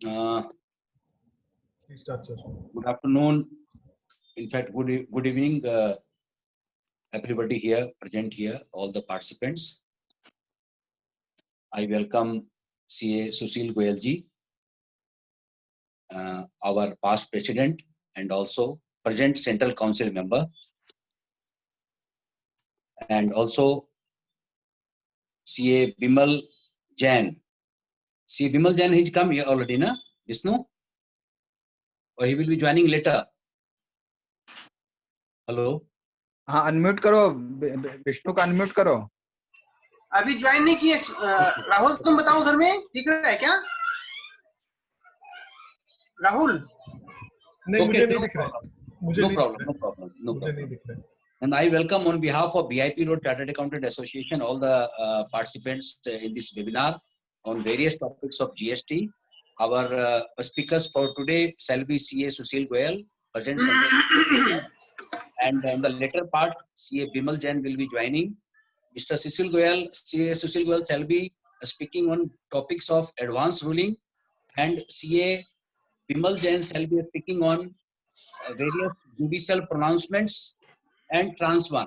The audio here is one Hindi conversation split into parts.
Please start, sir. Good afternoon. In fact, good evening, everybody here, present here, all the participants. I welcome CA Sushil Goyal ji, our past president and also present Central Council member, and also CA Bimal Jain. CA Bimal Jain, he's come here already, na? Vishnu? Or he will be joining later? Hello? हाँ अनम्यूट करो, विष्णु का अनम्यूट करो। अभी ज्वाइन नहीं किए। राहुल तुम बताओ उधर में दिख रहा है क्या? राहुल नहीं, मुझे नहीं दिख रहा है। मुझे No नहीं problem, दिख no रहा है। problem, no मुझे problem. नहीं दिख रहा है। And I welcome on behalf of VIP Road Chartered Accountant Association all the participants in this webinar on various topics of GST. Our speakers for today shall be CA Sushil Goyal, present Central, and in the later part CA Bimal Jain will be joining. Mr. Sushil Goyal, CA Sushil Goyal shall be speaking on topics of advance ruling, and CA Bimal Jain shall be speaking on various judicial pronouncements and transfer.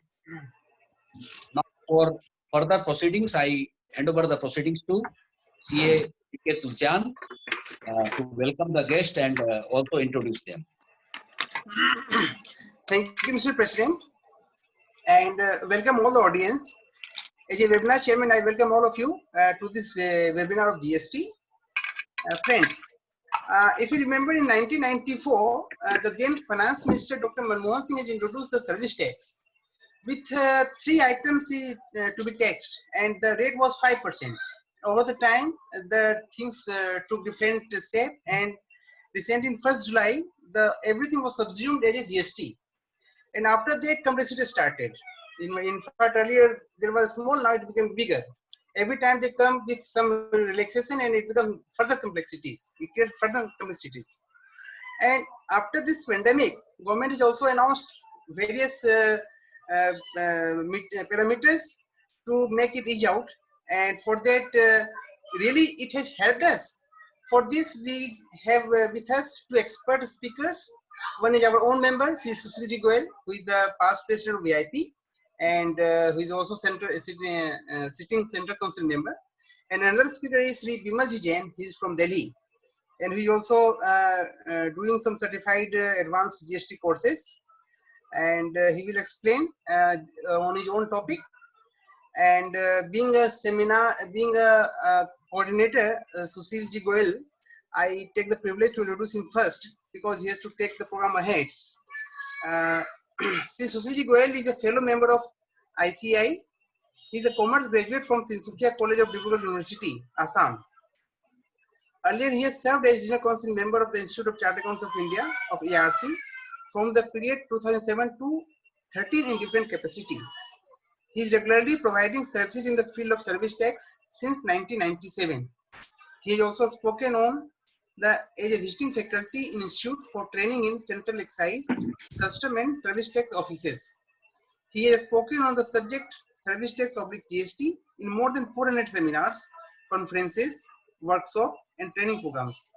Now, for further proceedings, I hand over the proceedings to CA P.K. Tulsian to welcome the guest and also introduce them. Thank you, Mr. President, and welcome all the audience. As a webinar chairman, I welcome all of you to this webinar of GST. Friends, if you remember in 1994, the then Finance Minister Dr. Manmohan Singh has introduced the service tax with 3 items to be taxed, and the rate was 5%. Over the time, the things took different shape, and recently in 1st July, everything was subsumed as a GST. And after that, complexity started. In fact, earlier there was small, now it became bigger. Every time they come with some relaxation, and it becomes further complexities. It creates further complexities. And after this pandemic, government has also announced various parameters to make it ease out. And for that, really, it has helped us. For this, we have with us 2 expert speakers. One is our own member, Sushil Goyal, who is the past president of VIP, and who is also sitting Central Council member. And another speaker is Sri Bimal Jain, he is from Delhi, and he is also doing some certified advanced GST courses, and he will explain on his own topic. And being a coordinator, Sushil Goyal, I take the privilege to introduce him first because he has to take the program ahead. See, Sushil Goyal is a fellow member of ICI. He is a commerce graduate from Tinsukia College of Dibrugarh University, Assam. Earlier, he has served as Regional Council member of the Institute of Chartered Accountants of India of ARC from the period 2007 to 13 in different capacity. He is regularly providing services in the field of service tax since 1997. He has also spoken on as a visiting faculty in Institute for Training in Central Excise, Custom and Service Tax Offices. He has spoken on the subject Service Tax / GST in more than 400 seminars, conferences, workshops, and training programs.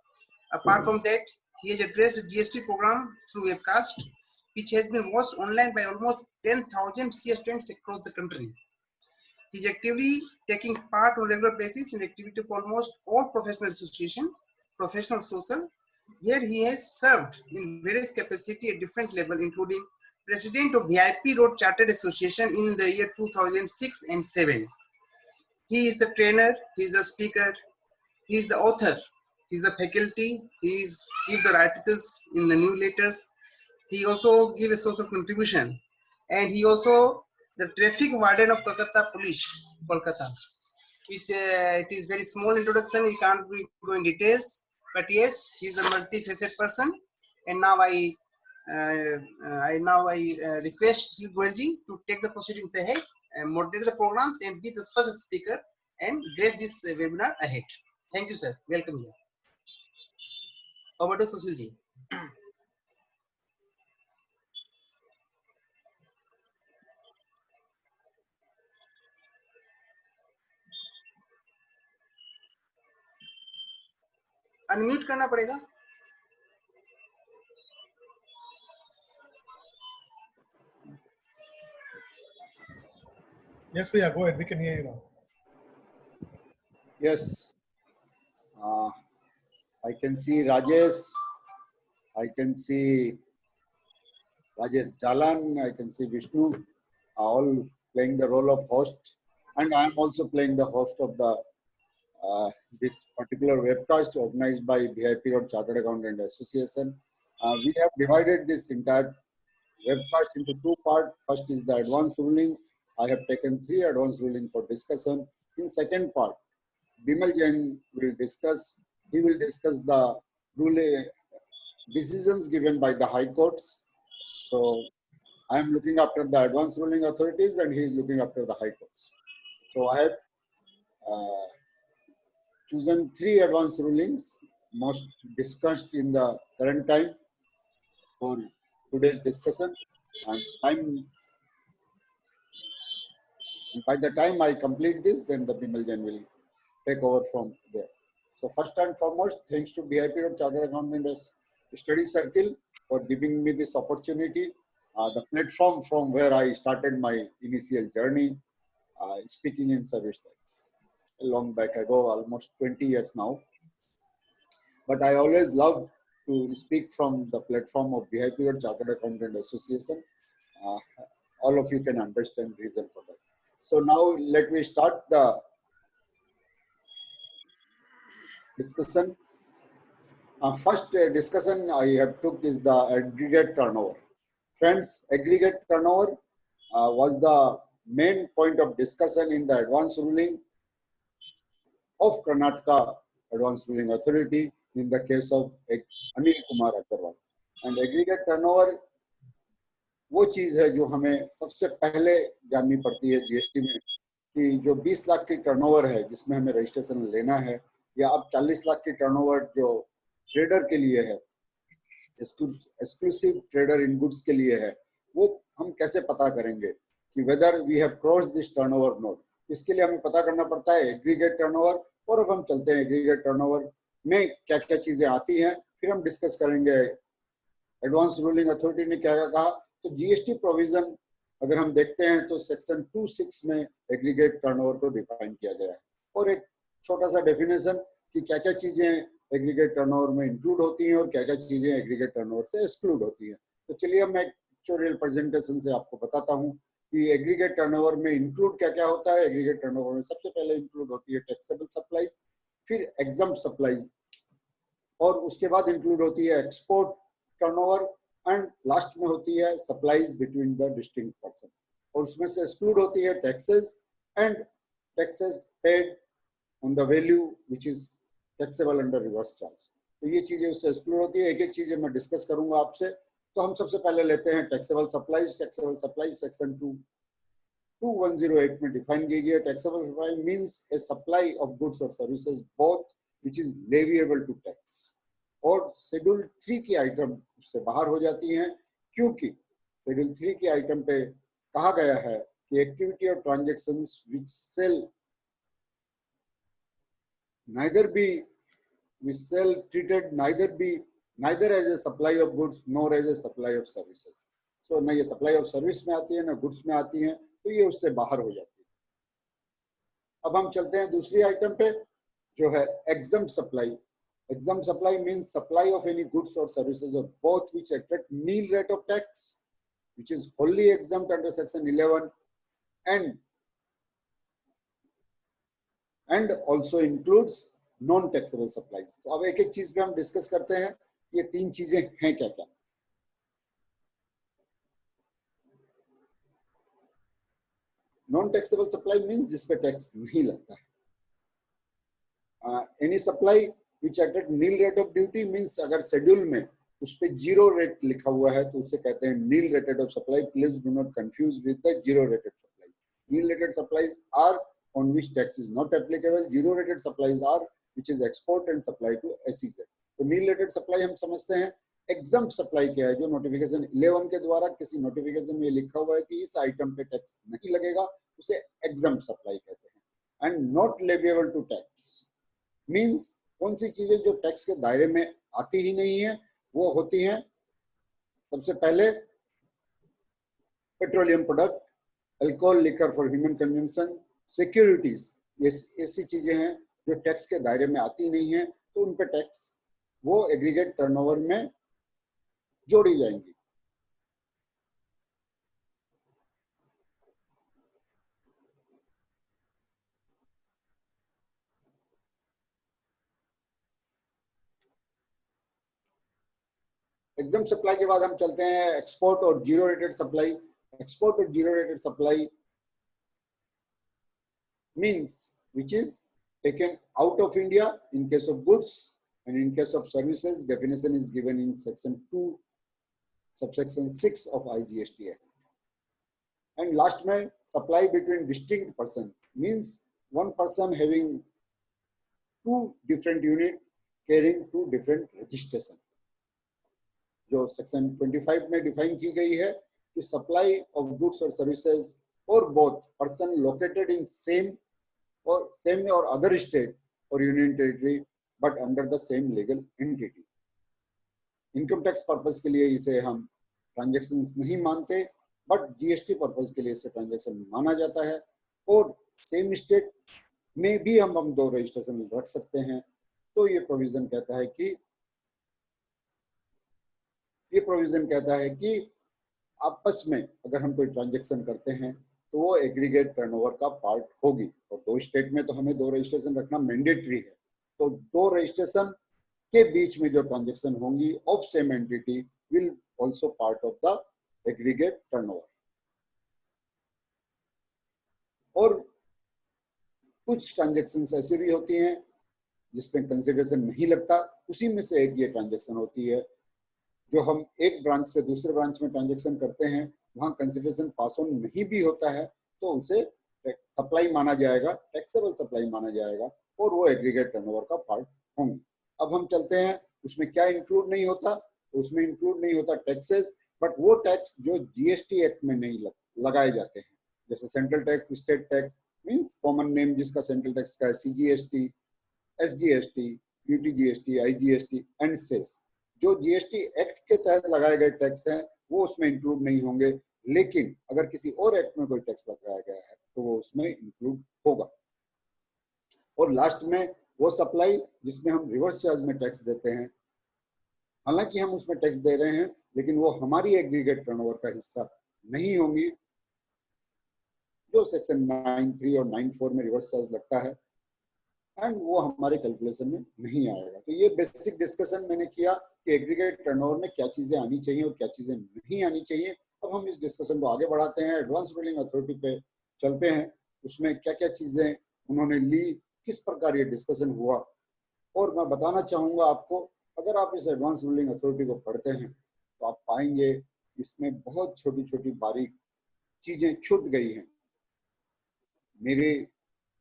Apart from that, he has addressed the GST program through webcast, which has been watched online by almost 10,000 CS students across the country. He is actively taking part on a regular basis in the activity of almost all professional associations, professional social, where he has served in various capacity at different levels, including President of VIP Road Chartered Association in the year 2006 and 7. He is the trainer, he is the speaker, he is the author, he is the faculty, he gives the articles in the newsletters. He also gives a social contribution, and he also the traffic warden of Kolkata Police, Kolkata. It is very small introduction. We can't go in details, but yes, he is a multifaceted person. And now I request Sri Goyalji to take the proceedings ahead, moderate the programs, and be the first speaker and grace this webinar ahead. Thank you, sir. Welcome here. Over to Sushilji. Unmute करना पड़ेगा। Yes, भैया, go ahead. We can hear you now. Yes, I can see Rajesh. I can see Rajesh Jalan. I can see Vishnu, all playing the role of host, and I am also playing the host of the this particular webcast organized by VIP Road Chartered Accountant Association. We have divided this entire webcast into two parts. First is the advance ruling. I have taken 3 advance ruling for discussion. In second part, Bimal Jain will discuss. He will discuss the ruling decisions given by the high courts. So I am looking after the advance ruling authorities, and he is looking after the high courts. So I have chosen 3 advance rulings, most discussed in the current time for today's discussion. And by the time I complete this, then the Bimal Jain will take over from there. So first and foremost, thanks to VIP Road Chartered Accountant Study Circle for giving me this opportunity, the platform from where I started my initial journey, speaking in service tax. A long back ago, almost 20 years now. But I always loved to speak from the platform of VIP Road Chartered Accountant Association. All of you can understand the reason for that. So now let me start the discussion. First discussion I have took is the aggregate turnover. Friends, aggregate turnover was the main point of discussion in the advance ruling of Karnataka Advance Ruling Authority in the case of Anil Kumar Agarwal. And aggregate turnover वो चीज है जो हमें सबसे पहले जाननी पड़ती है जीएसटी में, कि जो 20 लाख की टर्नओवर है जिसमें हमें रजिस्ट्रेशन लेना है, या अब 40 लाख की टर्नओवर जो ट्रेडर के लिए है, एक्सक्लूसिव ट्रेडर इन गुड्स के लिए है, वो हम कैसे पता करेंगे कि whether we have cross this turnover not. इसके लिए हमें पता करना पड़ता है एग्रीगेट टर्नओवर। और अब हम चलते हैं एग्रीगेट टर्नओवर में क्या क्या चीजें आती हैं, फिर हम डिस्कस करेंगे एडवांस रूलिंग अथॉरिटी ने क्या कहा। तो जीएसटी प्रोविजन अगर हम देखते हैं तो सेक्शन 26 में एग्रीगेट टर्नओवर को डिफाइन किया गया है, और एक छोटा सा डेफिनेशन कि क्या क्या चीजें एग्रीगेट टर्नओवर में इंक्लूड होती हैं और क्या क्या चीजें एग्रीगेट टर्नओवर से एक्सक्लूड होती हैं। तो चलिए मैं पिक्चोरियल प्रेजेंटेशन से आपको बताता हूं कि एग्रीगेट टर्नओवर में इंक्लूड क्या क्या होता है। एग्रीगेट टर्नओवर में सबसे पहले इंक्लूड होती है टैक्सेबल सप्लाईज, फिर एग्जम्प्ट सप्लाईज, और उसके बाद इंक्लूड होती है एक्सपोर्ट टर्नओवर, एंड लास्ट में होती है supplies between the distinct person. और उसमें से एक्सक्लूड होती है taxes and taxes paid on the value which is taxable under reverse charge. तो ये चीजें उससे एक्सक्लूड होती है। एक एक चीजें मैं डिस्कस करूंगा आपसे। तो हम सबसे पहले लेते हैं taxable supplies. Taxable supplies section 2108 में डिफाइन की गई है। Taxable supply means a supply of goods और services both which is leviable to tax. और शेड्यूल 3 की आइटम उससे बाहर हो जाती हैं, क्योंकि शेड्यूल 3 की आइटम पे कहा गया है कि एक्टिविटी और transactions which shall treated neither as a supply of goods nor as a supply of services. So ना ये supply of service में आती है ना goods में आती है, तो ये उससे बाहर हो जाती है। अब हम चलते हैं दूसरी आइटम पे जो है exempt supply. Exempt supply means supply of any goods or services of both which attract nil rate of tax, which is wholly exempt under section 11, and also includes non taxable supplies. तो अब एक एक चीज पे हम डिस्कस करते हैं, ये 3 चीजें हैं क्या क्या। नॉन टैक्सेबल सप्लाई मींस जिस पे टैक्स नहीं लगता है। Any supply which at nil rate of duty means अगर शेड्यूल में उस पे 0 रेट लिखा हुआ है तो उसे कहते हैं nil rated of supply. Please do not confuse with the 0 rated supply. Nil rated supplies are on which tax is not applicable. 0 rated supplies are which is export and supply to SEZ. तो नील रेटेड सप्लाई हम समझते हैं। एग्जम्प्ट सप्लाई क्या है, जो नोटिफिकेशन 11 के द्वारा किसी नोटिफिकेशन में लिखा हुआ है कि इस आइटम पे टैक्स नहीं लगेगा, उसे एग्जम्प्ट सप्लाई कहते हैं। And not leviable to tax means कौन सी चीजें जो टैक्स के दायरे में आती ही नहीं है, वो होती हैं सबसे पहले petroleum product, alcohol, liquor for human consumption, securities, ये ऐसी चीजें हैं जो टैक्स के दायरे में आती नहीं है, तो उन पे टैक्स वो एग्रीगेट टर्नओवर में जोड़ी जाएंगी। एग्जाम सप्लाई के बाद हम चलते हैं एक्सपोर्ट और जीरो रेटेड सप्लाई। एक्सपोर्ट और zero rated supply means which is taken out of India in case of goods, and in case of services definition is given in section 2 subsection 6 of IGST Act. And last में supply between distinct person means one person having two different unit carrying two different registration, जो सेक्शन 25 में डिफाइन की गई है कि सप्लाई ऑफ गुड्स और सर्विसेज और both person located in same और अदर स्टेट और union territory but under the same legal entity. Income tax purpose के लिए इसे हम ट्रांजैक्शन नहीं मानते, बट जीएसटी पर्पस के लिए इसे ट्रांजैक्शन माना जाता है। और सेम स्टेट में भी हम दो रजिस्ट्रेशन रख सकते हैं। तो ये प्रोविजन कहता है कि आपस में अगर हम कोई ट्रांजैक्शन करते हैं तो वो एग्रीगेट टर्नओवर का पार्ट होगी। और दो स्टेट में तो हमें दो रजिस्ट्रेशन रखना मैंडेटरी है, तो दो रजिस्ट्रेशन के बीच में जो ट्रांजैक्शन होंगी of same entity will also part of the aggregate turnover. और कुछ ट्रांजैक्शंस ऐसी भी होती हैं जिसमें कंसिडरेशन नहीं लगता, उसी में से एक ये ट्रांजैक्शन होती है जो हम एक ब्रांच से दूसरे ब्रांच में ट्रांजैक्शन करते हैं, वहां कंसिडरेशन पास ऑन नहीं भी होता है तो उसे सप्लाई माना जाएगा, टैक्सेबल सप्लाई माना जाएगा और वो एग्रीगेट टर्नओवर का पार्ट होंगे। अब हम चलते हैं उसमें क्या इंक्लूड नहीं होता। उसमें इंक्लूड नहीं होता टैक्सेस, बट वो टैक्स जो जीएसटी एक्ट में नहीं लगाए जाते हैं, जैसे central tax, state tax means common name जिसका सेंट्रल टैक्स का है, CGST, SGST, UTGST, IGST and cess. जो जीएसटी एक्ट के तहत लगाए गए टैक्स हैं वो उसमें इंक्लूड नहीं होंगे, लेकिन अगर किसी और एक्ट में कोई टैक्स लगाया गया है तो वो उसमें इंक्लूड होगा। और लास्ट में वो सप्लाई जिसमें हम रिवर्स चार्ज में टैक्स देते हैं, हालांकि हम उसमें टैक्स दे रहे हैं लेकिन वो हमारी एग्रीगेट टर्नओवर का हिस्सा नहीं होंगी। जो सेक्शन 9(3) और 9(4) में रिवर्स चार्ज लगता है एंड वो हमारे कैलकुलेशन में नहीं आएगा। तो ये बेसिक डिस्कशन मैंने किया कि एग्रीगेट टर्नओवर में क्या चीजें आनी चाहिए और क्या चीजें नहीं आनी चाहिए। अब हम इस डिस्कशन को आगे बढ़ाते हैं, एडवांस रूलिंग अथॉरिटी पे चलते हैं, उसमें क्या क्या चीजें उन्होंने ली, किस प्रकार ये डिस्कशन हुआ। और मैं बताना चाहूंगा आपको, अगर आप इस एडवांस रूलिंग अथॉरिटी को पढ़ते हैं तो आप पाएंगे इसमें बहुत छोटी छोटी बारीक चीजें छूट गई हैं।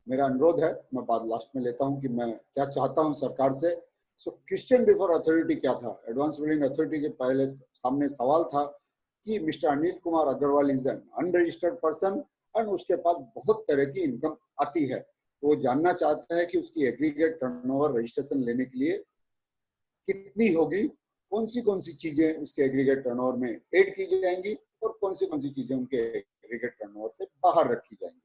मेरा अनुरोध है, मैं बात लास्ट में लेता हूं कि मैं क्या चाहता हूं सरकार से। सो क्वेश्चन बिफोर अथॉरिटी क्या था, एडवांस रूलिंग अथॉरिटी के पहले सामने सवाल था कि mister Anil Kumar Agrawal is an unregistered person and उसके पास बहुत तरह की इनकम आती है। वो जानना चाहता है कि उसकी एग्रीगेट टर्नओवर रजिस्ट्रेशन लेने के लिए कितनी होगी, कौन सी चीजें उसके एग्रीगेट टर्नओवर में ऐड की जाएंगी और कौन सी चीजें उनके एग्रीगेट टर्नओवर से बाहर रखी जाएंगी।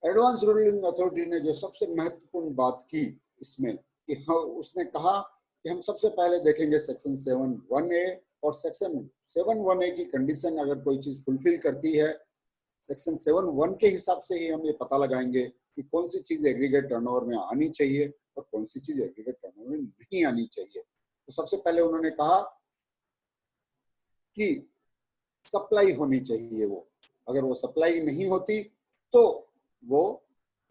एडवांस रूलिंग अथॉरिटी ने जो सबसे महत्वपूर्ण बात की इसमें कि उसने कहा कि हम सबसे पहले देखेंगे सेक्शन 7(1)(a) और सेक्शन 7(1)(a) की कंडीशन अगर कोई चीज फुलफिल करती है, सेक्शन 7(1) के हिसाब से ही हम ये पता लगाएंगे कि कौन सी चीज एग्रीगेट टर्नओवर में आनी चाहिए और कौन सी चीज एग्रीगेट टर्नओवर में नहीं आनी चाहिए। तो सबसे पहले उन्होंने कहा कि सप्लाई होनी चाहिए। वो अगर वो सप्लाई नहीं होती तो वो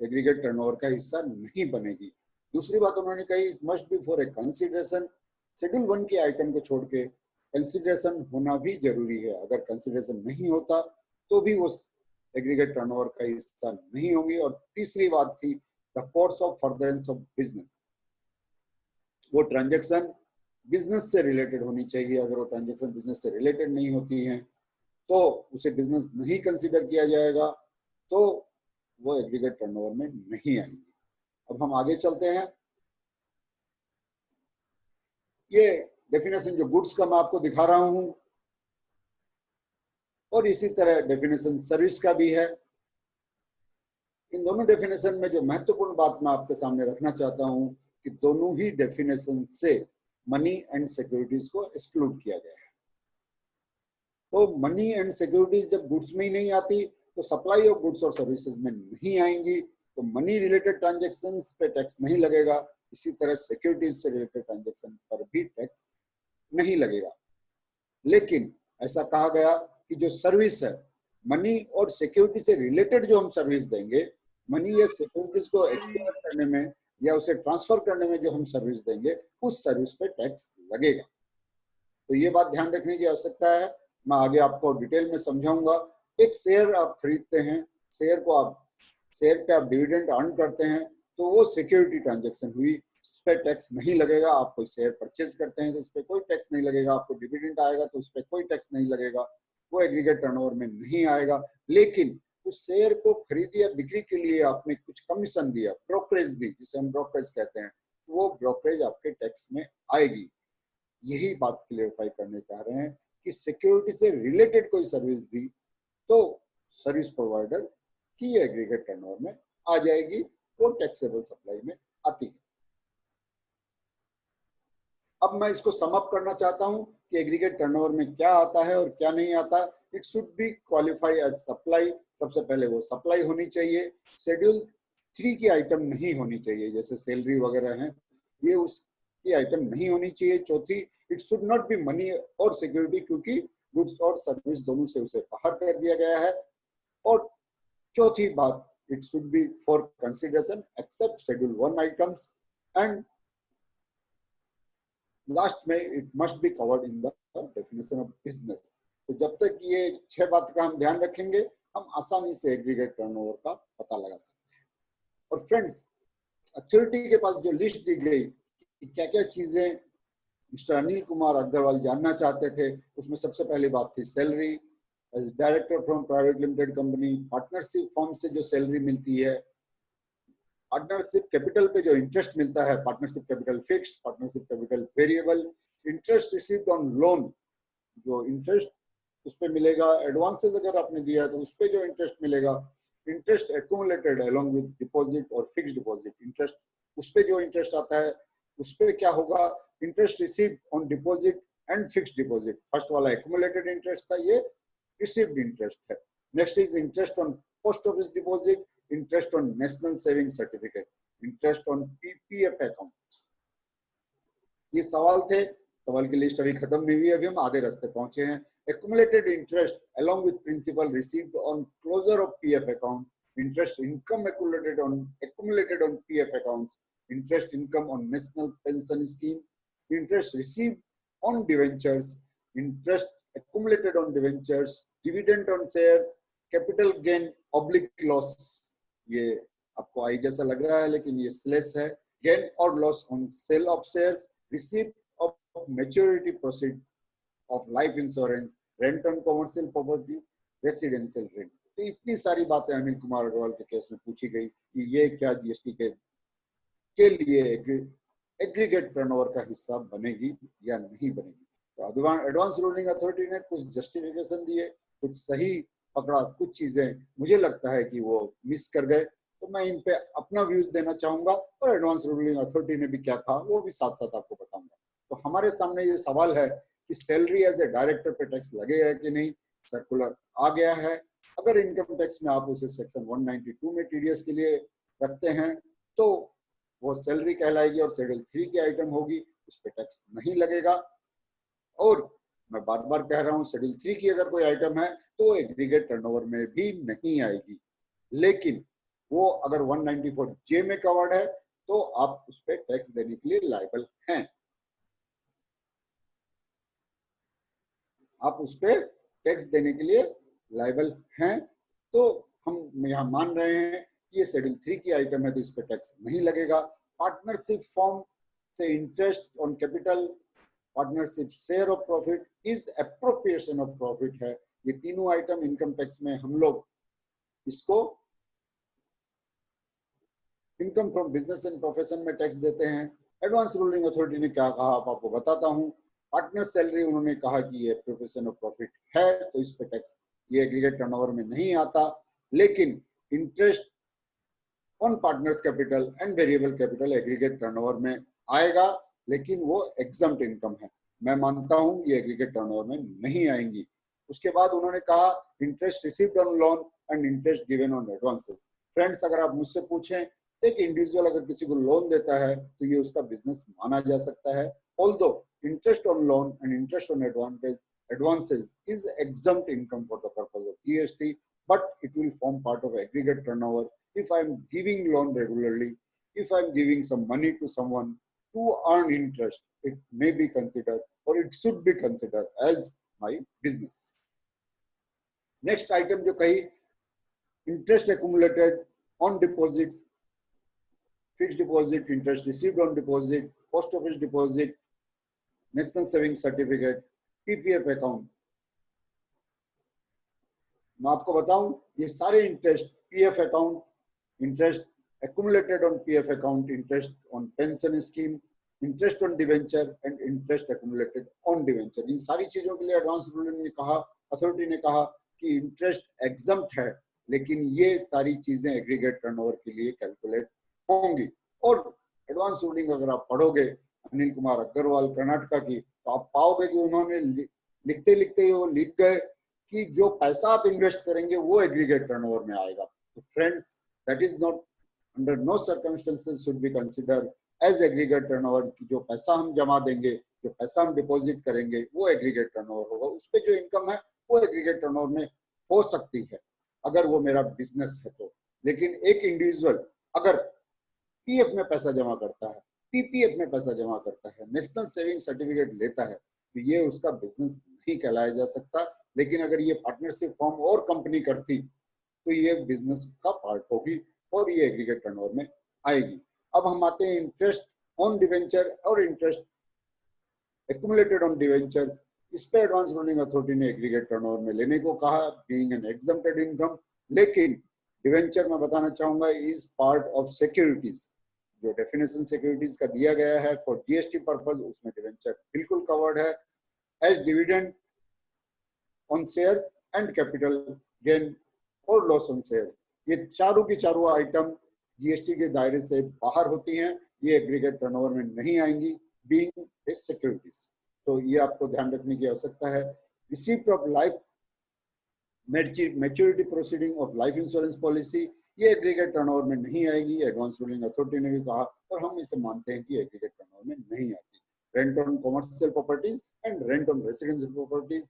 एग्रीगेट टर्नओवर का हिस्सा नहीं बनेगी। दूसरी बात उन्होंने कही, must be for a consideration. Schedule 1 के आइटम को छोड़ के कंसिडरेशन होना भी जरूरी है। अगर कंसिडरेशन नहीं होता तो भी वो एग्रीगेट टर्नओवर का हिस्सा नहीं होंगी। और तीसरी बात थी the course of furtherance of business. वो ट्रांजैक्शन बिजनेस से रिलेटेड होनी चाहिए। अगर वो ट्रांजैक्शन बिजनेस से रिलेटेड नहीं होती है तो उसे बिजनेस नहीं कंसिडर किया जाएगा, तो वो एग्रीगेट टर्नओवर में नहीं आएंगे। अब हम आगे चलते हैं। ये डेफिनेशन जो गुड्स का मैं आपको दिखा रहा हूं, और इसी तरह डेफिनेशन सर्विस का भी है। इन दोनों डेफिनेशन में जो महत्वपूर्ण बात मैं आपके सामने रखना चाहता हूं कि दोनों ही डेफिनेशन से मनी एंड सिक्योरिटीज को एक्सक्लूड किया गया है। तो मनी एंड सिक्योरिटीज जब गुड्स में ही नहीं आती तो सप्लाई ऑफ गुड्स और सर्विसेज में नहीं आएंगी, तो मनी रिलेटेड ट्रांजैक्शंस पे टैक्स नहीं लगेगा। इसी तरह सिक्योरिटीज से रिलेटेड ट्रांजैक्शन पर भी टैक्स नहीं लगेगा। लेकिन ऐसा कहा गया कि जो सर्विस है, मनी और सिक्योरिटी से रिलेटेड जो हम सर्विस देंगे, मनी या सिक्योरिटीज को एक्सपोर्ट करने में या उसे ट्रांसफर करने में जो हम सर्विस देंगे, उस सर्विस पे टैक्स लगेगा। तो ये बात ध्यान रखने की आवश्यकता है। मैं आगे आपको डिटेल में समझाऊंगा। एक शेयर आप खरीदते हैं, शेयर पे आप डिविडेंड अर्न करते हैं, तो वो सिक्योरिटी ट्रांजैक्शन हुई, उस पर टैक्स नहीं लगेगा। आप कोई शेयर परचेज करते हैं तो उस पर कोई टैक्स नहीं लगेगा। आपको डिविडेंड आएगा तो उस पर कोई टैक्स नहीं लगेगा, वो एग्रीगेट टर्नओवर में नहीं आएगा। लेकिन उस शेयर को खरीदी या बिक्री के लिए आपने कुछ कमीशन दिया, ब्रोकरेज दी, जिसे हम ब्रोकरेज कहते हैं, वो ब्रोकरेज आपके टैक्स में आएगी। यही बात क्लियरिफाई करने चाह रहे हैं कि सिक्योरिटी से रिलेटेड कोई सर्विस दी तो सर्विस प्रोवाइडर की एग्रीगेट टर्नओवर में आ जाएगी, वो टैक्सेबल सप्लाई में आती है। अब मैं इसको सम अप करना चाहता हूं कि एग्रीगेट टर्नओवर में क्या आता है और क्या नहीं आता। It should be qualify as supply. सबसे पहले वो सप्लाई होनी चाहिए। शेड्यूल 3 की आइटम नहीं होनी चाहिए, जैसे सैलरी वगैरह हैं, ये उसकी आइटम नहीं होनी चाहिए। चौथी, it should not be money और सिक्योरिटी, क्योंकि गुड्स और सर्विस दोनों से उसे बाहर कर दिया गया है। और चौथी बात, it should be for consideration except schedule 1 items, and last में it must be covered in the definition of business. तो जब तक ये 6 बात का हम ध्यान रखेंगे, हम आसानी से एग्रीगेट टर्नओवर का पता लगा सकते हैं। और फ्रेंड्स, अथॉरिटी के पास जो लिस्ट दी गई कि क्या क्या चीजें मिस्टर अनिल कुमार अग्रवाल जानना चाहते थे, उसमें सबसे पहली बात थी salary. As director from private limited company, partnership firm से जो सैलरी मिलती है, पार्टनरशिप कैपिटल पे जो इंटरेस्ट मिलता है, partnership capital fixed, partnership capital variable, interest received on loan, जो इंटरेस्ट उस पे मिलेगा, एडवांसेस अगर आपने दिया है तो उस पे जो इंटरेस्ट मिलेगा, interest accumulated along with deposit और फिक्स्ड डिपॉजिट इंटरेस्ट, उस पे जो इंटरेस्ट आता है उस पे क्या होगा, interest received on deposit and fixed deposit. First वाला एक्यूमुलेटेड इंटरेस्ट था, ये रिसीव्ड इंटरेस्ट है। Next is interest on post office deposit, interest on national saving certificate, interest on PPF account. ये सवाल थे, सवाल की लिस्ट अभी खत्म नहीं हुई, अभी हम आधे रास्ते पहुंचे हैं। Accumulated interest along with principal received on closure of PF account, interest income accumulated on PF accounts, interest income on national pension scheme, interest received on debentures, interest accumulated on debentures, dividend on shares, capital gain oblique loss, ये आपको आई जैसा लग रहा है लेकिन ये स्लेस है, gain or loss on sale of shares, receipt of maturity proceed of life insurance, rent on commercial property, residential rent। तो इतनी सारी बातें अनिल कुमार अग्रवाल के केस में पूछी गई कि ये क्या जीएसटी के लिए एग्रीगेट टर्नओवर का हिस्सा बनेगी या नहीं बनेगी। तो एडवांस रूलिंग अथॉरिटी ने कुछ जस्टिफिकेशन दिए, कुछ सही पकड़ा, कुछ चीजें मुझे लगता है कि वो मिस कर गए, तो मैं इन पे अपना व्यूज देना चाहूंगा और एडवांस रूलिंग अथॉरिटी ने भी क्या कहा वो भी साथ साथ आपको बताऊंगा। तो हमारे सामने ये सवाल है कि सैलरी एज ए डायरेक्टर पे टैक्स लगेगा कि नहीं। सर्कुलर आ गया है, अगर इनकम टैक्स में आप उसे सेक्शन 192 में टीडीएस के लिए रखते हैं तो वो सैलरी कहलाएगी और शेड्यूल 3 की आइटम होगी, उस पर टैक्स नहीं लगेगा। और मैं बार बार कह रहा हूँ, शेड्यूल 3 की अगर कोई आइटम है तो एग्रीगेट टर्नओवर में भी नहीं आएगी, लेकिन वो अगर 194J में कवर्ड है तो आप उस पर टैक्स देने के लिए लायबल हैं, आप उस पर टैक्स देने के लिए लायबल हैं। तो हम यहाँ मान रहे हैं कि ये शेड्यूल 3 की आइटम है तो इस पर टैक्स नहीं लगेगा। पार्टनरशिप फॉर्म से interest on capital, partnership share of profit is appropriation of profit है। ये तीनों आइटम इनकम टैक्स में हम लोग इसको income from business and profession में टैक्स देते हैं। एडवांस रूलिंग अथॉरिटी ने क्या कहा आप आपको बताता हूँ। पार्टनर सैलरी उन्होंने कहा कि ये प्रोफेशन ऑफ प्रॉफिट है तो इस पे टैक्स ये एग्रीगेट टर्नओवर में नहीं आता, लेकिन interest on partners capital and variable capital aggregate turnover में आएगा, लेकिन वो एग्जम्प्ट इनकम है। मैं मानता हूं ये एग्रीगेट टर्नओवर में नहीं आएंगी। उसके बाद उन्होंने कहा interest received on loan and interest given on advances. Friends, अगर आप मुझसे पूछें एक इंडिविजुअल अगर किसी को लोन देता है तो ये उसका बिजनेस माना जा सकता है। Although interest on loan and interest on advances is exempt income for the purpose of GST, but it will form part of aggregate turnover. If I am giving loan regularly, if I am giving some money to someone to earn interest, it may be considered or it should be considered as my business. Next item जो कही, interest accumulated on deposits, fixed deposit, interest received on deposit, post office deposit, national savings certificate, PPF account. मैं आपको बताऊं ये सारे interest PF account, interest accumulated on PF account, interest on pension scheme, interest on debenture and interest accumulated on debenture, इन सारी चीजों के लिए एडवांस रूलिंग ने कहा, अथॉरिटी ने कहा कि इंटरेस्ट एग्जम्प्ट है, लेकिन ये सारी चीजें एग्रीगेट टर्नओवर के लिए कैलकुलेट होंगी। और एडवांस रूलिंग अगर आप पढ़ोगे अनिल कुमार अग्रवाल कर्नाटका की, तो आप पाओगे कि उन्होंने लिखते लिखते ही वो लिख गए कि जो पैसा आप इन्वेस्ट करेंगे वो एग्रीगेट टर्नओवर में आएगा। तो friends, that is not under no circumstances should be consider as aggregate turnover. की जो पैसा हम जमा देंगे, जो पैसा हम डिपॉजिट करेंगे वो एग्रीगेट टर्नओवर होगा। उस पर जो इनकम है वो एग्रीगेट टर्नओवर में हो सकती है अगर वो मेरा बिजनेस है तो। लेकिन एक इंडिविजुअल अगर पीएफ में पैसा जमा करता है, पीपीएफ में पैसा जमा करता है, नेशनल सेविंग सर्टिफिकेट लेता है, तो ये उसका बिजनेस नहीं कहलाया जा सकता। लेकिन अगर ये पार्टनरशिप फॉर्म और कंपनी करती तो ये बिजनेस का पार्ट होगी और ये एग्रीगेट टर्नओवर में आएगी। अब हम आते हैं इंटरेस्ट ऑन डिवेंचर और इंटरेस्ट एक्यूमुलेटेड ऑन डिवेंचर्स। इस पे एडवांस रूलिंग अथॉरिटी ने एग्रीगेट टर्नओवर में लेने को कहा, बीइंग एन एग्जम्प्टेड इनकम। लेकिन डिवेंचर मैं बताना चाहूंगा इज पार्ट ऑफ सिक्योरिटीज। जो डेफिनेशन सिक्योरिटीज का दिया गया है फॉर जीएसटी पर्पज, उसमें डिवेंचर बिल्कुल कवर्ड है। As dividend on shares and capital gain और लॉस ऑन शेयर, ये चारों की चारों आइटम जीएसटी के दायरे से बाहर होती हैं, ये एग्रीगेट टर्नओवर में नहीं आएंगी बीइंग ए सिक्योरिटीज। तो ये आपको ध्यान रखने की आवश्यकता है। Receipt of life maturity proceeding of life insurance policy, ये एग्रीगेट टर्नओवर में नहीं आएगी, एडवांस रूलिंग अथॉरिटी ने भी कहा और हम इसे मानते हैं कि एग्रीगेट टर्नओवर में नहीं आती। Rent on commercial properties and rent on residential properties,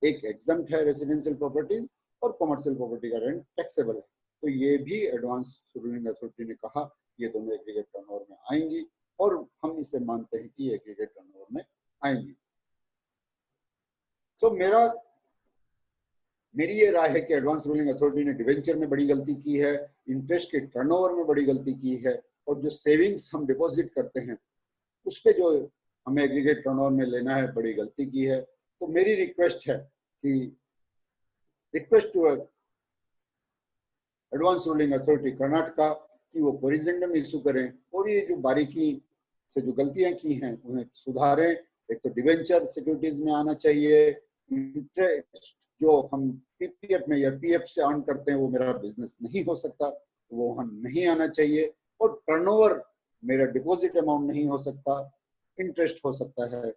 एक एग्जम्प्ट है रेसिडेंशियल प्रॉपर्टीज और कमर्शियल प्रॉपर्टी का रेंट टैक्सेबल है। तो ये भी एडवांस रूलिंग अथॉरिटी ने कहा ये दोनों एग्रीगेट टर्नओवर में आएंगी और हम इसे मानते हैं कि एग्रीगेट टर्नओवर में आएंगी। तो मेरी ये राय है कि एडवांस रूलिंग अथॉरिटी ने डिवेंचर में बड़ी गलती की है, इंटरेस्ट के टर्नओवर में बड़ी गलती की है, और जो सेविंग्स हम डिपॉजिट करते हैं उस पे जो हमें एग्रीगेट टर्नओवर में लेना है बड़ी गलती की है। तो मेरी रिक्वेस्ट है कि request to advance ruling authority Karnataka कि वो कोरिजेंडम इशू करें और ये जो बारीकी से जो गलतियां की हैं उन्हें सुधारें। एक तो डिवेंचर सिक्योरिटीज में आना चाहिए, इंटरेस्ट जो हम पीपीएफ में या पीएफ से अर्न करते हैं वो मेरा बिजनेस नहीं हो सकता, वो हम नहीं आना चाहिए, और टर्नओवर मेरा डिपॉजिट अमाउंट नहीं हो सकता, इंटरेस्ट हो सकता है।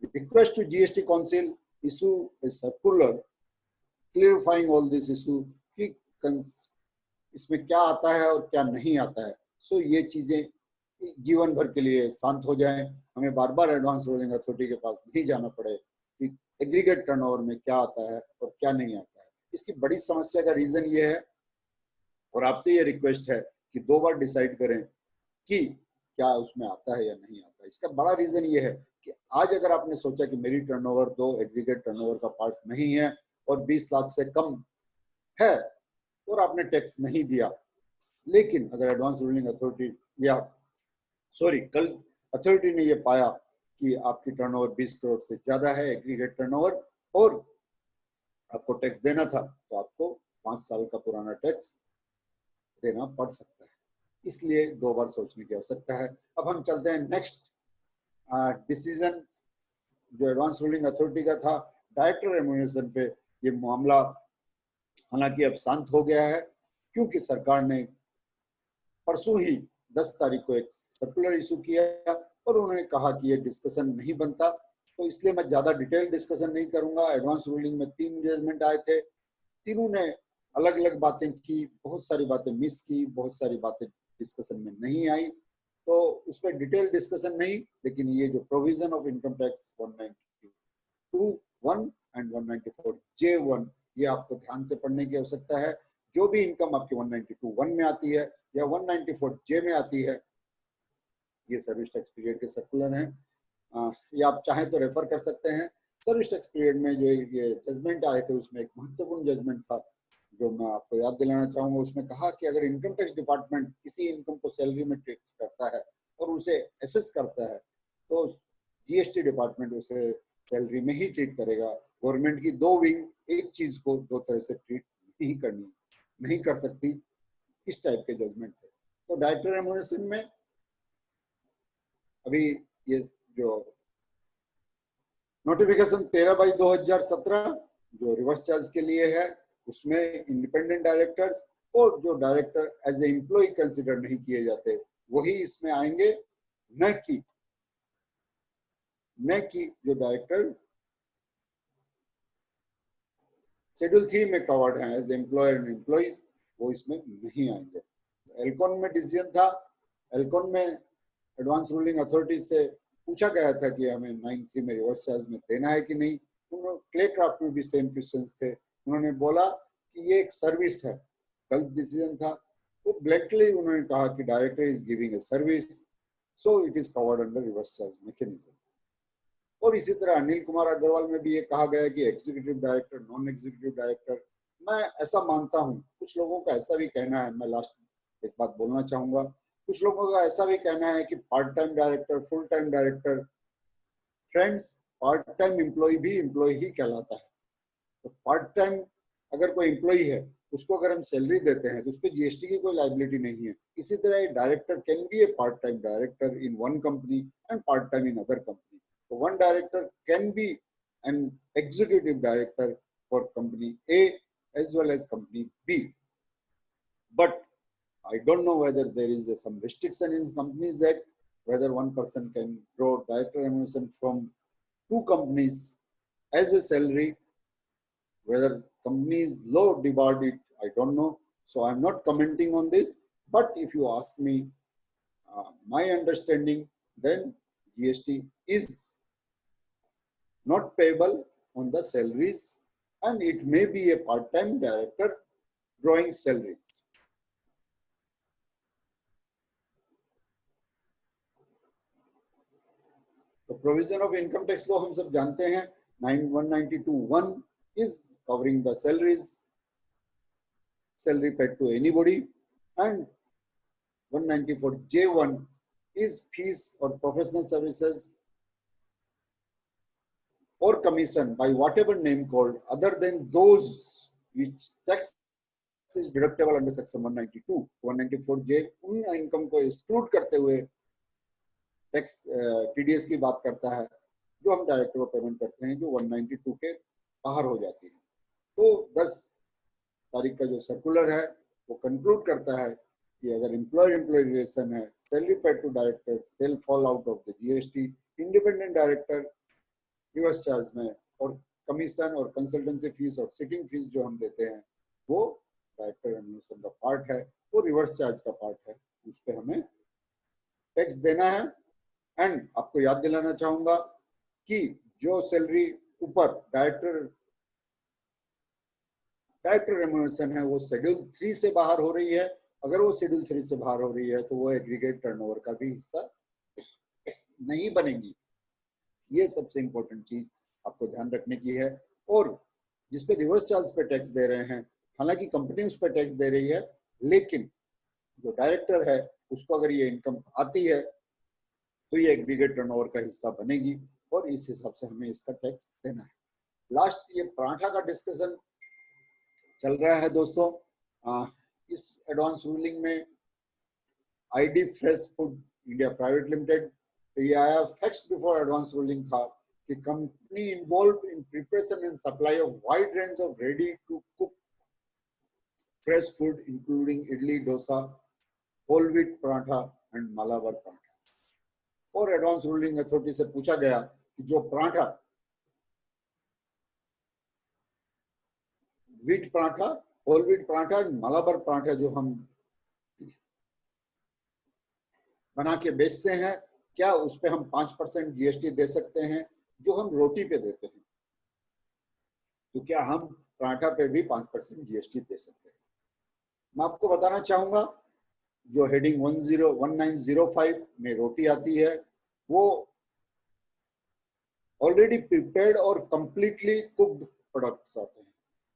Request to GST council issue a circular clarifying all this issue कि इसमें क्या आता है और क्या नहीं आता है। सो ये चीजें जीवन भर के लिए शांत हो जाएं, हमें बार बार एडवांस रूलिंग अथॉरिटी के पास नहीं जाना पड़े कि एग्रीगेट टर्नओवर में क्या आता है और क्या नहीं आता है। इसकी बड़ी समस्या का रीजन ये है और आपसे ये रिक्वेस्ट है कि 2 बार डिसाइड करें कि क्या उसमें आता है या नहीं आता है। इसका बड़ा रीजन ये है कि आज अगर आपने सोचा कि मेरी टर्नओवर 2 एग्रीगेट टर्नओवर का पार्ट नहीं है और 20 लाख से कम है और आपने टैक्स नहीं दिया, लेकिन अगर एडवांस रूलिंग अथॉरिटी या कल अथॉरिटी ने ये पाया कि आपकी टर्नओवर 20 करोड़ से ज्यादा है एग्रीगेट टर्नओवर और आपको टैक्स देना था, तो आपको 5 साल का पुराना टैक्स देना पड़ सकता है। इसलिए 2 बार सोचने की आवश्यकता है। अब हम चलते हैं नेक्स्ट डिसीजन जो एडवांस रूलिंग अथॉरिटी का था डायरेक्टर रेम्यूनरेशन पे। ये मामला हालांकि अब शांत हो गया है, क्योंकि सरकार ने परसों ही 10 तारीख को एक सर्कुलर इशू किया और उन्होंने कहा कि ये डिस्कशन नहीं बनता, तो इसलिए मैं ज्यादा डिटेल डिस्कशन नहीं करूंगा। एडवांस रूलिंग में 3 जजमेंट आए थे, तीनों ने अलग अलग बातें की, बहुत सारी बातें मिस की, बहुत सारी बातें डिस्कशन में नहीं आई, तो उस पर डिटेल डिस्कशन नहीं। लेकिन ये जो provision of income tax 192(1) and 194(j)(1) ये आपको ध्यान से पढ़ने की आवश्यकता है। जो भी इनकम आपकी 192(1) में आती है या 194(j) में आती है, ये सर्विस टैक्स पीरियड के सर्कुलर हैं, ये आप चाहें तो रेफर कर सकते हैं। सर्विस टैक्स पीरियड में जो ये जजमेंट आए थे उसमें एक महत्वपूर्ण जजमेंट था जो मैं आपको याद दिलाना चाहूंगा। उसमें कहा कि अगर इनकम टैक्स डिपार्टमेंट किसी इनकम को सैलरी में टैक्स करता है और उसे एसेस करता है, तो जीएसटी डिपार्टमेंट उसे सैलरी में ही ट्रीट करेगा। गवर्नमेंट की 2 विंग एक चीज को 2 तरह से ट्रीट नहीं कर सकती, इस टाइप के जजमेंट थे। तो डायरेक्टर रेम्यूनरेशन में अभी ये जो नोटिफिकेशन 13/2017 जो रिवर्स चार्ज के लिए है, उसमें इंडिपेंडेंट डायरेक्टर्स और जो director as a employee consider नहीं किए जाते वही इसमें आएंगे, न कि जो डायरेक्टर शेड्यूल 3 में कवर्ड हैं एज एम्प्लॉयर एंड एम्प्लॉइज, वो इसमें नहीं आएंगे। एल्कॉन में डिसीजन था, एल्कॉन में एडवांस रूलिंग अथॉरिटी से पूछा गया था कि हमें 9(3) में रिवर्स चार्ज में देना है कि नहीं। क्ले क्राफ्ट में भी सेम क्वेश्चंस थे, उन्होंने बोला कि ये एक सर्विस है, गलत डिसीजन था। वो ब्लैंकली उन्होंने कहा कि director is giving a service, so it is covered under reverse charge mechanism. और इसी तरह अनिल कुमार अग्रवाल में भी ये कहा गया कि executive director, non executive director, मैं ऐसा मानता हूँ, कुछ लोगों का ऐसा भी कहना है, मैं लास्ट एक बात बोलना चाहूंगा, कुछ लोगों का ऐसा भी कहना है कि part time director, full time director, friends, part time employee भी एम्प्लॉय ही कहलाता है। तो पार्ट टाइम अगर कोई एम्प्लॉय है उसको अगर हम सैलरी देते हैं तो उस पर जीएसटी की कोई लाइबिलिटी नहीं है। इसी तरह director can be a part time director in one company and part time in other company. तो one director can be an executive director for company a as well as company B, but I don't know whether there is some restriction in Companies Act whether one person can draw director remuneration from 2 companies as a salary, whether companies law debarred it, I don't know, so I'm not commenting on this. But if you ask me, my understanding, then GST is not payable on the salaries, and it may be a part-time director drawing salaries. The provision of income tax law हम सब जानते हैं, 192(1) is covering the salaries, salary paid to anybody, and 194(j)(1) is fees or professional services or commission by whatever name called other than those which tax is deductible under section 192. 194(j) उन इनकम को एक्सक्लूड करते हुए टैक्स टीडीएस की बात करता है जो हम डायरेक्टर को पेमेंट करते हैं, जो 192 के बाहर हो जाती है। तो 10 तारीख का जो सर्कुलर है वो कंक्लूड करता है कि अगर एम्प्लॉयर एम्प्लॉय रिलेशन है, salary paid to director shall fall out of the GST, independent director reverse charge में, और कमीशन और कंसल्टेंसी फीस और सिटिंग फीस जो हम देते हैं वो डायरेक्टर रेम्यूनरेशन का पार्ट है, वो रिवर्स चार्ज का पार्ट है, उस पर हमें टैक्स देना है। एंड आपको याद दिलाना चाहूंगा कि जो सैलरी ऊपर डायरेक्टर रेम्यूनरेशन है वो शेड्यूल 3 से बाहर हो रही है। अगर वो शेड्यूल 3 से बाहर हो रही है तो वो एग्रीगेट टर्नओवर का भी हिस्सा नहीं बनेगी। ये सबसे इंपॉर्टेंट चीज आपको ध्यान रखने की है। और जिसपे रिवर्स चार्ज पे टैक्स दे रहे हैं, हालांकि कंपनी उस पर टैक्स दे रही है, लेकिन जो डायरेक्टर है उसको अगर ये इनकम आती है तो ये एग्रीगेट टर्नओवर का हिस्सा बनेगी और इस हिसाब से हमें इसका टैक्स देना है। लास्ट ये पराठा का डिस्कशन चल रहा है दोस्तों। इस एडवांस रूलिंग में ID Fresh Food India Private Limited. तो ये आया फैक्ट्स बिफोर एडवांस रूलिंग था कि company involve in preparation and supply of wide range of ready to cook fresh food including idli, dosa, whole wheat paratha and Malabar paratha. For advance ruling authority से पूछा गया कि जो paratha, wheat paratha, whole wheat paratha, Malabar paratha जो हम बना के बेचते हैं, क्या उस पे हम 5% जीएसटी दे सकते हैं जो हम रोटी पे देते हैं? तो क्या हम पराठा पे भी 5% जीएसटी दे सकते हैं? मैं आपको बताना चाहूंगा, जो हेडिंग 1905 में रोटी आती है वो ऑलरेडी प्रिपेयर्ड और कंप्लीटली कुक्ड प्रोडक्ट्स आते हैं।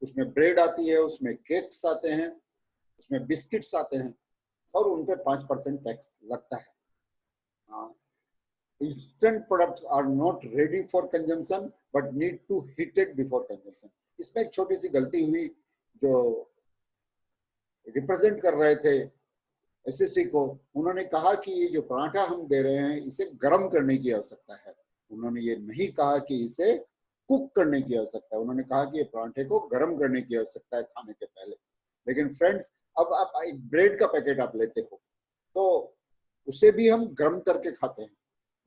उसमें ब्रेड आती है, उसमें केक्स आते हैं, उसमें बिस्किट्स आते हैं और उन पे 5% टैक्स लगता है। Instant products are not ready for consumption but need to heat it before consumption. इसमें एक छोटी सी गलती हुई, जो रिप्रेजेंट कर रहे थे एसएससी को, उन्होंने कहा कि ये जो पराठा हम दे रहे हैं इसे गर्म करने की आवश्यकता है। उन्होंने ये नहीं कहा कि इसे कुक करने की आवश्यकता है, उन्होंने कहा कि ये पराठे को गर्म करने की आवश्यकता है खाने के पहले। लेकिन फ्रेंड्स, अब आप एक ब्रेड का पैकेट आप लेते हो तो उसे भी हम गर्म करके खाते हैं।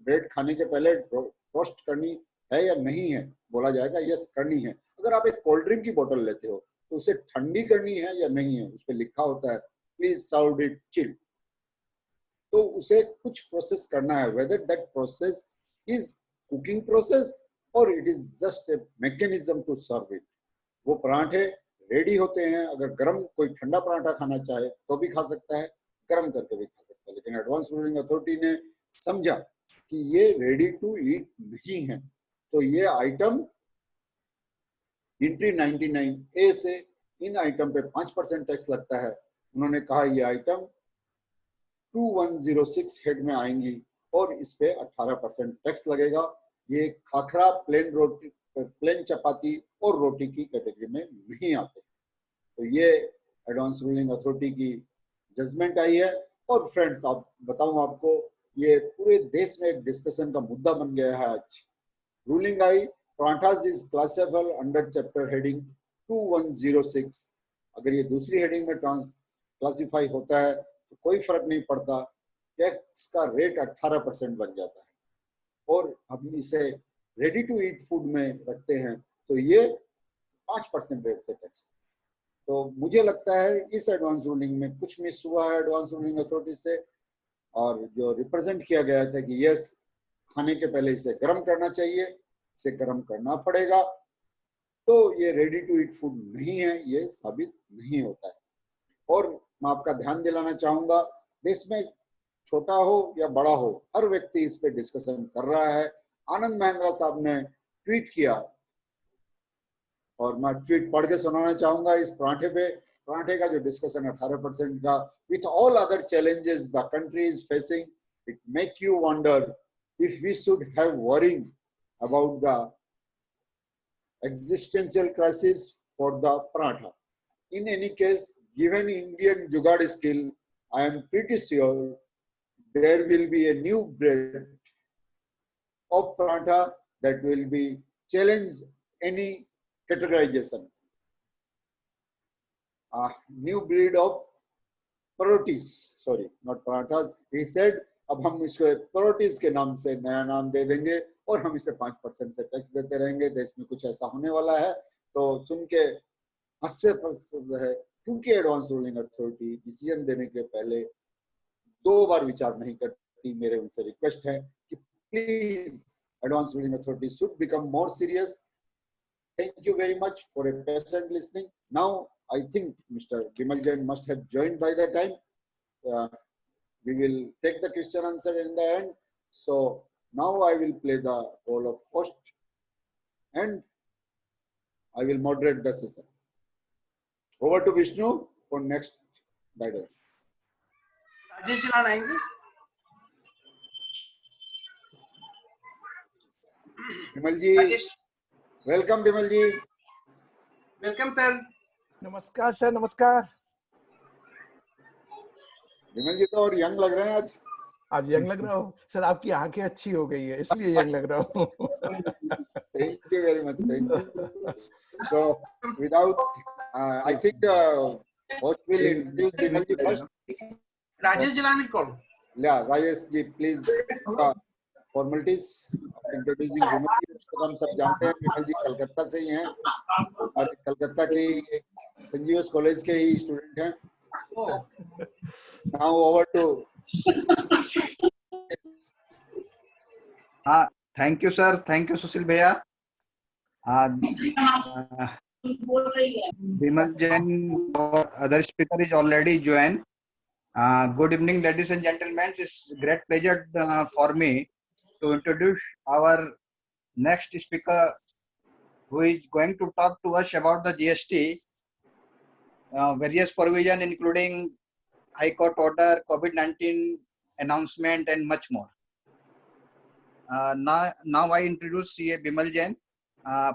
ब्रेड खाने के पहले रोस्ट करनी है या नहीं है? बोला जाएगा यस करनी है। अगर आप एक कोल्ड ड्रिंक की बोतल लेते हो तो उसे ठंडी करनी है या नहीं है? उस पर लिखा होता है प्लीज सर्व इट चिल्ड। तो उसे कुछ प्रोसेस करना है, whether that process is cooking process और it is just a mechanism to serve it. वो पराठे रेडी होते हैं, अगर गर्म कोई ठंडा पराठा खाना चाहे तो भी खा सकता है, गर्म करके भी खा सकता है। लेकिन एडवांस रूलिंग अथॉरिटी ने समझा कि ये रेडी टू ईट नहीं है, तो ये आइटम एंट्री 99A से इन आइटम पे 5% टैक्स लगता है। उन्होंने कहा ये आइटम 2106 हेड में आएंगी और इस पे 18% टैक्स लगेगा। ये खाखरा, प्लेन रोटी, प्लेन चपाती और रोटी की कैटेगरी में नहीं आते। तो ये एडवांस रूलिंग अथॉरिटी की जजमेंट आई है। और फ्रेंड्स, आप बताऊं आपको, ये पूरे देश में एक डिस्कशन का मुद्दा बन गया है। आज ruling I, parathas is classified under chapter heading 2106। अगर ये दूसरी हेडिंग में क्लासिफाई होता है तो कोई फर्क नहीं पड़ता, टैक्स का रेट 18% बन जाता है। और हम इसे रेडी टू ईट फूड में रखते हैं तो ये 5% रेट से टैक्स। तो मुझे लगता है इस एडवांस रूलिंग में कुछ मिस हुआ है एडवांस रूलिंग अथॉरिटी से, और जो रिप्रेजेंट किया गया था कि यस खाने के पहले इसे गर्म करना चाहिए, इसे गर्म करना पड़ेगा, तो ये रेडी टू ईट फूड नहीं है, ये साबित नहीं होता है। और मैं आपका ध्यान दिलाना चाहूंगा, देश में छोटा हो या बड़ा हो, हर व्यक्ति इस पे डिस्कशन कर रहा है। आनंद महिंद्रा साहब ने ट्वीट किया और मैं ट्वीट पढ़ के सुनाना चाहूंगा इस पराठे का जो डिस्कशन 18% का, with all other challenges the country is facing, it make you wonder if we should have worrying about the existential crisis for the paratha. In any case, given Indian jugaad skill, I am pretty sure there will be a new breed of paratha that will be challenge any categorization. A new breed of parotis, sorry, not parathas. He said, अब हम इसको parotis के नाम से नया नाम दे देंगे और हम इसे 5% से टैक्स देते रहेंगे। देश में कुछ ऐसा होने वाला है तो सुन के हंसने पर है, क्योंकि एडवांस रूलिंग अथॉरिटी डिसीजन देने के पहले 2 बार विचार नहीं करती। मेरे उनसे रिक्वेस्ट है कि please advance ruling authority should become more serious. Thank you very much for a patient listening. Now I think Mr. Bimal Jain must have joined by the time. We will take the question answer in the end. So now I will play the role of host and I will moderate the session. Over to Vishnu for next guidance. Rajesh ji नाम आएंगे। Bimal ji, राजेश, welcome Bimal ji. Welcome sir. नमस्कार सर, नमस्कार। विमल जी तो और यंग लग रहे हैं आज। आज यंग लग रहा हो सर, आपकी आंखें अच्छी हो गई है इसलिए यंग लग रहा हूँ। Thank you very much. Thank you. So, without, I think host will introduce Vimal ji first. Rajesh Jalani call. Yeah, Rajesh ji, please. Formalities of introducing Vimal ji. तो हम सब जानते हैं विमल जी कलकत्ता से ही हैं और कलकत्ता के संजीवस कॉलेज के ही स्टूडेंट हैं। Oh. Now over to. हाँ, thank you sir, thank you Sushil भैया। Bimal Jain or other speaker is already joined. Good evening, ladies and gentlemen. It's a great pleasure for me to introduce our next speaker, who is going to talk to us about the GST, various provision including High Court order, COVID-19 announcement, and much more. Now I introduce CA Bimal Jain.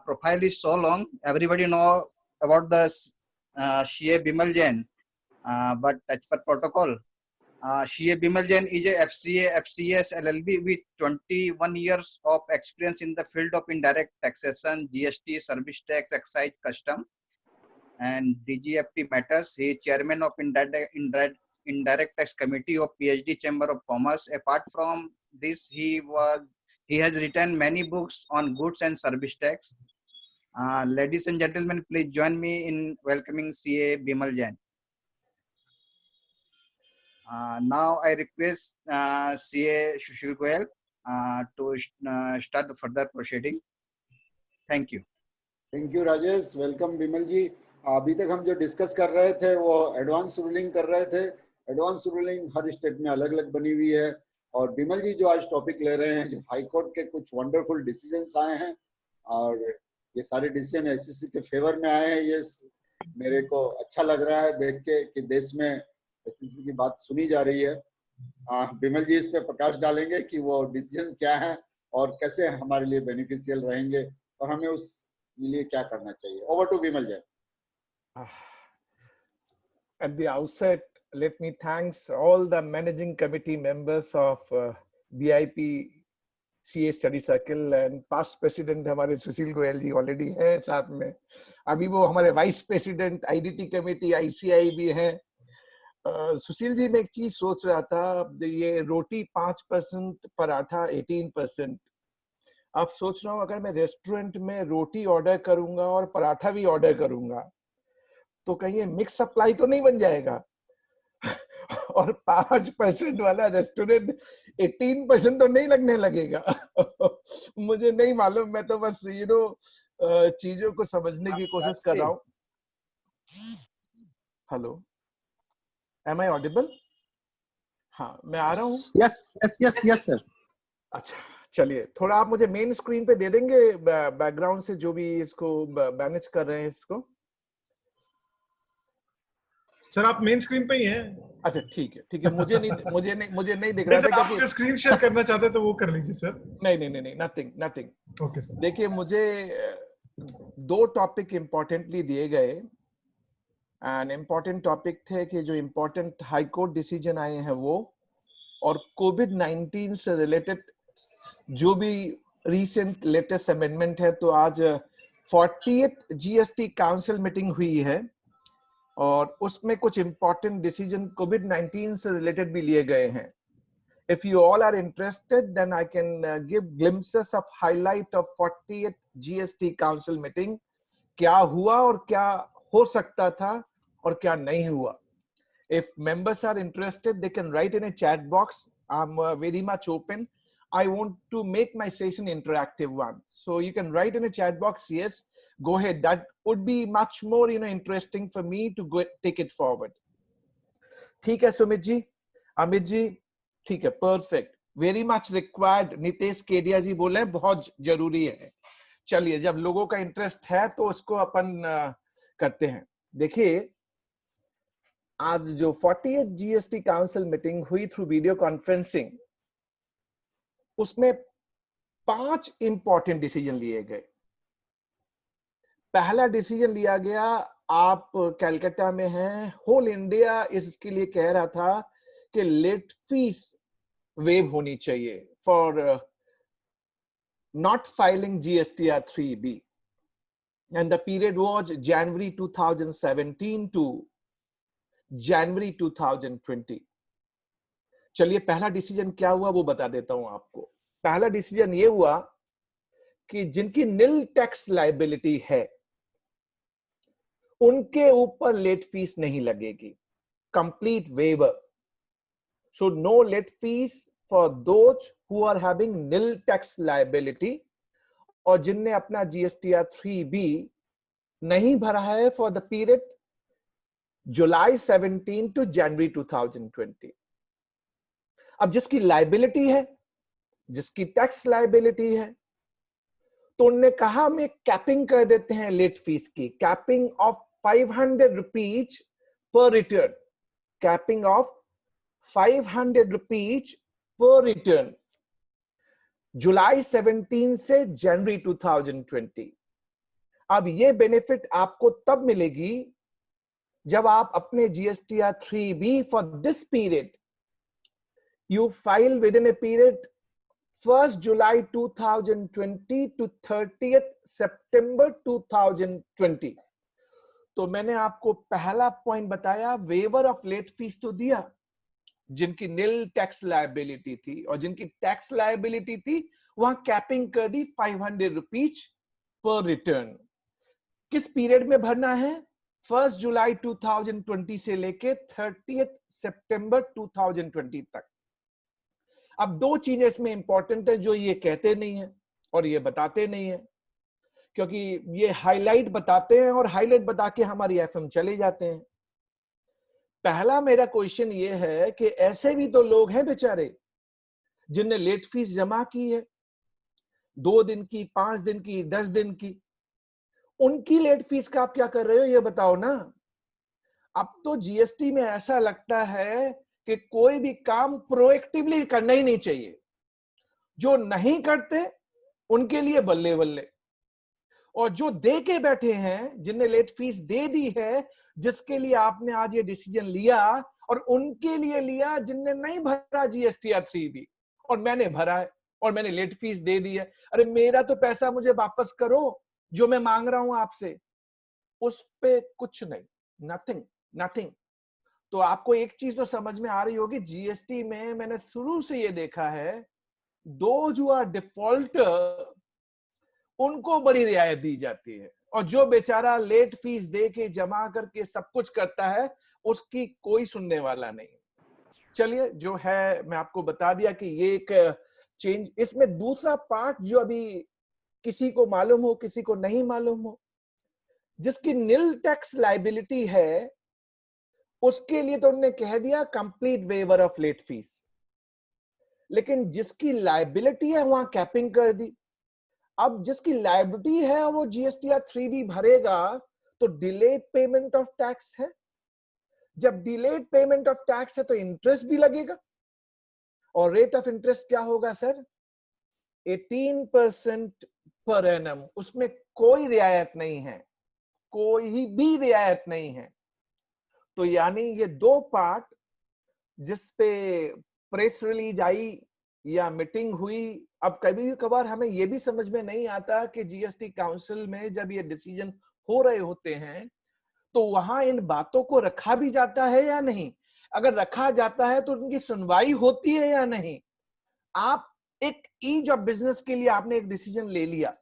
Profile is so long, everybody know about the CA Bimal Jain, but as per protocol, CA Bimal Jain is a FCA, FCS, LLB with 21 years of experience in the field of indirect taxation, GST, service tax, excise, custom, and DGFT matters. He is chairman of indirect tax committee of PhD Chamber of Commerce. Apart from this, he has written many books on goods and service tax. Ladies and gentlemen, please join me in welcoming CA Bimal Jain. Now I request CA Sushil Goyal to start the further proceeding. Thank you. Thank you Rajesh, welcome Vimal ji. अभी तक हम जो डिस्कस कर रहे थे वो एडवांस रूलिंग कर रहे थे। एडवांस रूलिंग हर स्टेट में अलग अलग बनी हुई है और विमल जी जो आज टॉपिक ले रहे हैं, जो हाई कोर्ट के कुछ वंडरफुल डिसीजंस आए हैं और ये सारे डिसीजन एससीसी के फेवर में आए हैं, ये मेरे को अच्छा लग रहा है देख के कि देश में एससीसी की बात सुनी जा रही है। विमल जी इस पे प्रकाश डालेंगे कि वो डिसीजन क्या है और कैसे हमारे लिए बेनिफिशियल रहेंगे और हमें उस लिए क्या करना चाहिए। Over to Vimal ji. At the outset, let me thanks all the managing committee members of BIP CA Study Circle and past president हमारे सुशील गोयल जी ऑलरेडी हैं साथ में। अभी वो हमारे vice president IDT committee ICI भी हैं। सुशील जी, मैं एक चीज सोच रहा था, ये रोटी 5%, पराठा 18%। अब सोच रहा हूँ अगर मैं रेस्टोरेंट में रोटी ऑर्डर करूंगा और पराठा भी ऑर्डर करूंगा तो कहीं ये मिक्स सप्लाई तो नहीं बन जाएगा? और 5% वाला रेस्टोरेंट 18% तो नहीं लगने लगेगा? मुझे नहीं मालूम, मैं तो बस चीजों को समझने की कोशिश कर रहा हूँ। Hello, am I audible? हाँ, मैं आ रहा हूँ। Yes sir. अच्छा, चलिए, थोड़ा आप मुझे मेन स्क्रीन पे दे देंगे बैकग्राउंड से, जो भी इसको मैनेज कर रहे हैं इसको। सर आप मेन स्क्रीन पे ही हैं। अच्छा, ठीक है। मुझे नहीं दिख रहा था। आप अगर स्क्रीन शेयर करना चाहते हैं तो वो कर लीजिए सर। नहीं, नथिंग। Okay sir. देखिए, मुझे 2 टॉपिक इंपॉर्टेंटली दिए गए एंड इम्पोर्टेंट टॉपिक थे कि जो इम्पोर्टेंट हाई कोर्ट डिसीजन आए हैं वो, और कोविड-19 से रिलेटेड जो भी रिसेंट लेटेस्ट अमेंडमेंट है। तो आज 40th GST काउंसिल मीटिंग हुई है और उसमें कुछ इम्पोर्टेंट डिसीजन कोविड-19 से रिलेटेड भी लिए गए हैं। If you all are interested, then I can give glimpses of highlight of 40th GST Council meeting. क्या हुआ और क्या हो सकता था और क्या नहीं हुआ। If members are interested, they can write in a chat box. I'm very much open. I want to make my session interactive one. So you can write in a chat box, yes, go ahead. That would be much more, interesting for me to go take it forward. ठीक है सुमित जी, अमित जी, ठीक है, perfect. Very much required. Nitesh Kedia जी बोले बहुत जरूरी है। चलिए, जब लोगों का इंटरेस्ट है तो उसको अपन करते हैं। देखिए, आज जो 40th GST काउंसिल मीटिंग हुई थ्रू वीडियो कॉन्फ्रेंसिंग, उसमें 5 इंपॉर्टेंट डिसीजन लिए गए। पहला डिसीजन लिया गया, आप कलकत्ता में हैं, होल इंडिया इसके लिए कह रहा था कि लेट फीस वेव होनी चाहिए for not filing GSTR 3B, and the period was January 2017 to January 2020. चलिए पहला डिसीजन क्या हुआ वो बता देता हूं आपको। पहला डिसीजन ये हुआ कि जिनकी नील टैक्स लायबिलिटी है उनके ऊपर लेट फीस नहीं लगेगी, complete waiver. So no late fees for those who are having nil tax liability, और जिनने अपना GSTR 3B नहीं भरा है for the period July 17 to January 2020। अब जिसकी लायबिलिटी है, जिसकी टैक्स लायबिलिटी है, तो उन्होंने कहा हम एक कैपिंग कर देते हैं लेट फीस की, capping of 500 rupees per return, capping of 500 rupees per return, जुलाई 17 से जनवरी 2020। अब ये बेनिफिट आपको तब मिलेगी जब आप अपने GSTR 3B for this period you file with in a period 1st July 2020 to 30th September 2020। तो मैंने आपको पहला पॉइंट बताया, वेवर ऑफ लेट फीस तो दिया जिनकी नील टैक्स लायबिलिटी थी, और जिनकी टैक्स लायबिलिटी थी वहां कैपिंग कर दी 500 रुपीज पर रिटर्न। किस पीरियड में भरना है? 1st जुलाई 2020 से लेके 30th सितंबर 2020 तक। अब दो चीजें इसमें इंपॉर्टेंट है जो ये कहते नहीं है और ये बताते नहीं है, क्योंकि ये हाईलाइट बताते हैं और हाईलाइट बता के हमारी एफएम चले जाते हैं। पहला मेरा क्वेश्चन ये है कि ऐसे भी तो लोग हैं बेचारे जिनने लेट फीस जमा की है, 2 दिन की, 5 दिन की, 10 दिन की, उनकी लेट फीस का आप क्या कर रहे हो ये बताओ ना। अब तो जीएसटी में ऐसा लगता है कि कोई भी काम प्रोएक्टिवली करना ही नहीं चाहिए, जो नहीं करते उनके लिए बल्ले बल्ले, और जो दे के बैठे हैं, जिनने लेट फीस दे दी है, जिसके लिए आपने आज ये डिसीजन लिया, और उनके लिए लिया जिनने नहीं भरा GSTR 3B, और मैंने भरा है और मैंने लेट फीस दे दी है। अरे मेरा तो पैसा मुझे वापस करो, जो मैं मांग रहा हूं आपसे उस पे कुछ नहीं, नथिंग नथिंग। तो आपको एक चीज तो समझ में आ रही होगी, जीएसटी में मैंने शुरू से ये देखा है, दो जो आर डिफॉल्टर उनको बड़ी रियायत दी जाती है, और जो बेचारा लेट फीस दे के जमा करके सब कुछ करता है उसकी कोई सुनने वाला नहीं। चलिए जो है मैं आपको बता दिया कि ये एक चेंज। इसमें दूसरा पार्ट जो अभी किसी को मालूम हो किसी को नहीं मालूम हो, जिसकी नील टैक्स लायबिलिटी है उसके लिए तो उन्होंने कह दिया complete waiver of late fees, लेकिन जिसकी लायबिलिटी है वहां कैपिंग कर दी। अब जिसकी लायबिलिटी है वो GSTR 3B भरेगा तो डिलेड पेमेंट ऑफ टैक्स है। जब डिलेड पेमेंट ऑफ टैक्स है तो इंटरेस्ट भी लगेगा, और रेट ऑफ इंटरेस्ट क्या होगा सर? 18% per annum. उसमें कोई रियायत नहीं है, कोई भी रियायत नहीं है। तो यानी ये दो पार्ट जिस पे प्रेस रिलीज आई या मीटिंग हुई, अब कभी कभार हमें ये भी समझ में नहीं आता कि जीएसटी काउंसिल में जब ये डिसीजन हो रहे होते हैं तो वहां इन बातों को रखा भी जाता है या नहीं, अगर रखा जाता है तो उनकी सुनवाई होती है या नहीं। आप एक ईज ऑफ बिजनेस के लिए आपने एक डिसीजन ले लिया,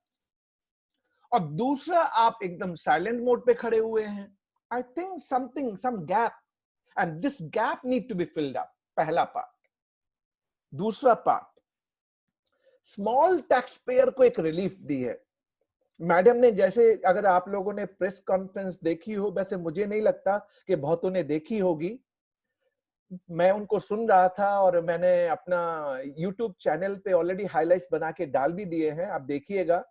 और दूसरा आप एकदम साइलेंट मोड पे खड़े हुए हैं। I think something, some gap, and this gap need to be filled up. पहला पार्ट। दूसरा पार्ट, स्मॉल टैक्स पेयर को एक रिलीफ दी है मैडम ने। जैसे अगर आप लोगों ने प्रेस कॉन्फ्रेंस देखी हो, वैसे मुझे नहीं लगता कि बहुतों ने देखी होगी, मैं उनको सुन रहा था और मैंने अपना YouTube चैनल पे ऑलरेडी हाइलाइट्स बना के डाल भी दिए हैं, आप देखिएगा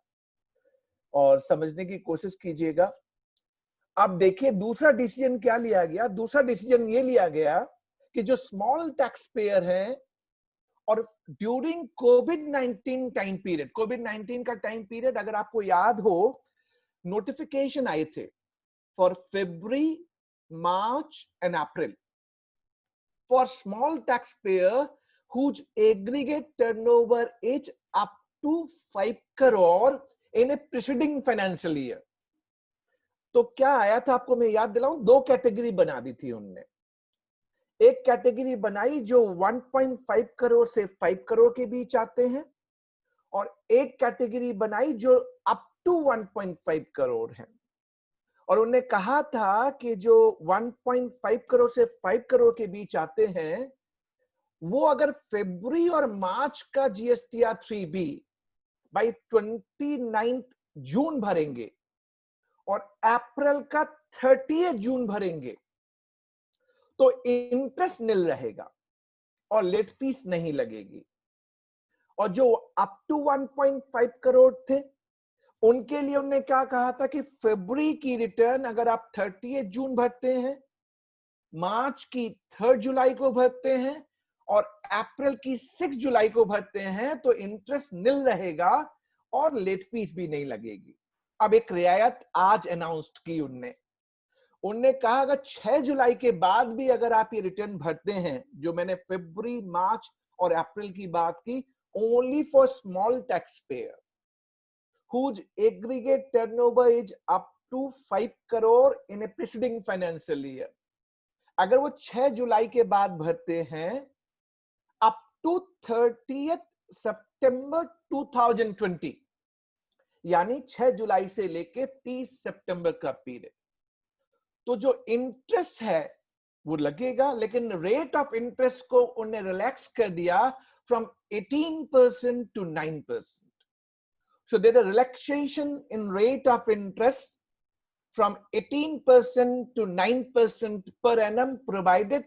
और समझने की कोशिश कीजिएगा। अब देखिए दूसरा डिसीजन क्या लिया गया। दूसरा डिसीजन ये लिया गया कि जो स्मॉल टैक्स पेयर हैं और ड्यूरिंग कोविड-19 टाइम पीरियड, कोविड-19 का टाइम पीरियड अगर आपको याद हो, नोटिफिकेशन आए थे for February, March and April. for small taxpayer whose aggregate turnover is up to 5 crore in a preceding financial year. तो क्या आया था आपको मैं याद दिलाऊं, दो कैटेगरी बना दी थी उनने। एक कैटेगरी बनाई जो 1.5 करोड़ से 5 करोड़ के बीच आते हैं, और एक कैटेगरी बनाई जो अप टू 1.5 करोड़ है। और उन्होंने कहा था कि जो 1.5 करोड़ से 5 करोड़ के बीच आते हैं, वो अगर फरवरी और मार्च का जीएसटीआर 3B बाई 29 जून भरेंगे और अप्रैल का 30 जून भरेंगे तो इंटरेस्ट निल रहेगा और लेट फीस नहीं लगेगी। और जो अप टू 1.5 करोड़ थे उनके लिए उन्होंने क्या कहा था कि फरवरी की रिटर्न अगर आप 30 जून भरते हैं, मार्च की 3 जुलाई को भरते हैं और अप्रैल की 6 जुलाई को भरते हैं तो इंटरेस्ट निल रहेगा और लेट फीस भी नहीं लगेगी। अब एक रियायत आज अनाउंस्ड की उनने कहा अगर 6 जुलाई के बाद भी अगर आप ये रिटर्न भरते हैं, जो मैंने फरवरी, मार्च और अप्रैल की बात की, only for small tax pair whose aggregate turnover is up to 5 crore in a preceding financial year, अगर वो 6 जुलाई के बाद भरते हैं अप टू 30 सितंबर 2020, यानी 6 जुलाई से लेके 30 सितंबर का पीरियड, तो जो इंटरेस्ट है वो लगेगा, लेकिन रेट ऑफ इंटरेस्ट को उन्हें रिलैक्स कर दिया from 18% to 9%. So there's a relaxation in rate of interest from 18% to 9% per annum, provided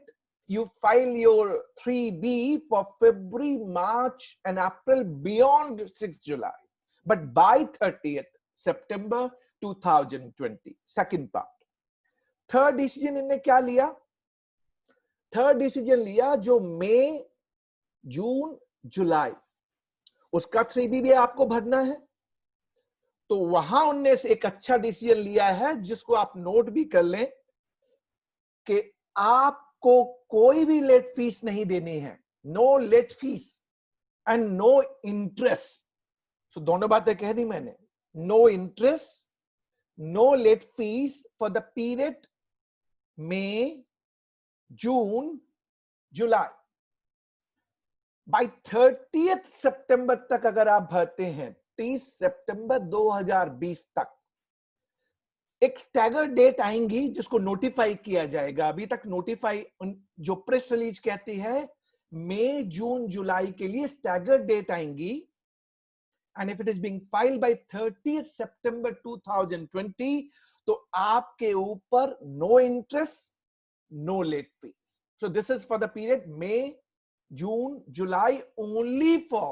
you file your 3B for February, March and April beyond 6 July, but by 30th September 2020. Second part. Third decision इन्होंने क्या लिया? Third decision लिया जो मई, जून, जुलाई उसका 3B भी आपको भरना है, तो वहां उनने से एक अच्छा डिसीजन लिया है जिसको आप नोट भी कर लें कि आपको कोई भी लेट फीस नहीं देनी है, no late fees and no interest. So दोनों बातें कह दी मैंने, no interest, no late fees for the period May, June, July. By 30 सितंबर तक अगर आप भरते हैं, 30 सितंबर 2020 तक, एक स्टैगर डेट आएंगी जिसको नोटिफाई किया जाएगा। अभी तक नोटिफाई जो प्रेस रिलीज कहती है मई, जून, जुलाई के लिए स्टैगर डेट आएंगी, and if it is being filed by 30 सितंबर 2020 तो आपके ऊपर no interest, no late fees. So this is for the period May, June, July, only for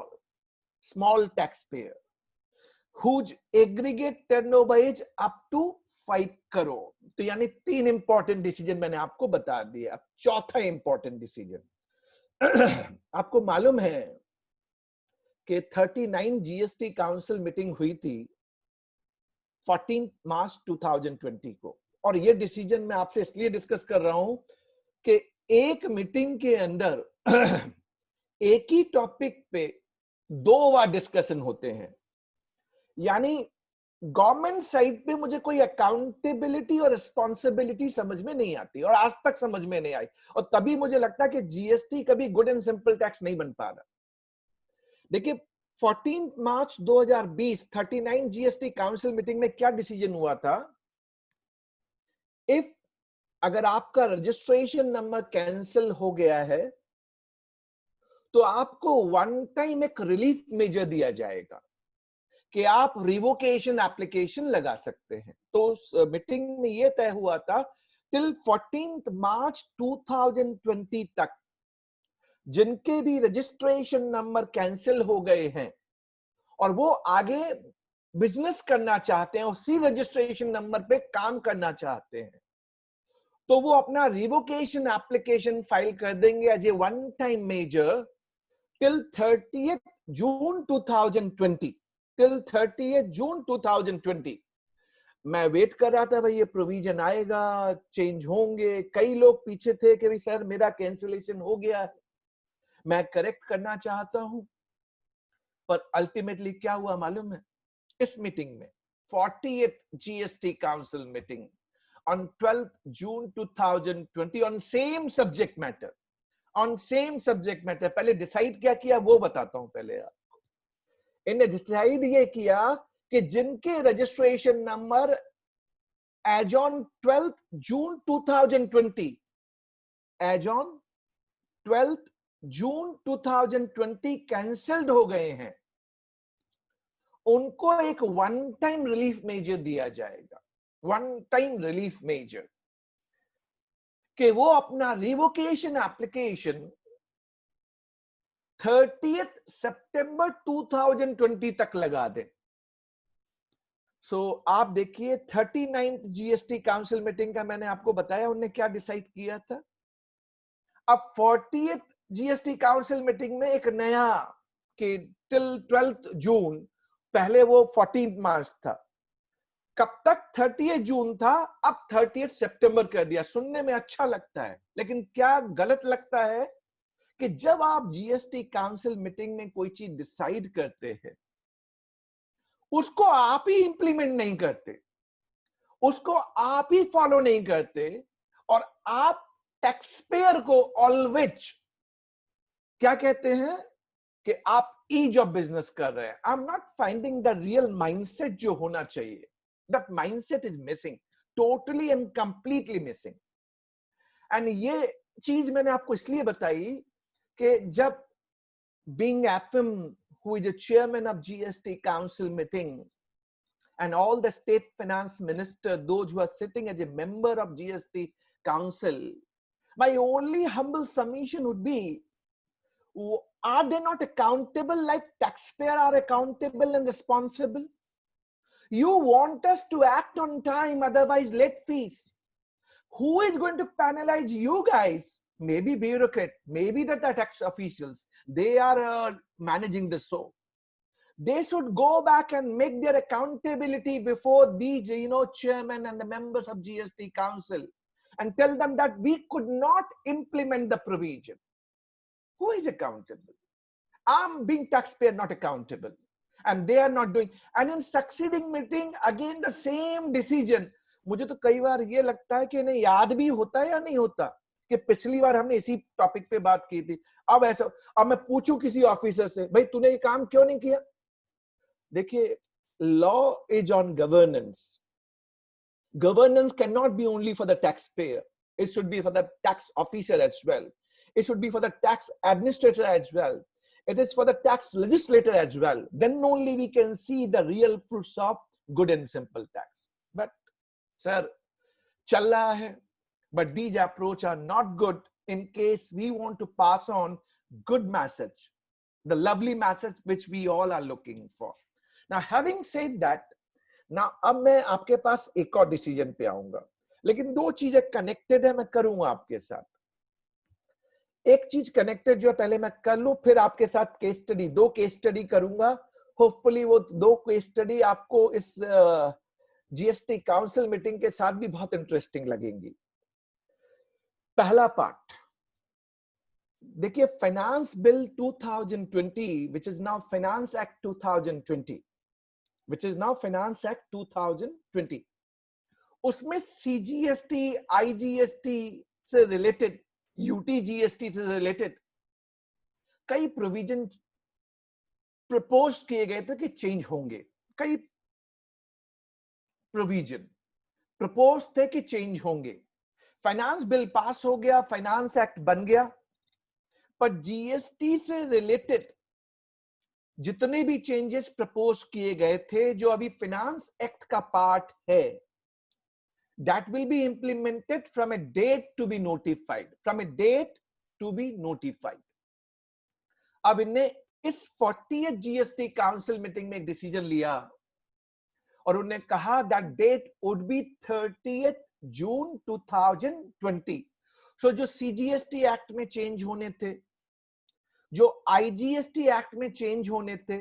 small taxpayer whose aggregate turnover is up to 5 crore. तो यानी 3 इंपॉर्टेंट डिसीजन मैंने आपको बता दिया। अब चौथा इंपॉर्टेंट डिसीजन आपको मालूम है कि 39 जीएसटी काउंसिल मीटिंग हुई थी 14 मार्च 2020 को, और ये डिसीजन मैं आपसे इसलिए डिस्कस कर रहा हूं कि एक मीटिंग के अंदर एक ही टॉपिक पे 2 बार डिस्कशन होते हैं, यानी गवर्नमेंट साइड पे मुझे कोई अकाउंटेबिलिटी और रिस्पॉन्सिबिलिटी समझ में नहीं आती, और आज तक समझ में नहीं आई, और तभी मुझे लगता है कि जीएसटी कभी गुड एंड सिंपल टैक्स नहीं बन पा रहा। देखिए 14 मार्च 2020 39 जीएसटी काउंसिल मीटिंग में क्या डिसीजन हुआ था, इफ अगर आपका रजिस्ट्रेशन नंबर कैंसिल हो गया है तो आपको वन टाइम एक रिलीफ मेजर दिया जाएगा कि आप रिवोकेशन एप्लीकेशन लगा सकते हैं। तो उस मीटिंग में यह तय हुआ था टिल 14 मार्च 2020 तक जिनके भी रजिस्ट्रेशन नंबर कैंसिल हो गए हैं और वो आगे बिजनेस करना चाहते हैं, उसी रजिस्ट्रेशन नंबर पे काम करना चाहते हैं, तो वो अपना रिवोकेशन एप्लीकेशन फाइल कर देंगे as a one time measure till 30th June 2020, till 30th June 2020। मैं वेट कर रहा था भाई ये प्रोविजन आएगा, चेंज होंगे। कई लोग पीछे थे कि भाई सर मेरा कैंसिलेशन हो गया है, मैं करेक्ट करना चाहता हूं। पर अल्टीमेटली क्या हुआ मालूम है? इस मीटिंग में 40th GST council meeting on 12th June 2020 on same subject matter, पहले डिसाइड क्या किया वो बताता हूं पहले आपको। इन्हें डिसाइड ये किया कि जिनके registration number as on 12th June 2020 cancelled हो गए हैं, उनको एक वन टाइम रिलीफ मेजर दिया जाएगा। वन टाइम रिलीफ मेजर कि वो अपना रिवोकेशन एप्लीकेशन 30th September 2020 तक लगा दें। आप देखिए 39th GST काउंसिल मीटिंग का मैंने आपको बताया उन्होंने क्या डिसाइड किया था। अब 40th GST काउंसिल मीटिंग में एक नया कि टिल 12th जून, पहले वो 14th मार्च था, कब तक 30th जून था, अब 30th सितंबर कर दिया। सुनने में अच्छा लगता है, लेकिन क्या गलत लगता है कि जब आप जीएसटी काउंसिल मीटिंग में कोई चीज डिसाइड करते हैं, उसको आप ही इंप्लीमेंट नहीं करते, उसको आप ही फॉलो नहीं करते, और आप टैक्स पेयर को ऑलवेज क्या कहते हैं कि आप ईज ऑफ बिजनेस कर रहे हैं। आई am not finding the real mindset जो होना चाहिए। That mindset is missing, totally and completely missing. And ये चीज मैंने आपको इसलिए बताई कि जब being FM who is the chairman of GST council meeting and all the state finance minister, those who are sitting as a member of GST council, my only humble submission would be, are they not accountable like taxpayer are accountable and responsible? You want us to act on time, otherwise late fees. Who is going to penalize you guys? Maybe bureaucrat, maybe the tax officials, they are managing the show. They should go back and make their accountability before these, chairman and the members of GST council, and tell them that we could not implement the provision. Who is accountable? I'm being taxpayer not accountable, and they are not doing. And in succeeding meeting, again the same decision. मुझे तो कई बार ये लगता है कि इन्हें याद भी होता है या नहीं होता कि पिछली बार हमने इसी टॉपिक पे बात की थी। अब ऐसा, अब मैं पूछूं किसी ऑफिसर से, भाई तूने ये काम क्यों नहीं किया? देखिए, law is on governance. Governance can not be only for the tax payer, it should be for the tax officer as well, it should be for the tax administrator as well, it is for the tax legislator as well. Then only we can see the real fruits of good and simple tax. But sir, chal raha hai, but these approach are not good in case we want to pass on good message, the lovely message which we all are looking for. Now having said that, now अब मैं आपके पास एक और डिसीजन पे आऊंगा, लेकिन दो चीजें कनेक्टेड है, मैं करूंगा आपके साथ। एक चीज कनेक्टेड जो पहले मैं कर लूं, फिर आपके साथ केस स्टडी, दो केस स्टडी करूंगा। होपफुली वो दो केस स्टडी आपको इस जीएसटी काउंसिल मीटिंग के साथ भी बहुत इंटरेस्टिंग लगेंगी। पहला पार्ट देखिए, finance bill 2020 which is now Finance Act 2020, which is now Finance Act 2020, उसमें सीजीएसटी, आईजीएसटी से रिलेटेड, यूटीजीएसटी से रिलेटेड कई प्रोविजन प्रपोज किए गए थे कि चेंज होंगे। कई प्रोविजन प्रपोज थे कि चेंज होंगे। फाइनेंस बिल पास हो गया, फाइनेंस एक्ट बन गया, पर जीएसटी से रिलेटेड जितने भी चेंजेस प्रपोज किए गए थे, जो अभी फाइनेंस एक्ट का पार्ट है, that will be implemented from a date to be notified, from a date to be notified. अब इनने इस 40th GST काउंसिल मीटिंग में एक डिसीजन लिया और उन्होंने कहा that date would be 30th June 2020. So जो CGST एक्ट में चेंज होने थे, जो IGST एक्ट में चेंज होने थे,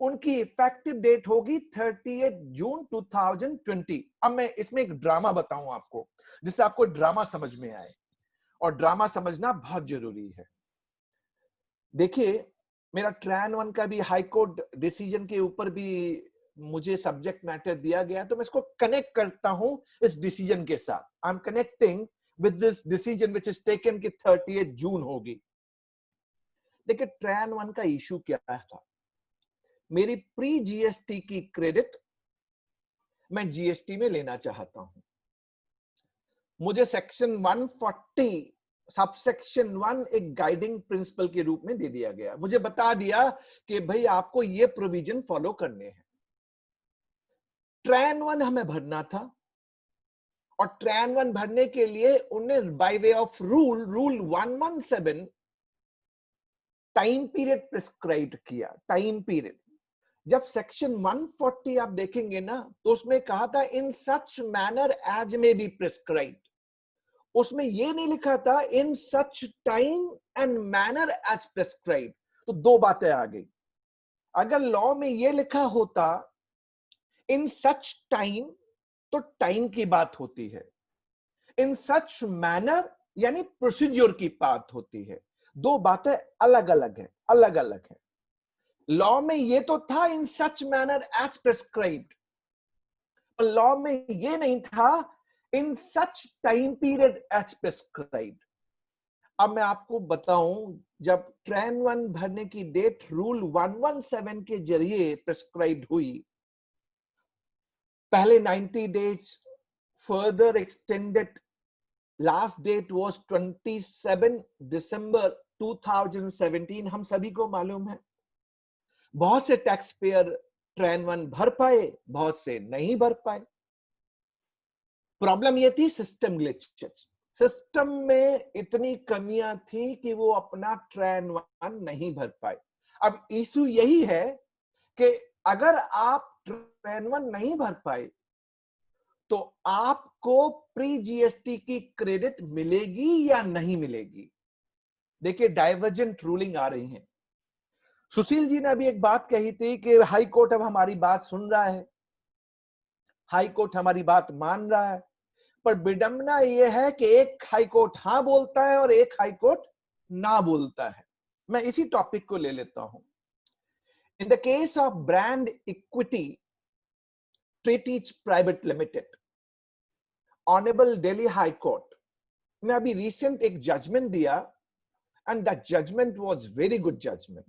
उनकी इफेक्टिव डेट होगी 30 जून 2020। अब मैं इसमें एक ड्रामा बताऊं आपको, जिससे आपको ड्रामा समझ में आए, और ड्रामा समझना बहुत जरूरी है। देखिए, मेरा ट्रैन 1 का भी हाई कोर्ट डिसीजन के ऊपर भी मुझे सब्जेक्ट मैटर दिया गया, तो मैं इसको कनेक्ट करता हूं इस डिसीजन के साथ। I am connecting with this decision which is taken कि 30 जून होगी। देखिए, ट्रैन 1 का इशू क्या था? मेरी प्री जीएसटी की क्रेडिट मैं जीएसटी में लेना चाहता हूं। मुझे सेक्शन 140 सबसेक्शन 1 एक गाइडिंग प्रिंसिपल के रूप में दे दिया गया। मुझे बता दिया कि भाई आपको ये प्रोविजन फॉलो करने हैं। ट्रैन 1 हमें भरना था, और ट्रैन 1 भरने के लिए उन्हें by way of rule 117 time period prescribe किया। टाइम पीरियड, जब सेक्शन 140 आप देखेंगे ना, तो उसमें कहा था in such manner as may be prescribe. उसमें यह नहीं लिखा था in such time and manner as prescribe. तो दो बातें आ गई। अगर लॉ में यह लिखा होता इन सच टाइम, तो टाइम की बात होती है। इन सच मैनर यानी प्रोसीजर की बात होती है। दो बातें अलग अलग है, अलग अलग है। लॉ में ये तो था in such manner as prescribed, पर लॉ में ये नहीं था in such time period as prescribed. अब मैं आपको बताऊं, जब ट्रैन 1 भरने की डेट रूल 117 के जरिए प्रिस्क्राइब्ड हुई, पहले 90 days further extended, last date was 27 December 2017। हम सभी को मालूम है बहुत से टैक्स पेयर ट्रैन 1 भर पाए, बहुत से नहीं भर पाए। प्रॉब्लम ये थी सिस्टम ग्लिचेस। सिस्टम में इतनी कमियां थी कि वो अपना ट्रैन 1 नहीं भर पाए। अब इशू यही है कि अगर आप ट्रैन 1 नहीं भर पाए, तो आपको प्री जीएसटी की क्रेडिट मिलेगी या नहीं मिलेगी? देखिए, डाइवर्जेंट रूलिंग आ रही है। सुशील जी ने अभी एक बात कही थी कि हाई कोर्ट अब हमारी बात सुन रहा है, हाई कोर्ट हमारी बात मान रहा है। पर विडंबना यह है कि एक हाई कोर्ट हां बोलता है और एक हाई कोर्ट ना बोलता है। मैं इसी टॉपिक को ले लेता हूं। In the case of brand equity treaties private limited, honourable Delhi high court ने अभी रिसेंट एक जजमेंट दिया, and the judgment was very good judgment,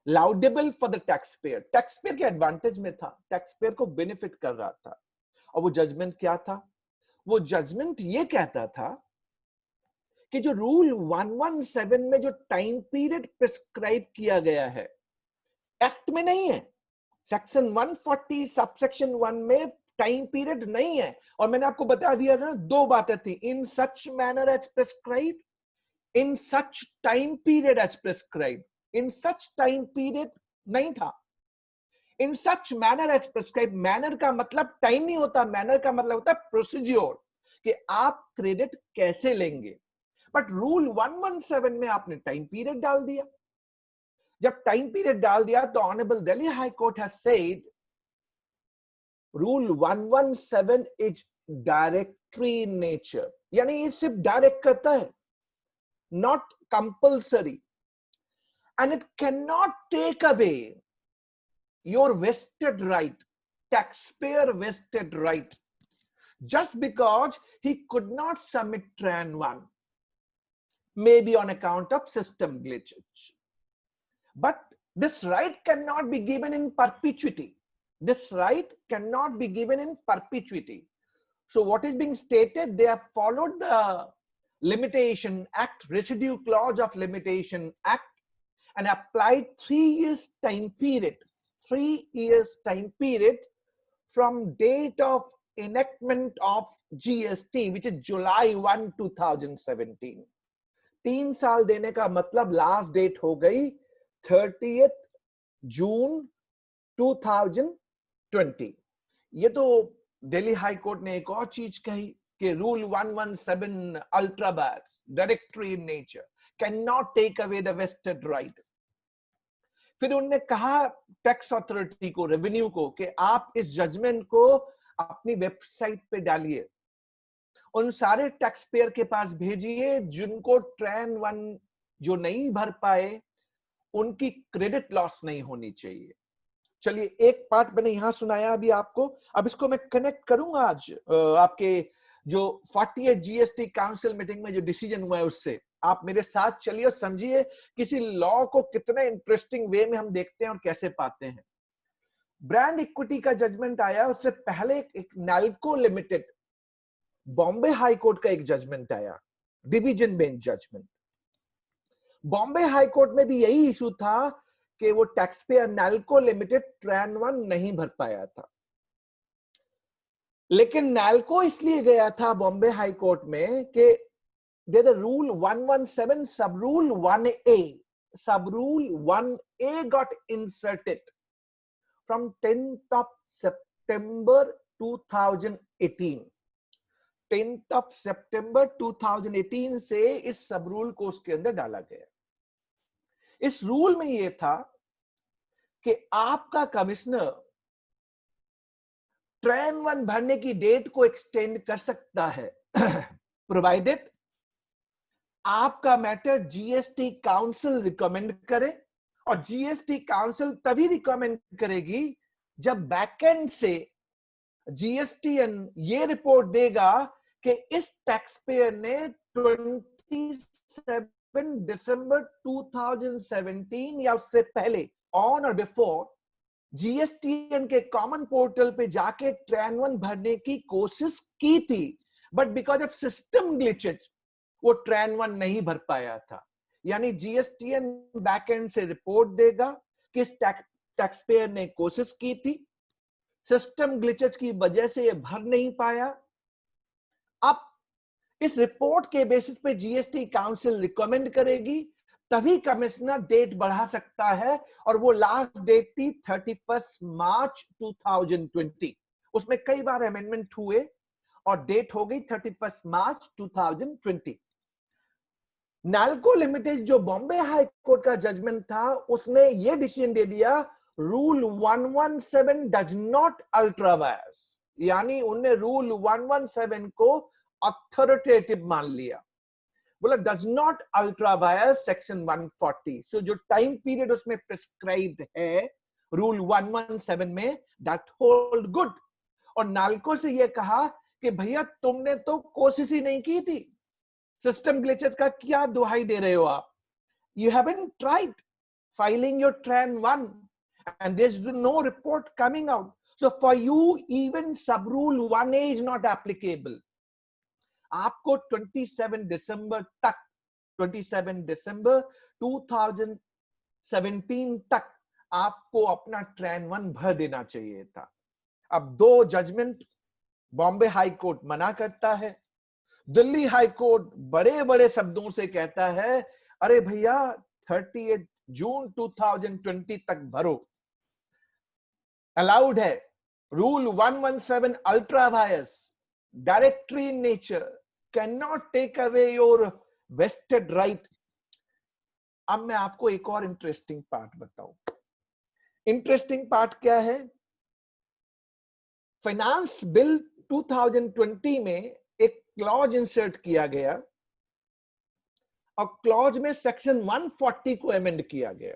laudable for the tax payer. Tax payer के एडवांटेज में था, टैक्स पेयर को बेनिफिट कर रहा था। और वो जजमेंट क्या था? वो जजमेंट ये कहता था कि जो रूल 117 में जो टाइम पीरियड प्रिस्क्राइब किया गया है, एक्ट में नहीं है। सेक्शन 140 सबसेक्शन 1 में टाइम पीरियड नहीं है। और मैंने आपको बता दिया था, दो बातें थी, in such manner as prescribe, in such time period as prescribe. In such time period नहीं था, in such manner as prescribe. Manner का मतलब टाइम नहीं होता, मैनर का मतलब होता है प्रोसीजर, कि आप क्रेडिट कैसे लेंगे। बट रूल 117 में आपने टाइम पीरियड डाल दिया। जब टाइम पीरियड डाल दिया, तो honourable Delhi high court has said rule 117 is directory in nature, यानी ये सिर्फ डायरेक्ट करता है, not compulsory, and it can not take away your vested right, taxpayer vested right, just because he could not submit TRAN 1, maybe on account of system glitches. But this right cannot be given in perpetuity. This right cannot be given in perpetuity. So what is being stated? They have followed the Limitation Act, Residue Clause of Limitation Act, and applied 3 years time period. 3 years time period from date of enactment of GST, which is July 1, 2017. 3 साल देने का मतलब लास्ट डेट हो गई 30th जून 2020। ये तो दिल्ली हाई कोर्ट ने एक और चीज कही कि rule 117 ultra vires, directory in nature, can not take away the vested right. फिर उनने कहा टैक्स अथॉरिटी को, रेवेन्यू को, कि आप इस जजमेंट को अपनी वेबसाइट पे डालिए, उन सारे टैक्स पेयर के पास भेजिए जिनको ट्रेन 1 जो नहीं भर पाए उनकी क्रेडिट लॉस नहीं होनी चाहिए। चलिए, एक पार्ट मैंने यहां सुनाया अभी आपको, अब इसको मैं कनेक्ट करूंगा आज आपके जो 48 जीएसटी काउंसिल मीटिंग में जो डिसीजन हुआ है उससे। आप मेरे साथ चलिए और समझिए किसी लॉ को कितने इंटरेस्टिंग वे में हम देखते हैं और कैसे पाते हैं। ब्रांड इक्विटी का जजमेंट आया, उससे पहले एक Nelco limited, Bombay high court का एक जजमेंट आया, division bench judgment. Bombay high court में भी यही इशू था कि वो tax payer Nelco limited TRAN 1 नहीं भर पाया था, लेकिन नैल्को इसलिए गया था बॉम्बे हाई कोर्ट में कि दे द रूल 117 सब rule 1A got inserted from 10th of September 2018। 10th of September 2018 से इस सब रूल को उसके अंदर डाला गया। इस रूल में यह था कि आपका कमिश्नर ट्रेन 1 भरने की डेट को एक्सटेंड कर सकता है प्रोवाइडेड आपका मैटर जीएसटी काउंसिल रिकमेंड करे, और जीएसटी काउंसिल तभी रिकमेंड करेगी जब बैकएंड से जीएसटीएन ये रिपोर्ट देगा कि इस टैक्स पेयर ने 27 दिसंबर 2017 या उससे पहले, ऑन और बिफोर, जीएसटीएन के कॉमन पोर्टल पे जाके ट्रेन 1 भरने की कोशिश की थी, but because of system glitches वो ट्रेन 1 नहीं भर पाया था। यानी जीएसटीएन बैकएंड से रिपोर्ट देगा कि इस टैक्स पेयर ने कोशिश की थी, सिस्टम ग्लिचेज की वजह से ये भर नहीं पाया। अब इस रिपोर्ट के बेसिस पे जीएसटी काउंसिल रिकमेंड करेगी, तभी कमिश्नर डेट बढ़ा सकता है, और वो लास्ट डेट थी 31 मार्च 2020। उसमें कई बार अमेंडमेंट हुए और डेट हो गई 31 मार्च 2020। नैल्को लिमिटेड जो बॉम्बे हाई कोर्ट का जजमेंट था, उसने ये डिसीजन दे दिया rule 117 does not ultra vires, यानी उन्होंने रूल 117 को अथॉरिटेटिव मान लिया, बोला does not ultra vires section 140। सो जो टाइम पीरियड उसमें प्रिस्क्राइब्ड है रूल 117 में, दैट होल्ड गुड। और नाल्को से ये कहा कि भैया तुमने तो कोशिश ही नहीं की थी, सिस्टम ग्लिचेस का क्या दुहाई दे रहे हो आप, you haven't tried filing your TRAN 1 and there's no report coming out, so for you even sub rule 1A is not applicable। आपको 27 दिसंबर तक, 27 दिसंबर 2017 तक आपको अपना ट्रेन 1 भर देना चाहिए था। अब 2 जजमेंट बॉम्बे हाई कोर्ट मना करता है, दिल्ली हाई कोर्ट बड़े बड़े शब्दों से कहता है अरे भैया 30 जून 2020 तक भरो, अलाउड है। Rule 117 ultra vires, directory in nature, can not take away your vested right. अब मैं आपको एक और इंटरेस्टिंग पार्ट बताऊं। इंटरेस्टिंग पार्ट क्या है? फाइनेंस बिल 2020 में एक क्लॉज इंसर्ट किया गया, और क्लॉज में सेक्शन 140 को अमेंड किया गया,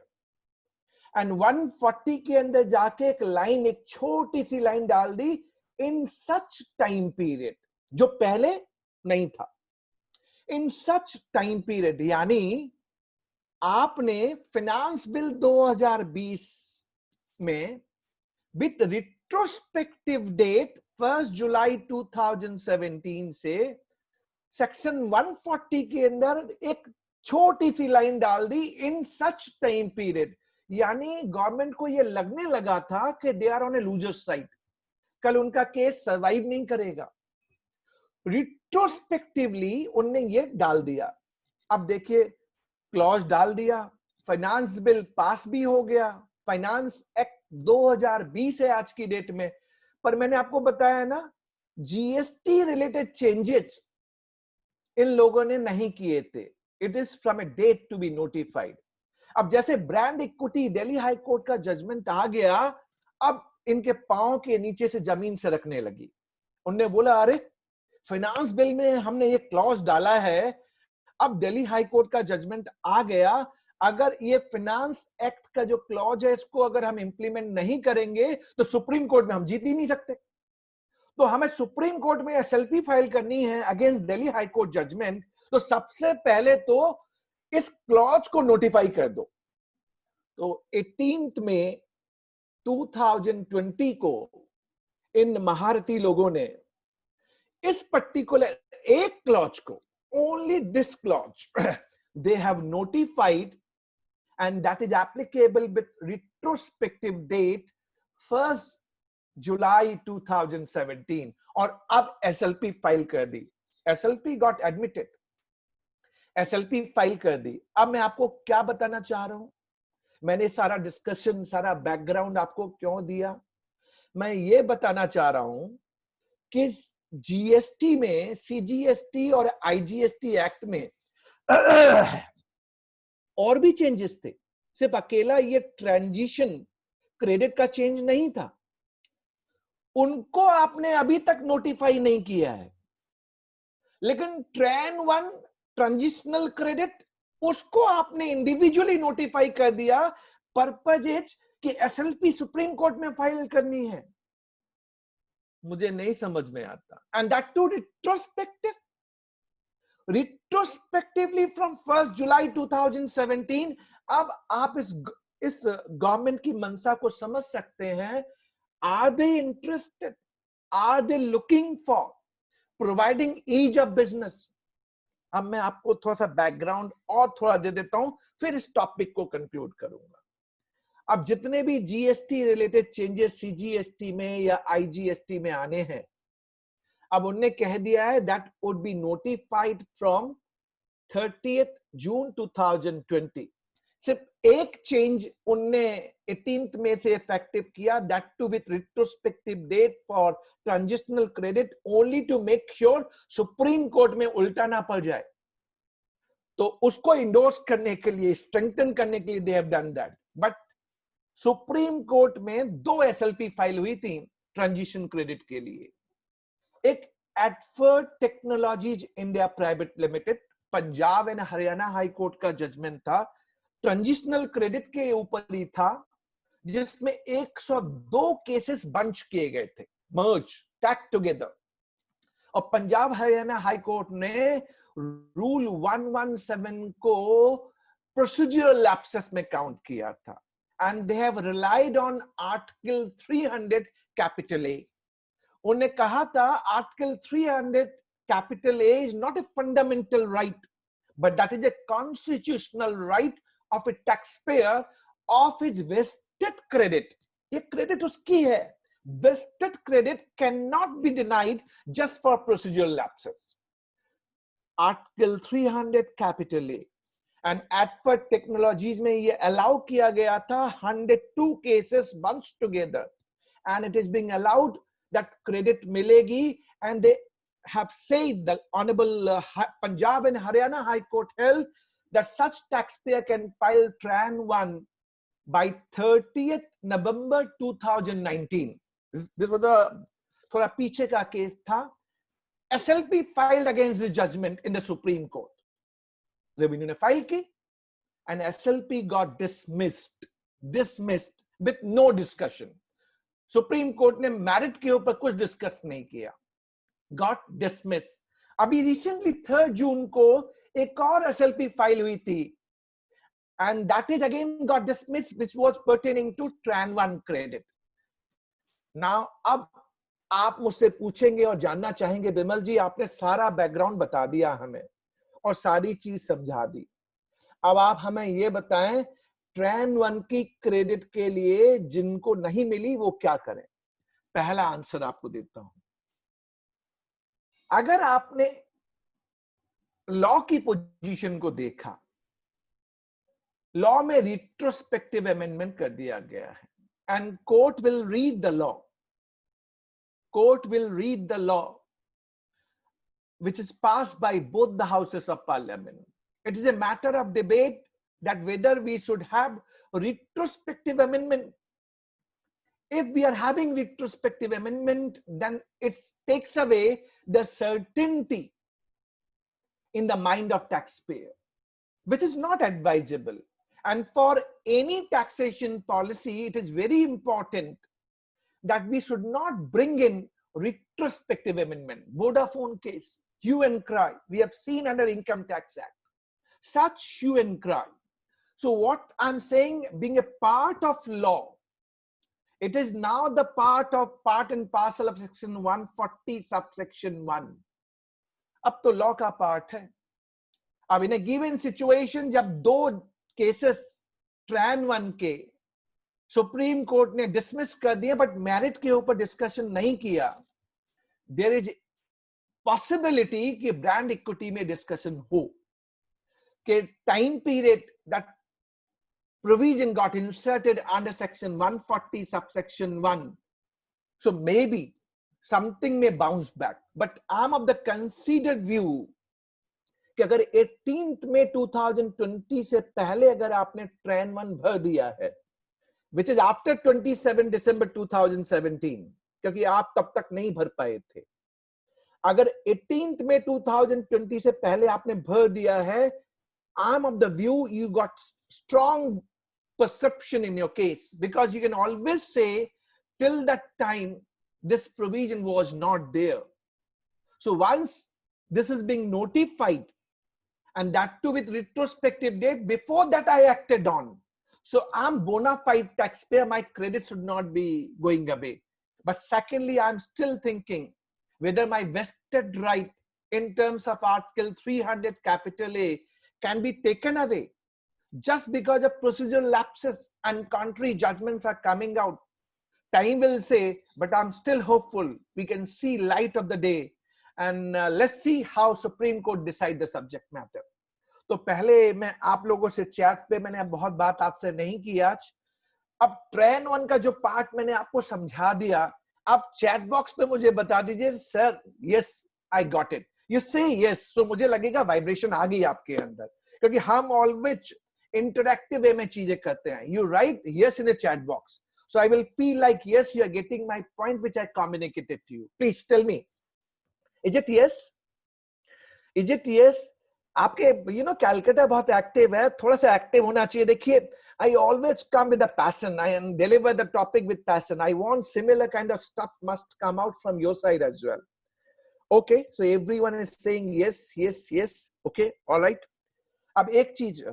एंड 140 के अंदर जाके एक लाइन, एक छोटी सी लाइन डाल दी, इन सच टाइम पीरियड, जो पहले नहीं था। इन सच टाइम पीरियड यानी आपने फाइनेंस बिल 2020 में विद रिट्रोस्पेक्टिव डेट 1 जुलाई 2017 से सेक्शन 140 के अंदर एक छोटी सी लाइन डाल दी, इन सच टाइम पीरियड। यानी गवर्नमेंट को यह लगने लगा था कि they are on a loser side, कल उनका केस सर्वाइव नहीं करेगा। रिट्रोस्पेक्टिवली उनने ये डाल दिया। अब देखिए, क्लॉज डाल दिया, फाइनेंस बिल पास भी हो गया, फाइनेंस एक्ट 2020 है आज की डेट में, पर मैंने आपको बताया ना जीएसटी रिलेटेड चेंजेस इन लोगों ने नहीं किए थे। It is from a date to be notified. अब जैसे brand equity Delhi high court का जजमेंट आ गया, अब इनके पांव के नीचे से जमीन से रखने लगी। उनने बोला अरे फाइनेंस बिल में हमने ये क्लॉज डाला है, अब दिल्ली हाई कोर्ट का जजमेंट आ गया, अगर ये फाइनेंस एक्ट का जो क्लॉज है इसको अगर हम इंप्लीमेंट नहीं करेंगे तो सुप्रीम कोर्ट में हम जीत ही नहीं सकते। तो हमें सुप्रीम कोर्ट में एसएलपी फाइल करनी है against Delhi high court judgment. तो सबसे पहले तो इस क्लॉज को नोटिफाई कर दो। तो 18 मई 2020 को इन महारथी लोगों ने इस पर्टिकुलर एक क्लॉज को, only this clause, they have notified, and that is applicable with retrospective date 1st July 2017, और अब SLP फाइल कर दी। SLP got admitted, SLP file कर दी। अब मैं आपको क्या बताना चाह रहा हूं, मैंने सारा डिस्कशन, सारा बैकग्राउंड आपको क्यों दिया, मैं ये बताना चाह रहा हूं कि जीएसटी में, सीजीएसटी और आईजीएसटी एक्ट में और भी चेंजेस थे, सिर्फ अकेला ये ट्रांजिशन क्रेडिट का चेंज नहीं था। उनको आपने अभी तक नोटिफाई नहीं किया है, लेकिन ट्रैन 1 ट्रांजिशनल क्रेडिट, उसको आपने इंडिविजुअली नोटिफाई कर दिया। पर्पज इज कि एसएलपी सुप्रीम कोर्ट में फाइल करनी है। मुझे नहीं समझ में आता। And that too retrospectively from 1st July 2017। अब आप इस गवर्नमेंट की मंशा को समझ सकते हैं। Are they interested, are they looking for providing ease of business? अब मैं आपको थोड़ा सा बैकग्राउंड और थोड़ा दे देता हूं, फिर इस टॉपिक को कंक्लूड करूंगा। अब जितने भी जीएसटी रिलेटेड चेंजेस सीजीएसटी में या आईजीएसटी में आने हैं, अब उनने कह दिया है that would be notified from 30th June 2020। सिर्फ एक चेंज उनने 18 मई से इफेक्टिव किया, that too with retrospective date for transitional credit, only to make sure supreme court में उल्टा ना पड़ जाए। तो उसको इंडोर्स करने के लिए, स्ट्रेंथन करने के लिए they have done that. But supreme court में 2 एसएलपी फाइल हुई थी ट्रांजिशन क्रेडिट के लिए। एक Adfert technologies India private limited, Punjab and Haryana high court का जजमेंट था, ट्रांजिशनल क्रेडिट के ऊपर ही था, जिसमें 102 केसेस बंच किए गए थे, मर्ज, टैग टुगेदर। और पंजाब हरियाणा हाई कोर्ट ने रूल 117 को प्रोसीजरल लैप्सेस में काउंट किया था। And they have relied on Article 300 capital A. उन्हें कहा था Article 300 capital A is not a fundamental right, but that is a constitutional right of a taxpayer of his vested credit. ये credit उसकी है. Vested credit cannot be denied just for procedural lapses. Article 300 capital A. And Adford Technologies में ये allow किया गया था 102 cases bunched together, and it is being allowed that credit मिलेगी, and they have said the Honorable Punjab and Haryana High Court held that such taxpayer can file Tran 1 by 30th November 2019. This was the थोड़ा पीछे का केस था। SLP filed against the judgment in the Supreme Court. Revenue ने फाइल की, and SLP got dismissed with no discussion. Supreme court ने मेरिट के ऊपर कुछ डिस्कस नहीं किया, got dismissed. अभी रिसेंटली 3rd जून को एक और SLP फाइल हुई थी, and that is again got dismissed, which was pertaining to Tran 1 credit. Now अब आप मुझसे पूछेंगे और जानना चाहेंगे, बिमल जी आपने सारा बैकग्राउंड बता दिया हमें और सारी चीज समझा दी, अब आप हमें ये बताएं ट्रैन 1 की क्रेडिट के लिए जिनको नहीं मिली वो क्या करें? पहला आंसर आपको देता हूं। अगर आपने लॉ की पोजीशन को देखा, लॉ में रिट्रोस्पेक्टिव अमेंडमेंट कर दिया गया है, and court will read the law, court will read the law which is passed by both the houses of parliament. It is a matter of debate that whether we should have retrospective amendment. If we are having retrospective amendment, then it takes away the certainty in the mind of taxpayer, which is not advisable. And for any taxation policy, it is very important that we should not bring in retrospective amendment. Vodafone case, hue and cry, we have seen under Income Tax Act, such hue and cry. So what I'm saying, being a part of law, it is now the part and parcel of section 140 subsection 1. अब तो लॉ का पार्ट है. अब इन ए गिवन सिचुएशन जब दो केसेस ट्रैन 1 के सुप्रीम कोर्ट ने डिसमिस कर दिए बट मेरिट के ऊपर डिस्कशन नहीं किया, देयर इज पॉसिबिलिटी कि ब्रांड इक्विटी में डिस्कशन हो, कि time period that provision got inserted under section 140 subsection 1, so maybe something may bounce back. But I'm of the considered view कि अगर 18th May 2020 से पहले अगर आपने ट्रेन 1 भर दिया है, which is after 27 December 2017, क्योंकि आप तब तक नहीं भर पाए थे, अगर 18th May 2020 से पहले आपने भर दिया है, I'm of the view you got strong perception in your case, because you can always say till that time this provision was not there. So once this is being notified, and that too with retrospective date, before that I acted on, so I'm bona fide taxpayer, my credit should not be going away. But secondly, I'm still thinking whether my vested right in terms of Article 300 capital A can be taken away just because of procedural lapses and contrary judgments are coming out. Time will say, but I'm still hopeful we can see light of the day, and let's see how Supreme Court decide the subject matter. तो पहले मैं आप लोगों से चैट पे मैंने बहुत बात आपसे नहीं की आज. अब ट्रेन 1 का जो पार्ट मैंने आपको समझा दिया, आप चैट बॉक्स पे मुझे बता दीजिए sir yes I got it. You से यस, सो मुझे लगेगा वाइब्रेशन आ गई आपके अंदर, क्योंकि हम ऑलवेज इंटरैक्टिव वे में चीजें करते हैं. You right yes in the chat box, so I will feel like yes, you are getting my point which I communicated to you. Please tell me, is it yes? Is it yes? आपके कैलकाटा बहुत एक्टिव है, थोड़ा सा एक्टिव होना चाहिए. देखिए, I always come with a passion. I deliver the topic with passion. I want similar kind of stuff must come out from your side as well. Okay, so everyone is saying yes, yes, yes. Okay, all right. अब एक चीज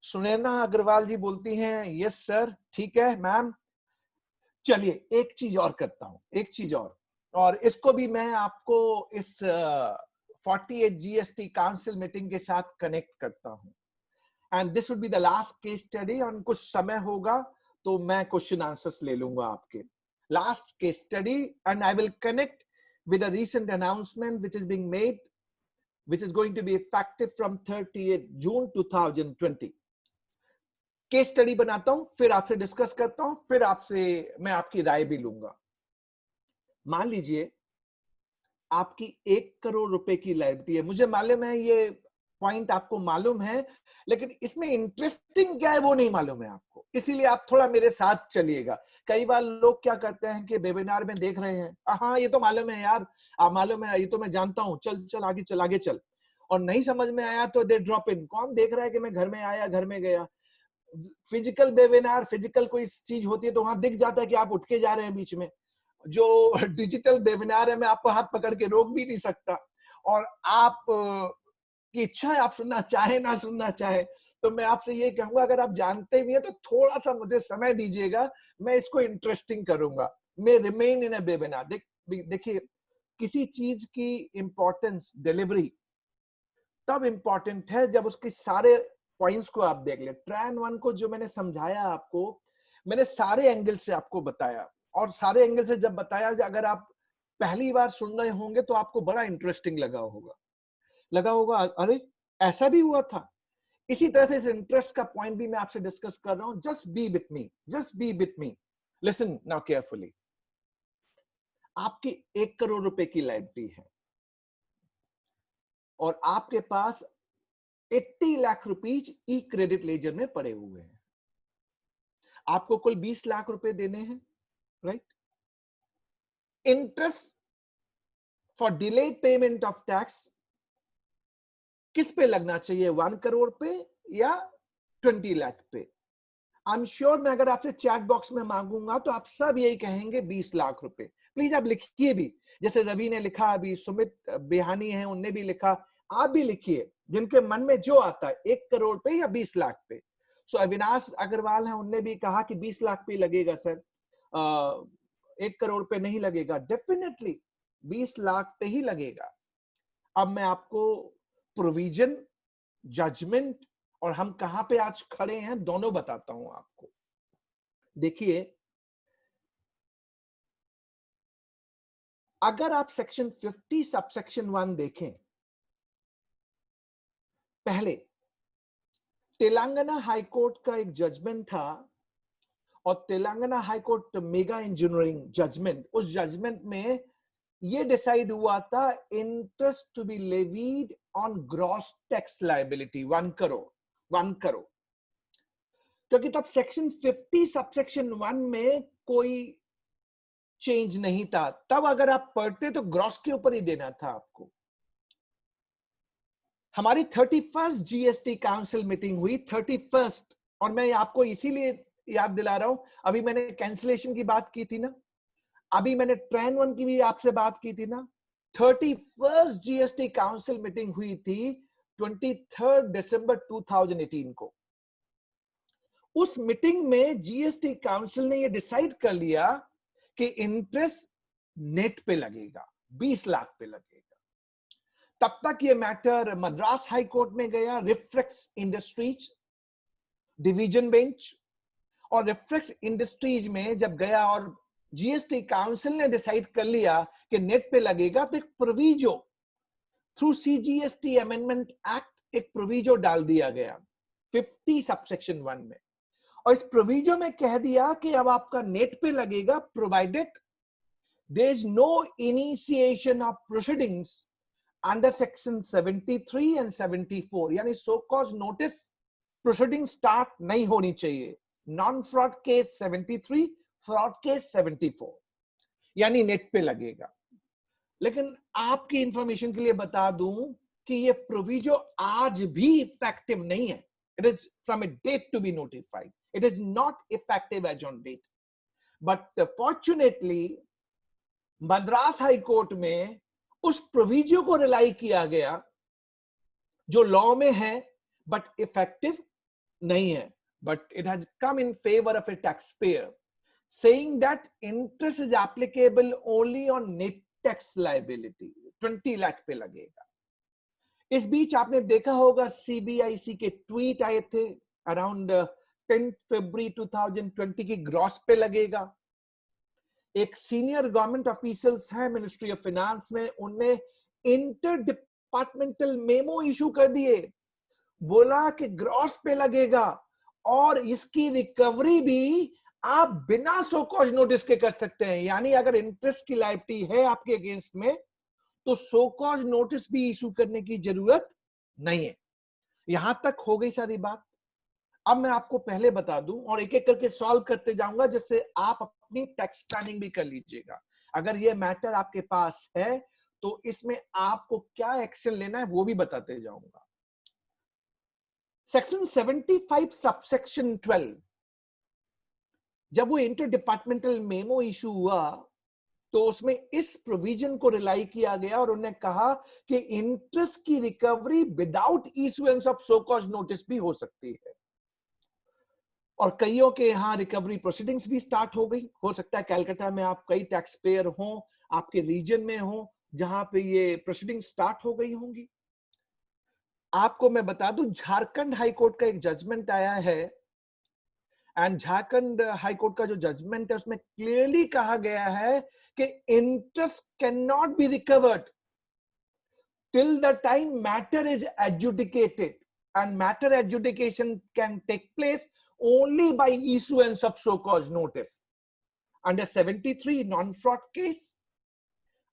सुनैना अग्रवाल जी बोलती हैं यस सर, ठीक है मैम. चलिए एक चीज और करता हूं, एक चीज और इसको भी मैं आपको इस 48 GST काउंसिल मीटिंग के साथ कनेक्ट करता हूं. And this would be the last case study. और कुछ समय होगा तो मैं क्वेश्चन आंसर्स ले लूंगा आपके. Last case study, and I will connect with a recent announcement which is being made, which is going to be effective from 30th June 2020. Case study बनाता हूं, फिर आपसे डिस्कस करता हूं, फिर आपसे मैं आपकी राय भी लूंगा. मान लीजिए आपकी 1 करोड़ रुपए की लायबिलिटी है. मुझे मालूम है ये पॉइंट आपको मालूम है, लेकिन इसमें इंटरेस्टिंग क्या है वो नहीं मालूम है आपको, इसीलिए आप थोड़ा मेरे साथ चलिएगा. कई बार लोग क्या करते हैं कि वेबिनार में देख रहे हैं, हाँ ये तो मालूम है यार, आप मालूम है, ये तो मैं जानता हूं, चल चल आगे चल आगे चल. और नहीं समझ में आया तो दे ड्रॉप इन. कौन देख रहा है कि मैं घर में आया घर में गया. फिजिकल वेबिनार, फिजिकल कोई चीज होती है तो वहां दिख जाता है कि आप उठ के जा रहे हैं बीच में. जो डिजिटल वेबिनार है मैं आपको हाथ पकड़ के रोक भी नहीं सकता, और आप की इच्छा है आप सुनना चाहे ना सुनना चाहे. तो मैं आपसे ये कहूंगा अगर आप जानते भी हैं तो थोड़ा सा मुझे समय दीजिएगा, मैं इसको इंटरेस्टिंग करूंगा. मैं रिमेन इन अ वेबिनार. देखिए किसी चीज की इंपॉर्टेंस डिलीवरी तब इंपॉर्टेंट है जब उसके सारे पॉइंट्स को आप देख ले. ट्रेन 1 को जो मैंने समझाया आपको, मैंने सारे एंगल से आपको बताया, और सारे एंगल से जब बताया, अगर आप पहली बार सुन रहे होंगे तो आपको बड़ा इंटरेस्टिंग लगा होगा अरे ऐसा भी हुआ था. इसी तरह से इस इंटरेस्ट का पॉइंट भी मैं आपसे डिस्कस कर रहा हूं. Just be with me, listen now carefully. आपकी 1 करोड़ रुपए की लायबिलिटी है और आपके पास 80 लाख रुपीज ई क्रेडिट लेजर में पड़े हुए हैं। आपको कुल 20 लाख रुपए देने हैं, right? Interest for delayed payment of tax किस पे लगना चाहिए, 1 करोड़ पे या 20 लाख पे? आई एम श्योर मैं अगर आपसे चैट बॉक्स में मांगूंगा तो आप सब यही कहेंगे 20 लाख रुपए। प्लीज आप लिखिए भी, जैसे रवि ने लिखा, अभी सुमित बेहानी है उनने भी लिखा, आप भी लिखिए जिनके मन में जो आता है, 1 करोड़ पे या 20 लाख पे। सो अविनाश अग्रवाल है, उनने भी कहा कि 20 लाख पे लगेगा सर, 1 करोड़ पे नहीं लगेगा। डेफिनेटली 20 लाख पे ही लगेगा। अब मैं आपको प्रोविजन, जजमेंट और हम कहां पे आज खड़े हैं दोनों बताता हूं आपको। देखिए, अगर आप सेक्शन 50 सबसेक्शन 1 देखें, पहले तेलंगाना हाई कोर्ट का एक जजमेंट था और Telangana high court Megha engineering judgment, उस जजमेंट में ये डिसाइड हुआ था interest to be levied on gross tax liability 1 crore, 1 crore. क्योंकि तब सेक्शन 50 सबसेक्शन 1 में कोई चेंज नहीं था, तब अगर आप पढ़ते तो ग्रॉस के ऊपर ही देना था आपको। हमारी 31st जीएसटी काउंसिल मीटिंग हुई, 31st, और मैं आपको इसीलिए याद दिला रहा हूं, अभी मैंने कैंसिलेशन की बात की थी ना, अभी मैंने ट्रेन 1 की भी आपसे बात की थी ना। 31st जीएसटी काउंसिल मीटिंग हुई थी 23 दिसंबर 2018 को। उस मीटिंग में जीएसटी काउंसिल ने यह डिसाइड कर लिया कि इंटरेस्ट नेट पे लगेगा, 20 लाख पे लगेगा। तब तक ये मैटर मद्रास हाई कोर्ट में गया, रिफ्लेक्स इंडस्ट्रीज डिवीजन बेंच, और रिफ्लेक्स इंडस्ट्रीज में जब गया और जीएसटी काउंसिल ने डिसाइड कर लिया कि नेट पे लगेगा, तो एक proviso through CGST amendment act एक प्रोविजो डाल दिया गया 50 सबसेक्शन 1 में, और इस प्रोविजो में कह दिया कि अब आपका नेट पे लगेगा provided there is no initiation of proceedings under section 73 and 74, यानी show cause notice proceeding start नहीं होनी चाहिए। Non fraud case 73, fraud case 74, यानी नेट पे लगेगा। लेकिन आपकी इंफॉर्मेशन के लिए बता दूं कि ये प्रोविजो आज भी इफेक्टिव नहीं है। It is from a date to be notified, it is not effective as on date. But fortunately Madras high court में उस प्रोविजो को रिलाई किया गया जो लॉ में है बट इफेक्टिव नहीं है। But it has come in favor of a taxpayer, saying that interest is applicable only on net tax liability, 20 lakh पे लगेगा। इस बीच आपने देखा होगा सीबीआईसी के ट्वीट आए थे अराउंड 10 फरवरी 2020 की ग्रॉस पे लगेगा। एक सीनियर गवर्नमेंट ऑफिशियल्स है मिनिस्ट्री ऑफ फाइनेंस में, उनने इंटर डिपार्टमेंटल मेमो इशू कर दिए, बोला कि ग्रॉस पे लगेगा और इसकी रिकवरी भी आप बिना सो कॉज नोटिस के कर सकते हैं। यानी अगर इंटरेस्ट की लायबिलिटी है आपके अगेंस्ट में तो सो कॉज नोटिस भी इशू करने की जरूरत नहीं है। यहां तक हो गई सारी बात। अब मैं आपको पहले बता दूं और एक एक करके सॉल्व करते जाऊंगा, जिससे आप अपनी टैक्स प्लानिंग भी कर लीजिएगा। अगर ये मैटर आपके पास है तो इसमें आपको क्या एक्शन लेना है वो भी बताते जाऊंगा। सेक्शन 75 सबसेक्शन 12, जब वो इंटर डिपार्टमेंटल मेमो इशू हुआ तो उसमें इस प्रोविजन को रिलाई किया गया और उन्होंने कहा कि इंटरेस्ट की recovery without issuance of show cause notice भी हो सकती है। और कईयों के यहां रिकवरी प्रोसीडिंग्स भी स्टार्ट हो गई। हो सकता है कलकत्ता में आप कई टैक्स पेयर हो, आपके रीजन में हो जहां पे ये प्रोसीडिंग स्टार्ट हो गई होंगी। आपको मैं बता दूं, झारखंड हाई कोर्ट का एक जजमेंट आया है एंड झारखंड हाई कोर्ट का जो जजमेंट है उसमें क्लियरली कहा गया है कि interest can not be recovered till the time matter is adjudicated, and matter adjudication can take place only by issuance of show cause notice under 73 non fraud case,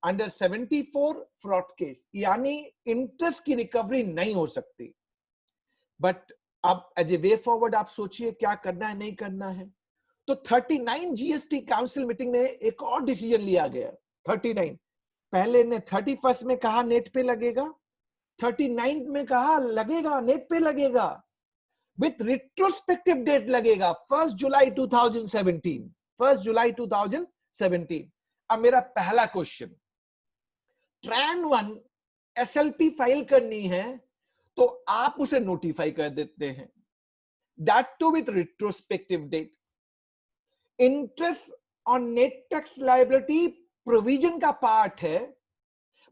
under 74 fraud case. यानी इंटरेस्ट की रिकवरी नहीं हो सकती। बट अब एज ए वे फॉरवर्ड आप सोचिए क्या करना है, नहीं करना है। तो 39 जीएसटी काउंसिल मीटिंग में एक और डिसीजन लिया गया। 39 पहले ने 31 में कहा नेट पे लगेगा, 39 में कहा लगेगा, नेट पे लगेगा, विथ रिट्रोस्पेक्टिव डेट लगेगा 1 जुलाई 2017। 1 जुलाई 2017। अब मेरा पहला क्वेश्चन, ट्रैन 1 एसएलपी फाइल करनी है तो आप उसे नोटिफाई कर देते हैं, that too with retrospective date. Interest on net tax liability provision का पार्ट है,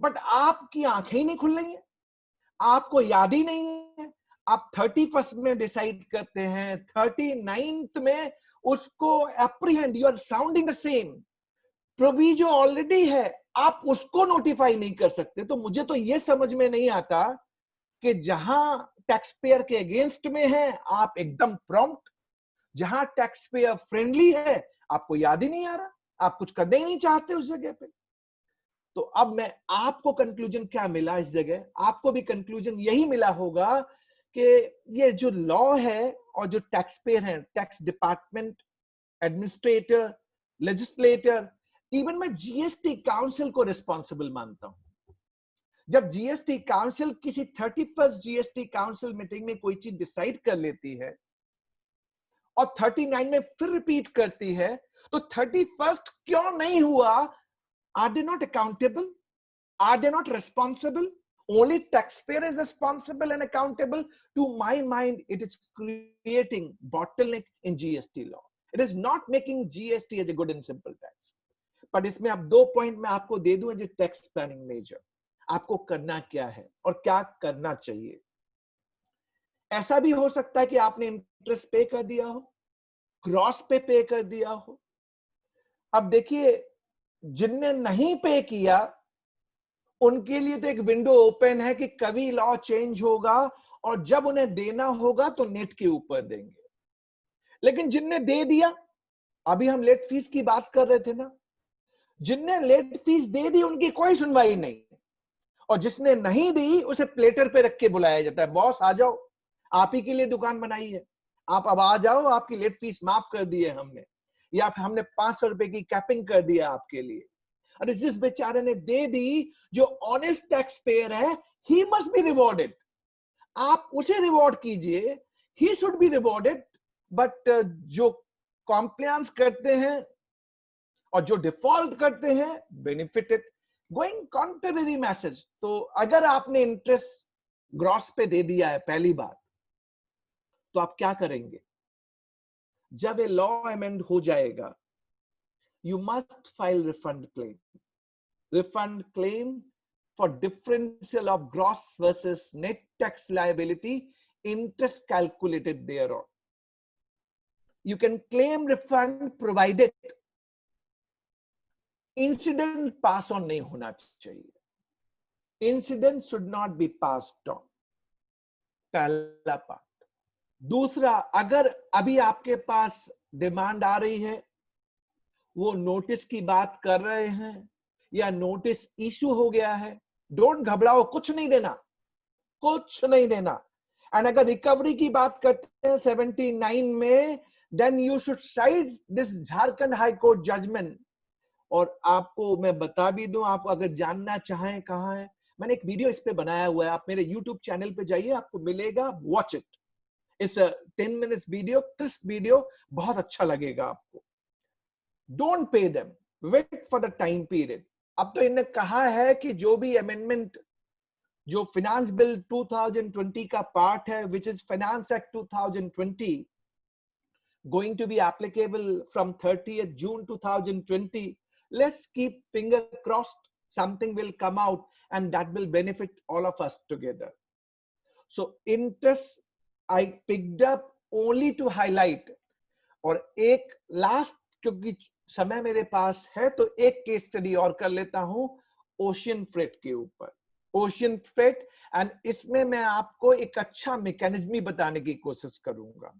बट आपकी आंखें ही नहीं खुल रही हैं, आपको याद ही नहीं है। आप 31 में डिसाइड करते हैं, 39th में उसको apprehend, you are sounding the same, proviso already है, आप उसको नोटिफाई नहीं कर सकते। तो मुझे तो यह समझ में नहीं आता कि जहां टैक्स पेयर के अगेंस्ट में है आप एकदम प्रॉम्प्ट, जहां टैक्स पेयर फ्रेंडली है आपको याद ही नहीं आ रहा, आप कुछ करना ही नहीं चाहते उस जगह पे। तो अब मैं आपको कंक्लूजन क्या मिला इस जगह, आपको भी कंक्लूजन यही मिला होगा कि ये जो लॉ है और जो टैक्स पेयर है, tax department, administrator, legislator, even मैं जीएसटी काउंसिल को रिस्पॉन्सिबल मानता हूं। जब जीएसटी काउंसिल किसी 31st जीएसटी काउंसिल मीटिंग में कोई चीज डिसाइड कर लेती है और 39 में फिर रिपीट करती है, तो 31st क्यों नहीं हुआ? Are they not accountable? Are they not responsible? Only taxpayer is responsible and accountable. To my mind, it is creating bottleneck in GST law. It is not making GST as a good and simple tax. But इसमें आप 2 पॉइंट मैं आपको दे दूं as a tax planning measure, आपको करना क्या है और क्या करना चाहिए। ऐसा भी हो सकता है कि आपने इंटरेस्ट पे कर दिया हो, क्रॉस पे कर दिया हो। अब देखिए, जिनने नहीं पे किया उनके लिए तो एक विंडो ओपन है कि कभी लॉ चेंज होगा और जब उन्हें देना होगा तो नेट के ऊपर देंगे। लेकिन जिनने दे दिया, अभी हम लेट फीस की बात कर रहे थे ना, जिनने लेट फीस दे दी उनकी कोई सुनवाई नहीं, और जिसने नहीं दी उसे प्लेटर पे रख के बुलाया जाता है, बॉस आ जाओ, आप ही के लिए दुकान बनाई है, आप अब आ जाओ, आपकी लेट फीस माफ कर दी है हमने, या हमने 500 रुपए की कैपिंग कर दिया आपके लिए। अरे जिस बेचारे ने दे दी, जो ऑनेस्ट टैक्स पेयर है, ही मस्ट बी रिवॉर्डेड। आप उसे रिवॉर्ड कीजिए, he should be rewarded. But जो कॉम्प्लायंस करते हैं और जो डिफॉल्ट करते हैं, बेनिफिटेड, गोइंग कॉन्ट्ररी मैसेज। तो अगर आपने इंटरेस्ट ग्रॉस पे दे दिया है पहली बार, तो आप क्या करेंगे? जब ये लॉ अमेंड हो जाएगा, you must file refund claim. Refund claim for differential of gross versus net tax liability, interest calculated thereon. You can claim refund provided incident pass on नहीं होना चाहिए. Incident should not be passed on. पहला पार्ट। दूसरा, अगर अभी आपके पास डिमांड आ रही है, वो नोटिस की बात कर रहे हैं या नोटिस इशू हो गया है, डोंट घबराओ, कुछ नहीं देना, कुछ नहीं देना। एंड अगर रिकवरी की बात करते हैं 79 में, then you should cite this Jharkhand high court judgment. और आपको मैं बता भी दूं, आप अगर जानना चाहें कहां है, मैंने एक वीडियो इस पे बनाया हुआ है, आप मेरे YouTube चैनल पे जाइए, आपको मिलेगा, watch it. It's 10 minutes video, crisp video, बहुत अच्छा लगेगा आपको। Don't pay them. Wait for the time period. अब तो इन्हें कहा है कि जो भी अमेंडमेंट, जो फिनांस बिल 2020 का पार्ट है, which is Finance Act 2020, going to be applicable from 30th June 2020. Let's keep finger crossed. Something will come out and that will benefit all of us together. So interest I picked up only to highlight. और एक लास्ट, क्योंकि समय मेरे पास है, तो एक केस स्टडी और कर लेता हूं ओशियन फ्रेट के ऊपर। ओशियन फ्रेट, एंड इसमें मैं आपको एक अच्छा मैकेनिज्म बताने की कोशिश करूंगा।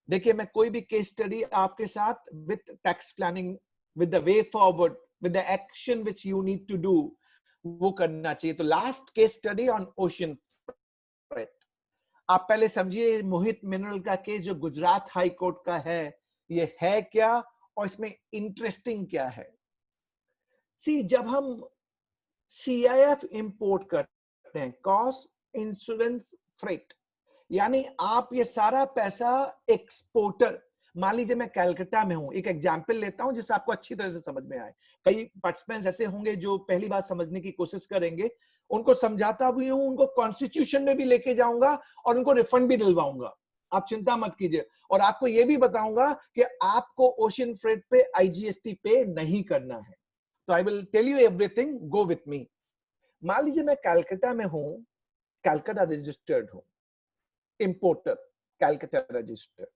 देखिए, मैं कोई भी केस स्टडी आपके साथ with tax planning, with the way forward, with the action which you need to do, वो करना चाहिए। तो last case study on ocean freight. आप पहले समझिए मोहित मिनरल का केस जो गुजरात हाई कोर्ट का ये है क्या और इसमें इंटरेस्टिंग क्या है। सी, जब हम CIF इंपोर्ट करते हैं, कॉस्ट इंश्योरेंस फ्रेट, यानी आप ये सारा पैसा एक्सपोर्टर, मान लीजिए मैं कलकत्ता में हूं, एक एग्जांपल लेता हूं जिससे आपको अच्छी तरह से समझ में आए। कई पार्टिसिपेंट्स ऐसे होंगे जो पहली बार समझने की कोशिश करेंगे, उनको समझाता भी हूं, उनको कॉन्स्टिट्यूशन में भी लेके जाऊंगा और उनको रिफंड भी दिलवाऊंगा, आप चिंता मत कीजिए। और आपको ये भी बताऊंगा कि आपको ओशियन फ्रेट पे IGST पे नहीं करना है। तो I will tell you everything, go with me. मान लीजिए मैं कलकत्ता में हूं, कलकत्ता रजिस्टर्ड हूं, इंपोर्टर, कलकत्ता रजिस्टर्ड।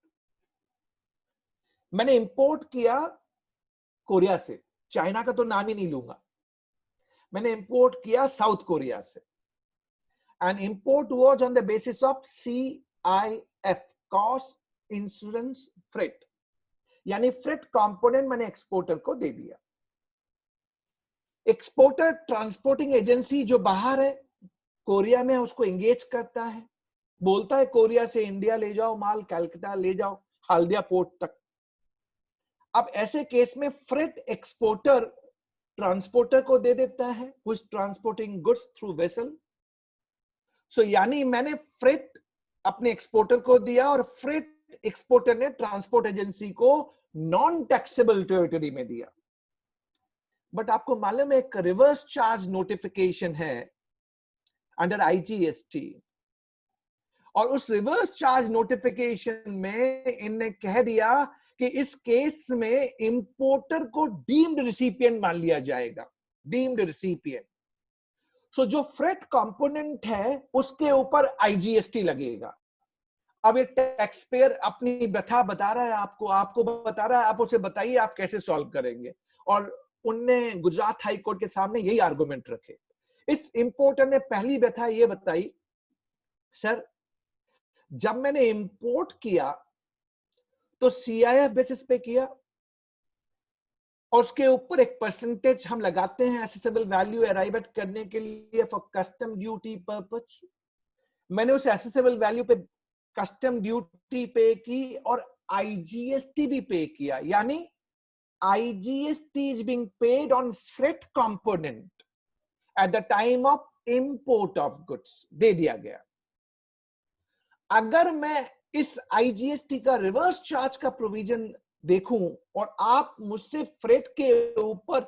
मैंने इंपोर्ट किया कोरिया से, चाइना का तो नाम ही नहीं लूंगा, मैंने इंपोर्ट किया साउथ कोरिया से, and import was on the basis of CIF, cost insurance freight, यानी फ्रेट कंपोनेंट मैंने एक्सपोर्टर को दे दिया। एक्सपोर्टर ट्रांसपोर्टिंग एजेंसी जो बाहर है, कोरिया में, उसको एंगेज करता है, बोलता है कोरिया से इंडिया ले जाओ माल, कलकत्ता ले जाओ, हल्दिया पोर्ट तक। अब ऐसे केस में फ्रेट एक्सपोर्टर ट्रांसपोर्टर को दे देता है, who is transporting goods through vessel। सो यानी मैंने फ्रेट अपने एक्सपोर्टर को दिया और फ्रेट एक्सपोर्टर ने ट्रांसपोर्ट एजेंसी को नॉन टैक्सेबल टेरिटरी में दिया। बट आपको मालूम है एक रिवर्स चार्ज नोटिफिकेशन है अंडर IGST, और उस रिवर्स चार्ज नोटिफिकेशन में इनने कह दिया कि इस केस में इंपोर्टर को डीम्ड रिसिपिएंट मान लिया जाएगा, डीम्ड रिसिपिएंट। सो जो फ्रेट कंपोनेंट है उसके ऊपर IGST लगेगा। अब ये टैक्स पेयर अपनी व्यथा बता रहा है आपको बता रहा है, आप उसे बताइए आप कैसे सॉल्व करेंगे। और उनने गुजरात हाई कोर्ट के सामने यही आर्गुमेंट रखे। इस इंपोर्टर ने पहली व्यथा ये बताई, सर जब मैंने इंपोर्ट किया तो CIF बेसिस पे किया और उसके ऊपर एक परसेंटेज हम लगाते हैं एसेसेबल वैल्यू अराइव एट करने के लिए फॉर कस्टम ड्यूटी पर्पस। मैंने उस एसेसेबल वैल्यू पे कस्टम ड्यूटी पे की और IGST भी पे किया, यानी IGST is being paid on freight component at the time of import of goods, दे दिया गया। अगर मैं इस IGST का रिवर्स चार्ज का प्रोविजन देखूं और आप मुझसे फ्रेट के ऊपर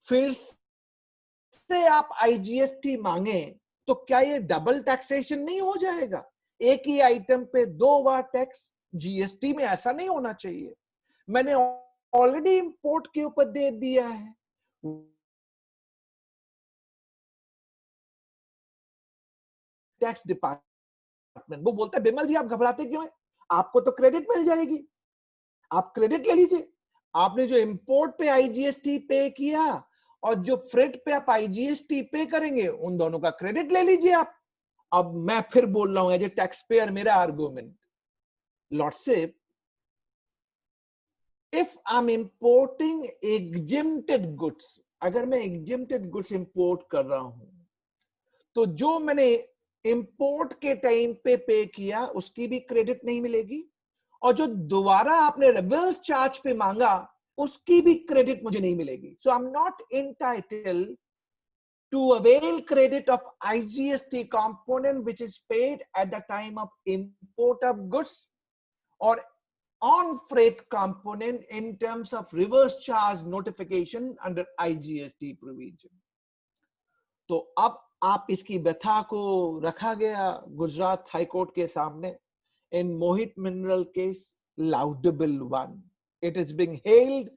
फिर से आप IGST मांगे, तो क्या ये डबल टैक्सेशन नहीं हो जाएगा? एक ही आइटम पे 2 बार टैक्स। GST में ऐसा नहीं होना चाहिए। मैंने ऑलरेडी इंपोर्ट के ऊपर दे दिया है। टैक्स डिपार्टमेंट वो बोलता है बिमल जी आप घबराते क्यों हैं? आपको तो क्रेडिट मिल जाएगी, आप क्रेडिट ले लीजिए। आपने जो इंपोर्ट पे IGST पे किया और जो फ्रेट पे आप IGST पे करेंगे, उन दोनों का क्रेडिट ले लीजिए आप। अब मैं फिर बोल रहा हूं एज ए टैक्स पेयर, मेरा argument, lordship, if I'm importing exempted goods, अगर मैं exempted goods import कर रहा हूं, तो जो मैंने इंपोर्ट के टाइम पे किया उसकी भी क्रेडिट नहीं मिलेगी, और जो दोबारा आपने रिवर्स चार्ज पे मांगा उसकी भी क्रेडिट मुझे नहीं मिलेगी। So I am not entitled to avail credit of IGST component which is paid at the time of import of goods or on freight component in terms of reverse charge notification under IGST provision। तो अब आप इसकी व्यथा को रखा गया गुजरात हाई कोर्ट के सामने in Mohit Mineral case laudable one. It is being hailed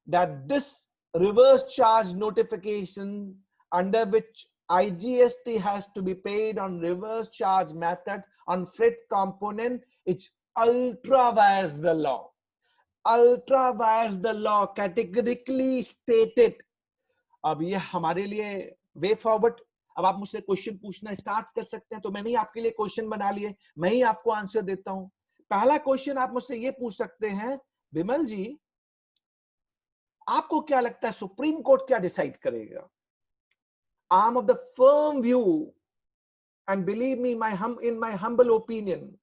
that this reverse charge notification under which IGST has to be paid on reverse charge method on freight component, it's ultra vires the law. Ultra vires the law, categorically stated. अब ये हमारे लिए वे फॉरवर्ड। अब आप मुझसे क्वेश्चन पूछना स्टार्ट कर सकते हैं, तो मैंने ही आपके लिए क्वेश्चन बना लिए, मैं ही आपको आंसर देता हूं। पहला क्वेश्चन आप मुझसे ये पूछ सकते हैं, विमल जी आपको क्या लगता है सुप्रीम कोर्ट क्या डिसाइड करेगा? आई am of the firm view and believe me, in my humble opinion,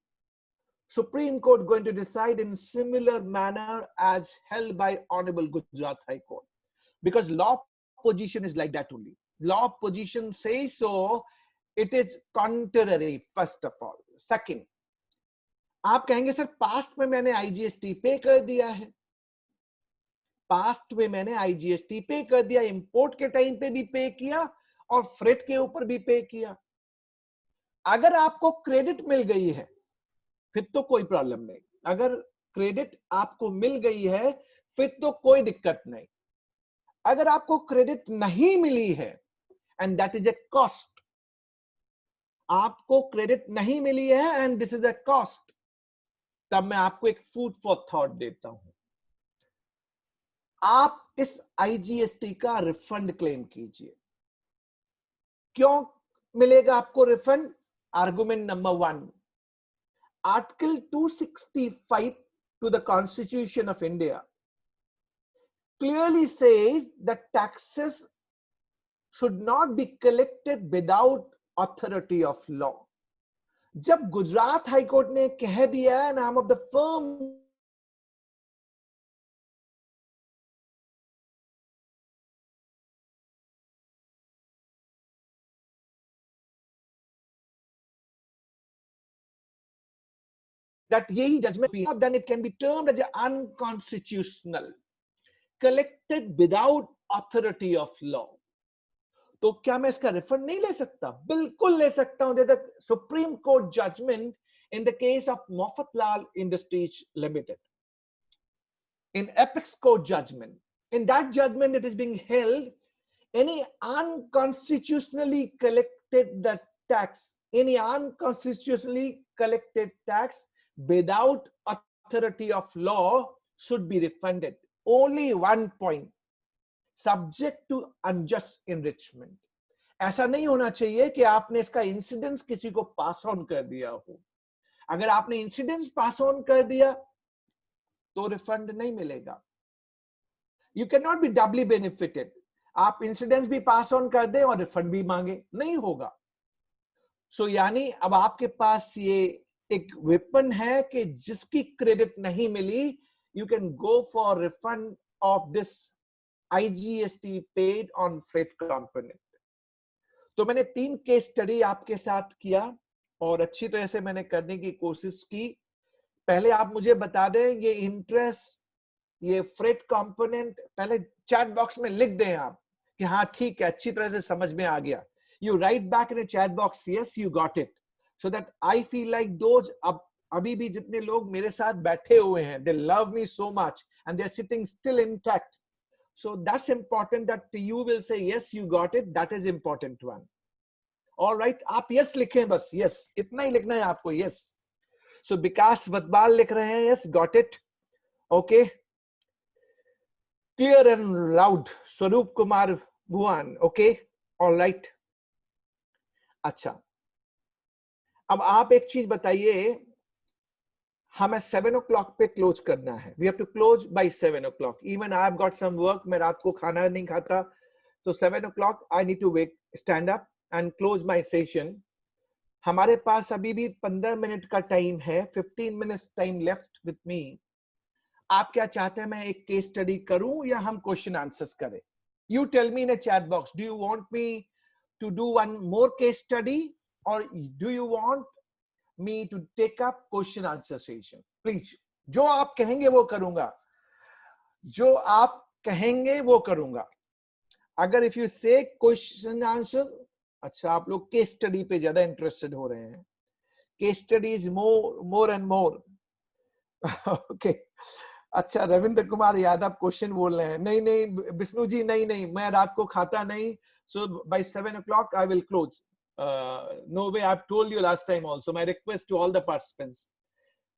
Supreme Court going to decide in similar manner as held by Honorable Gujarat High Court, because law position is like that only. Law position says so. It is contrary, first of all. Second, आप कहेंगे सर पास्ट में मैंने IGST पे कर दिया है, पास्ट में मैंने IGST पे कर दिया, इंपोर्ट के टाइम पे भी पे किया और फ्रेट के ऊपर भी पे किया। अगर आपको क्रेडिट मिल गई है फिर तो कोई प्रॉब्लम नहीं, अगर क्रेडिट आपको मिल गई है फिर तो कोई दिक्कत नहीं। अगर आपको क्रेडिट नहीं मिली है and that is a cost, आपको क्रेडिट नहीं मिली है and this is a cost, तब मैं आपको एक फूड फॉर थॉट देता हूं। आप इस IGST का रिफंड क्लेम कीजिए। क्यों मिलेगा आपको refund? Argument number 1, Article 265 to the Constitution of India clearly says that taxes should not be collected without authority of law. जब गुजरात हाई कोर्ट ने कह दिया है, नाम of the firm that yehi judgment, then it can be termed as unconstitutional, collected without authority of law. तो क्या मैं इसका रिफंड नहीं ले सकता? बिल्कुल ले सकता हूं। The supreme court judgment in the case of Mafatlal industries limited, in apex court judgment, in that judgment it is being held, any unconstitutionally collected the tax, any unconstitutionally collected tax without authority of law should be refunded. Only one point, subject to unjust enrichment. ऐसा नहीं होना चाहिए कि आपने इसका इंसिडेंस किसी को पास ऑन कर दिया हो। अगर आपने इंसिडेंस पास ऑन कर दिया तो रिफंड नहीं मिलेगा। You can not be doubly benefited. आप इंसिडेंस भी पास ऑन कर दें और रिफंड भी मांगे, नहीं होगा। सो यानी अब आपके पास ये एक वेपन है कि जिसकी क्रेडिट नहीं मिली, you can go for refund of this IGST paid on freight component. तो मैंने 3 केस स्टडी आपके साथ किया और अच्छी तरह से मैंने करने की कोशिश की। पहले आप मुझे बता दें, ये इंटरेस्ट, ये फ्रेट कंपोनेंट पहले चैट बॉक्स में लिख दें आप कि हाँ ठीक है, अच्छी तरह से समझ में आ गया। You write back in a chat box, yes you got it, so that I feel like those अभी भी जितने लोग मेरे साथ बैठे हुए हैं, they love me so much and they are sitting still intact. So that's important that you will say yes, you got it. That is important one. All right, आप yes लिखें बस, yes इतना ही लिखना है आपको, yes. So विकास वतवाल लिख रहे हैं yes, got it. Okay. Clear and loud. स्वरूप कुमार भुवन, okay. All right. अच्छा, अब आप एक चीज बताइए, हमें 7 o'clock पे क्लोज करना है. We have to close by 7 o'clock. Even I have got some work. मैं रात को खाना नहीं खाता. So 7 o'clock I need to wake, stand up and close my session. हमारे पास अभी भी 15 मिनट का टाइम है. 15 minutes time left with me. आप क्या चाहते हैं, मैं एक केस स्टडी करूं या हम क्वेश्चन आंसर्स करें? You tell me in a chat box. Do you want me to do one more case study or do you want me to take up question answer session? Please, जो आप कहेंगे वो करूंगा, जो आप कहेंगे वो करूंगा. अगर if you say question answer, अच्छा आप लोग केस स्टडी पे ज्यादा इंटरेस्टेड हो रहे हैं. Case study is more and more. Okay. अच्छा, रविंद्र कुमार यादव क्वेश्चन बोल रहे हैं. नहीं विष्णु जी, नहीं मैं रात को खाता नहीं. So by 7 o'clock I will close. No way, I've told you last time also. My request to all the participants.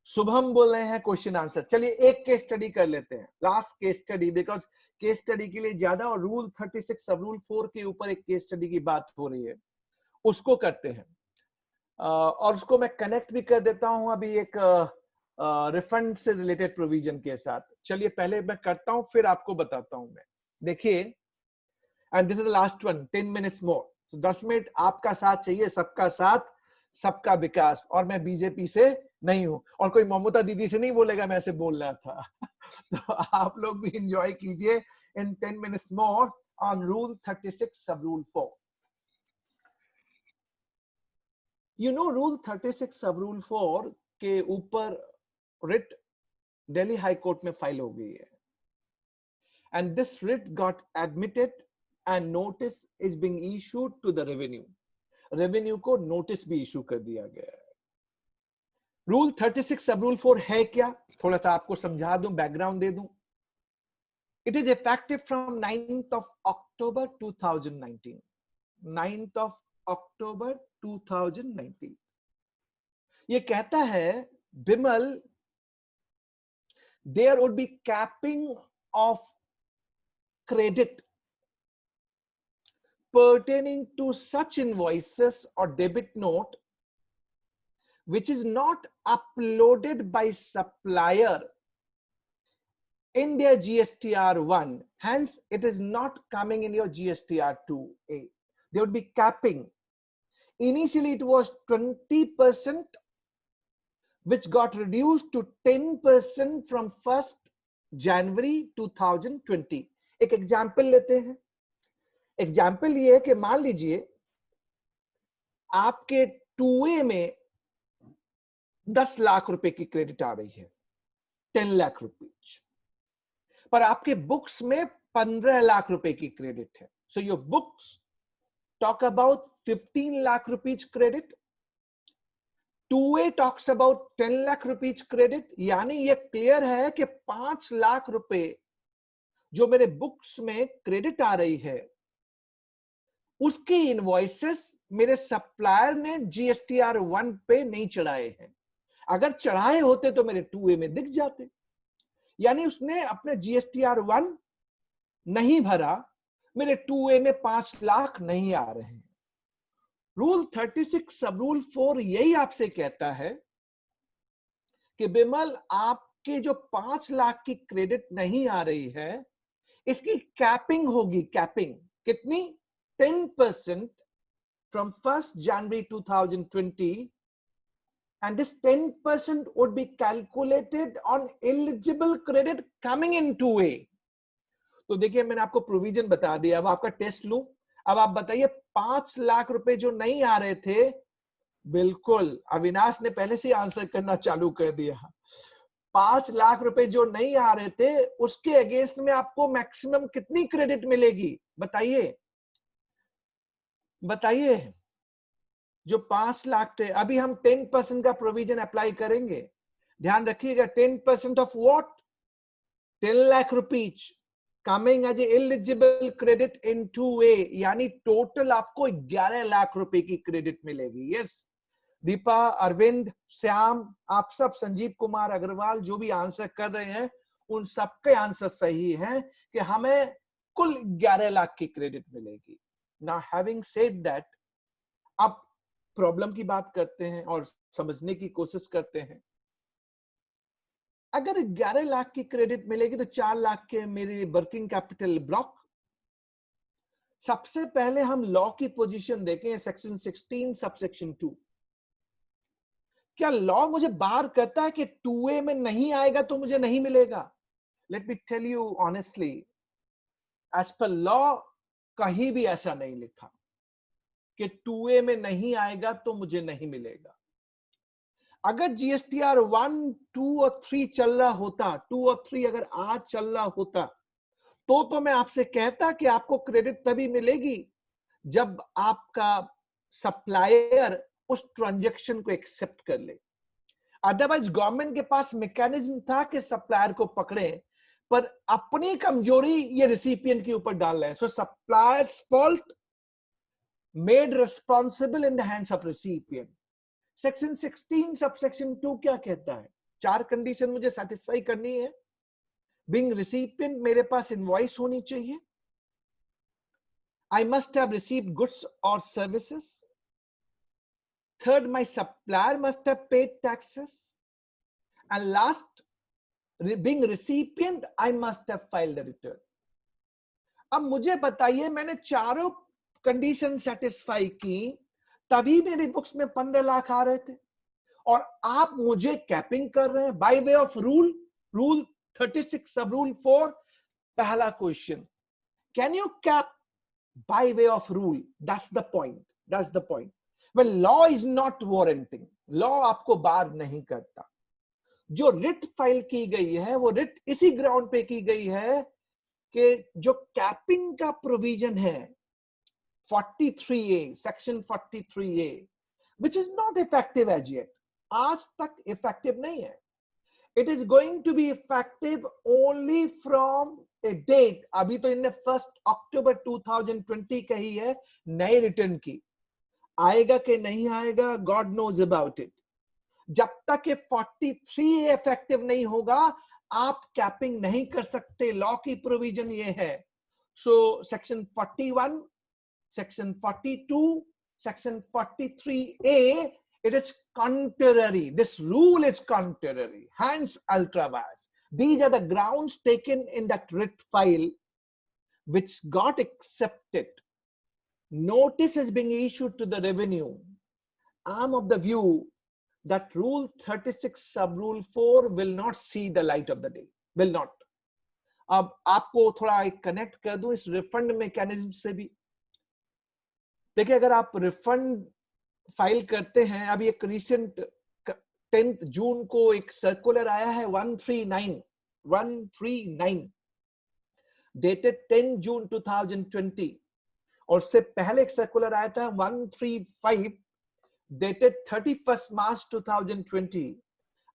Shubham बोल रहे हैं क्वेश्चन आंसर. चलिए एक केस स्टडी कर लेते हैं, last case study, because case study के लिए ज्यादा और रूल 36 सब रूल 4 के ऊपर एक केस स्टडी की बात हो रही है, उसको करते हैं. और उसको मैं कनेक्ट भी कर देता हूं अभी एक रिफंड से रिलेटेड प्रोविजन के साथ. चलिए पहले मैं करता हूं, फिर आपको बताता हूं मैं. देखिए, and this is the last one, 10 minutes more. 10 minute आपका साथ चाहिए, सबका साथ. सबका विकास, और मैं बीजेपी से नहीं हूं, और कोई ममता दीदी से नहीं बोलेगा मैं ऐसे बोल रहा था। तो आप लोग भी एंजॉय कीजिए इन 10 मिनट्स मोर ऑन रूल 36 सब रूल 4। यू नो रूल 36 सब रूल 4 के ऊपर रिट दिल्ली हाई कोर्ट में फाइल हो गई है, and this writ got admitted and notice is being issued to the revenue को नोटिस भी इशू कर दिया गया है। रूल 36 सब रूल 4 है क्या, थोड़ा सा आपको समझा दूं, बैकग्राउंड दे दूं। It is effective from 9th of October 2019। 9th of October 2019 ये कहता है, Bimal, there would be capping of credit pertaining to such invoices or debit note which is not uploaded by supplier in their GSTR1, hence it is not coming in your GSTR2A. There would be capping. Initially it was 20%, which got reduced to 10% from 1st January 2020. एक एग्जाम्पल लेते हैं। एग्जाम्पल ये है कि मान लीजिए आपके 2A में 10 लाख रुपए की क्रेडिट आ रही है, 10 लाख रुपीज, पर आपके बुक्स में 15 लाख रुपए की क्रेडिट है। So your books talk about 15 lakh rupees credit, 2A talks about 10 lakh rupees credit। यानी ये क्लियर है कि 5 लाख रुपए जो मेरे बुक्स में क्रेडिट आ रही है, उसकी इनवॉइसेस मेरे सप्लायर ने GSTR1 पे नहीं चढ़ाए हैं। अगर चढ़ाए होते तो मेरे 2A में दिख जाते। यानी उसने अपने GSTR1 नहीं भरा, मेरे 2A में 5 लाख नहीं आ रहे हैं। रूल 36 सब रूल 4 यही आपसे कहता है कि बिमल, आपके जो 5 लाख की क्रेडिट नहीं आ रही है, इसकी कैपिंग होगी। कैपिंग कितनी? 10% from 1st January 2020, and this 10% would be calculated on eligible credit coming in 2A। तो देखिए, मैंने आपको प्रोविजन बता दिया। अब आपका टेस्ट लूं। अब आप बताइए, 5 लाख रुपए जो नहीं आ रहे थे, बिल्कुल अविनाश ने पहले से आंसर करना चालू कर दिया। 5 लाख रुपए जो नहीं आ रहे थे, उसके अगेंस्ट में आपको मैक्सिमम कितनी क्रेडिट मिलेगी? बताइए बताइए। जो 5 लाख थे, अभी हम 10% का प्रोविजन अप्लाई करेंगे। ध्यान रखिएगा, 10% of what? 10 lakh rupees coming as eligible credit in 2A, यानी टोटल आपको 11 लाख रुपए की क्रेडिट मिलेगी। यस, दीपा, अरविंद, श्याम, आप सब, संजीव कुमार अग्रवाल, जो भी आंसर कर रहे हैं, उन सबके आंसर सही हैं कि हमें कुल 11 लाख की क्रेडिट मिलेगी। Now having said that, अब प्रॉब्लम की बात करते हैं और समझने की कोशिश करते हैं। अगर 11 लाख की क्रेडिट मिलेगी तो 4 लाख के मेरी वर्किंग कैपिटल ब्लॉक। सबसे पहले हम लॉ की पोजीशन देखें, सेक्शन 16 सबसेक्शन 2। क्या लॉ मुझे बाहर कहता है कि 2A में नहीं आएगा तो मुझे नहीं मिलेगा? Let me tell you honestly, as per law कहीं भी ऐसा नहीं लिखा कि 2A में नहीं आएगा तो मुझे नहीं मिलेगा। अगर GSTR 1, 2 और 3 चल रहा होता, 2 और 3 अगर आज चल रहा होता, तो मैं आपसे कहता कि आपको क्रेडिट तभी मिलेगी जब आपका सप्लायर उस ट्रांजैक्शन को एक्सेप्ट कर ले। अदरवाइज गवर्नमेंट के पास मैकेनिज्म था कि सप्लायर को पकड़े, पर अपनी कमजोरी ये रिसिपिएंट के ऊपर डाल रहे हैं। So supplier's fault made responsible in the hands of recipient. Section 16 subsection 2 क्या कहता है? 4 कंडीशन मुझे सेटिस्फाई करनी है। बीइंग रिसिपिएंट, मेरे पास इनवॉइस होनी चाहिए। I must have received goods और services. Third, my supplier must have paid taxes. And last, being recipient, I must have filed the return। अब मुझे बताइए, मैंने चारों कंडीशन सेटिस्फाई की, तभी मेरी बुक्स में 15 लाख आ रहे थे, और आप मुझे कैपिंग कर रहे हैं बाय वे ऑफ रूल 36 सब रूल 4. पहला question, can you cap by way of rule? That's the point. Well, law is not warranting. Law आपको बार नहीं करता. जो रिट फाइल की गई है वो रिट इसी ग्राउंड पे की गई है कि जो कैपिंग का प्रोविजन है 43A, section 43A, which is not effective as yet. आज तक इफेक्टिव नहीं है. It is going to be effective only from a date. अभी तो इनने 1 अक्टूबर 2020 कही है नई रिटर्न की. आएगा कि नहीं आएगा, God knows about it. जब तक ये 43 इफेक्टिव नहीं होगा आप कैपिंग नहीं कर सकते. लॉ की प्रोविजन ये है. So section 41, section 42, section 43A, it is contrary. This rule is contrary. Hence, ultra vires. These are the grounds taken in that writ file which got accepted. Notice is being issued to the revenue. I'm of the view that rule 36 sub rule 4 will not see the light of the day. Will not. अब आपको थोड़ा एक कनेक्ट कर दूं इस रिफंड मैकेनिज्म से भी. देखिए, अगर आप रिफंड फाइल करते हैं, अभी एक रिसेंट 10 जून को एक सर्कुलर आया है 139 डेटेड 10 जून 2020, और उससे पहले एक सर्कुलर आया था 135 डेटेड 31 मार्च 2020,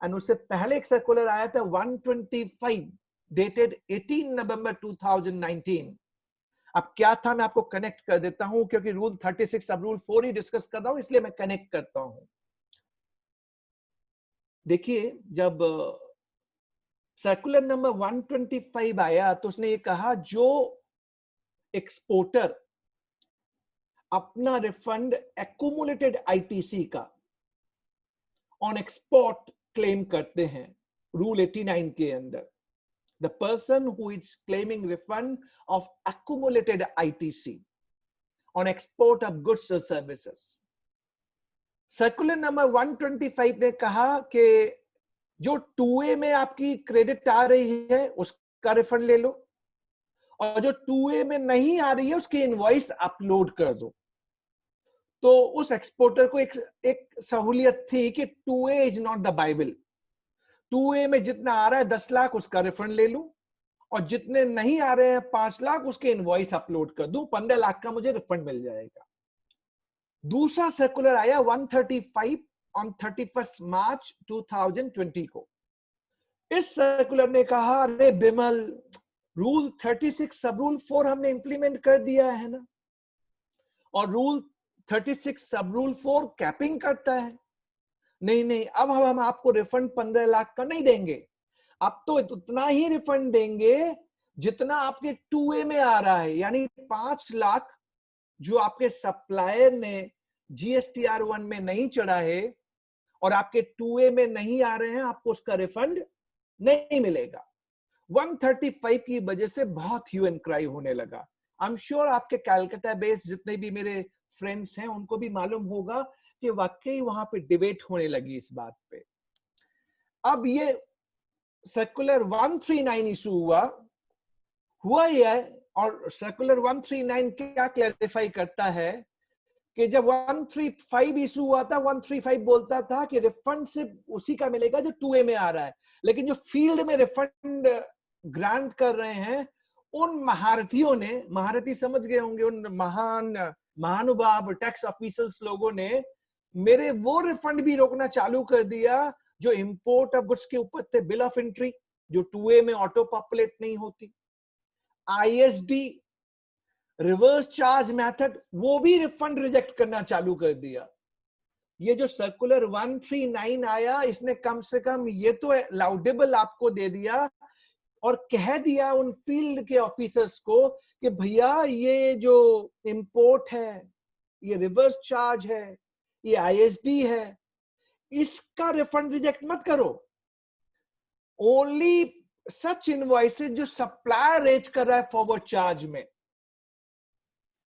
एंड उससे पहले एक सर्कुलर आया था 125 डेटेड 18 नवंबर 2019. अब क्या था मैं आपको कनेक्ट कर देता हूं, क्योंकि रूल 36 सब रूल 4 ही डिस्कस कर रहा हूं, इसलिए मैं कनेक्ट करता हूं. देखिए, जब सर्कुलर नंबर 125 आया तो उसने ये कहा जो एक्सपोर्टर अपना रिफंड एक्यूमुलेटेड आईटीसी का ऑन एक्सपोर्ट क्लेम करते हैं रूल 89 के अंदर, the person who is claiming refund of accumulated ITC on export of goods or services. Circular number 125 ने कहा कि जो 2A में आपकी क्रेडिट आ रही है उसका रिफंड ले लो, और जो 2A में नहीं आ रही है उसकी इनवॉइस अपलोड कर दो. तो उस एक्सपोर्टर को एक सहूलियत थी कि 2A is not the Bible. 2A में जितना आ रहा है 10 लाख उसका रिफंड ले लूं, और जितने नहीं आ रहे हैं 5 लाख उसके इनवॉइस अपलोड कर दूं, 15 लाख का मुझे रिफंड मिल जाएगा. दूसरा सर्कुलर आया 135 ऑन 31 मार्च 2020 को. इस सर्कुलर ने कहा, अरे बिमल, रूल 36 सब रूल 4 हमने इंप्लीमेंट कर दिया है ना, और रूल 36 सब रूल 4 कैपिंग करता है. नहीं, अब हम आपको रिफंड 15 लाख का नहीं देंगे, अब तो उतना ही रिफंड देंगे जितना आपके 2A में आ रहा है, यानी 5 लाख जो आपके सप्लायर ने GSTR1 में नहीं चढ़ा है और आपके 2A में नहीं आ रहे हैं, आपको उसका रिफंड नहीं मिलेगा. 135 की वजह से बहुत ह्यू एंड क्राई होने लगा. आई एम श्योर आपके कैलकाटा बेस्ड जितने भी मेरे फ्रेंड्स हैं उनको भी मालूम होगा कि वाकई वहां पे डिबेट होने लगी इस बात पे. अब ये सर्कुलर 139 इशू हुआ यह, और सर्कुलर 139 क्या क्लैरिफाई करता है कि जब 135 इशू हुआ था, 135 बोलता था कि रिफंड सिर्फ उसी का मिलेगा जो 2A में आ रहा है, लेकिन जो फील्ड में रिफंड ग्रांट कर रहे हैं उन महारथियों ने, महारथी समझ गए होंगे, उन महानुभाव टैक्स ऑफिसर्स लोगों ने मेरे वो रिफंड भी रोकना चालू कर दिया जो इंपोर्ट ऑफ गुड्स के ऊपर थे. बिल ऑफ एंट्री जो 2A में ऑटो पॉपुलेट नहीं होती, ISD रिवर्स चार्ज मेथड, वो भी रिफंड रिजेक्ट करना चालू कर दिया. ये जो सर्कुलर 139 आया, इसने कम से कम ये तो लाउडेबल आपको दे दिया और कह दिया उन फील्ड के ऑफिसर्स को कि भैया ये जो इंपोर्ट है, ये रिवर्स चार्ज है, ये ISD है, इसका रिफंड रिजेक्ट मत करो. ओनली सच इनवॉइसेस जो सप्लायर रेज कर रहा है फॉरवर्ड चार्ज में,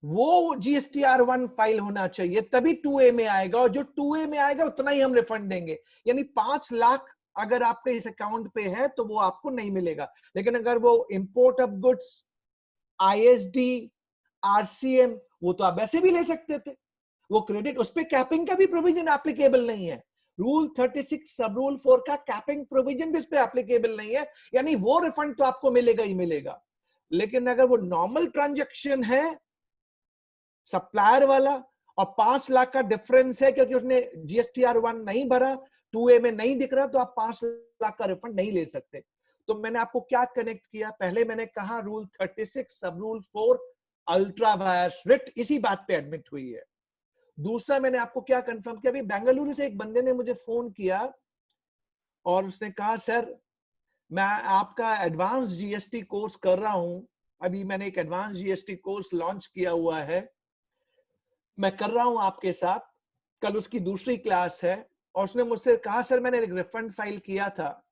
वो GSTR1 फाइल होना चाहिए, तभी 2A में आएगा, और जो 2A में आएगा उतना ही हम रिफंड देंगे। यानी 5 लाख अगर आपके इस अकाउंट पे है तो वो आपको नहीं मिलेगा। लेकिन अगर वो import of goods, ISD, RCM, वो तो आप वैसे भी ले सकते थे। वो क्रेडिट, उस पे कैपिंग का भी प्रोविजन एप्लीकेबल नहीं है। रूल 36 सब रूल 4 का कैपिंग प्रोविजन भी इस पे एप्लीकेबल नहीं है, यानी वो रिफंड तो आपको मिलेगा ही मिलेगा। लेकिन अगर वो नॉर्मल ट्रांजैक्शन है सप्लायर वाला, और 5 लाख का डिफरेंस है क्योंकि उसने GSTR1 नहीं भरा, 2A में नहीं दिख रहा, तो आप 5 लाख का रिफंड नहीं ले सकते। तो मैंने आपको क्या कनेक्ट किया, पहले मैंने कहा रूल 36 सब रूल 4 अल्ट्रा वायर्स रिट इसी बात पे एडमिट हुई है। दूसरा मैंने आपको क्या कंफर्म किया, अभी बेंगलुरु से एक बंदे ने मुझे फोन किया और उसने कहा सर मैं आपका एडवांस GST कोर्स कर रहा हूं, अभी मैंने एक एडवांस GST कोर्स लॉन्च किया हुआ है, मैं कर रहा हूं आपके साथ, कल उसकी दूसरी क्लास है, और उसने मुझसे कहा सर मैंने एक रिफंड फाइल किया था,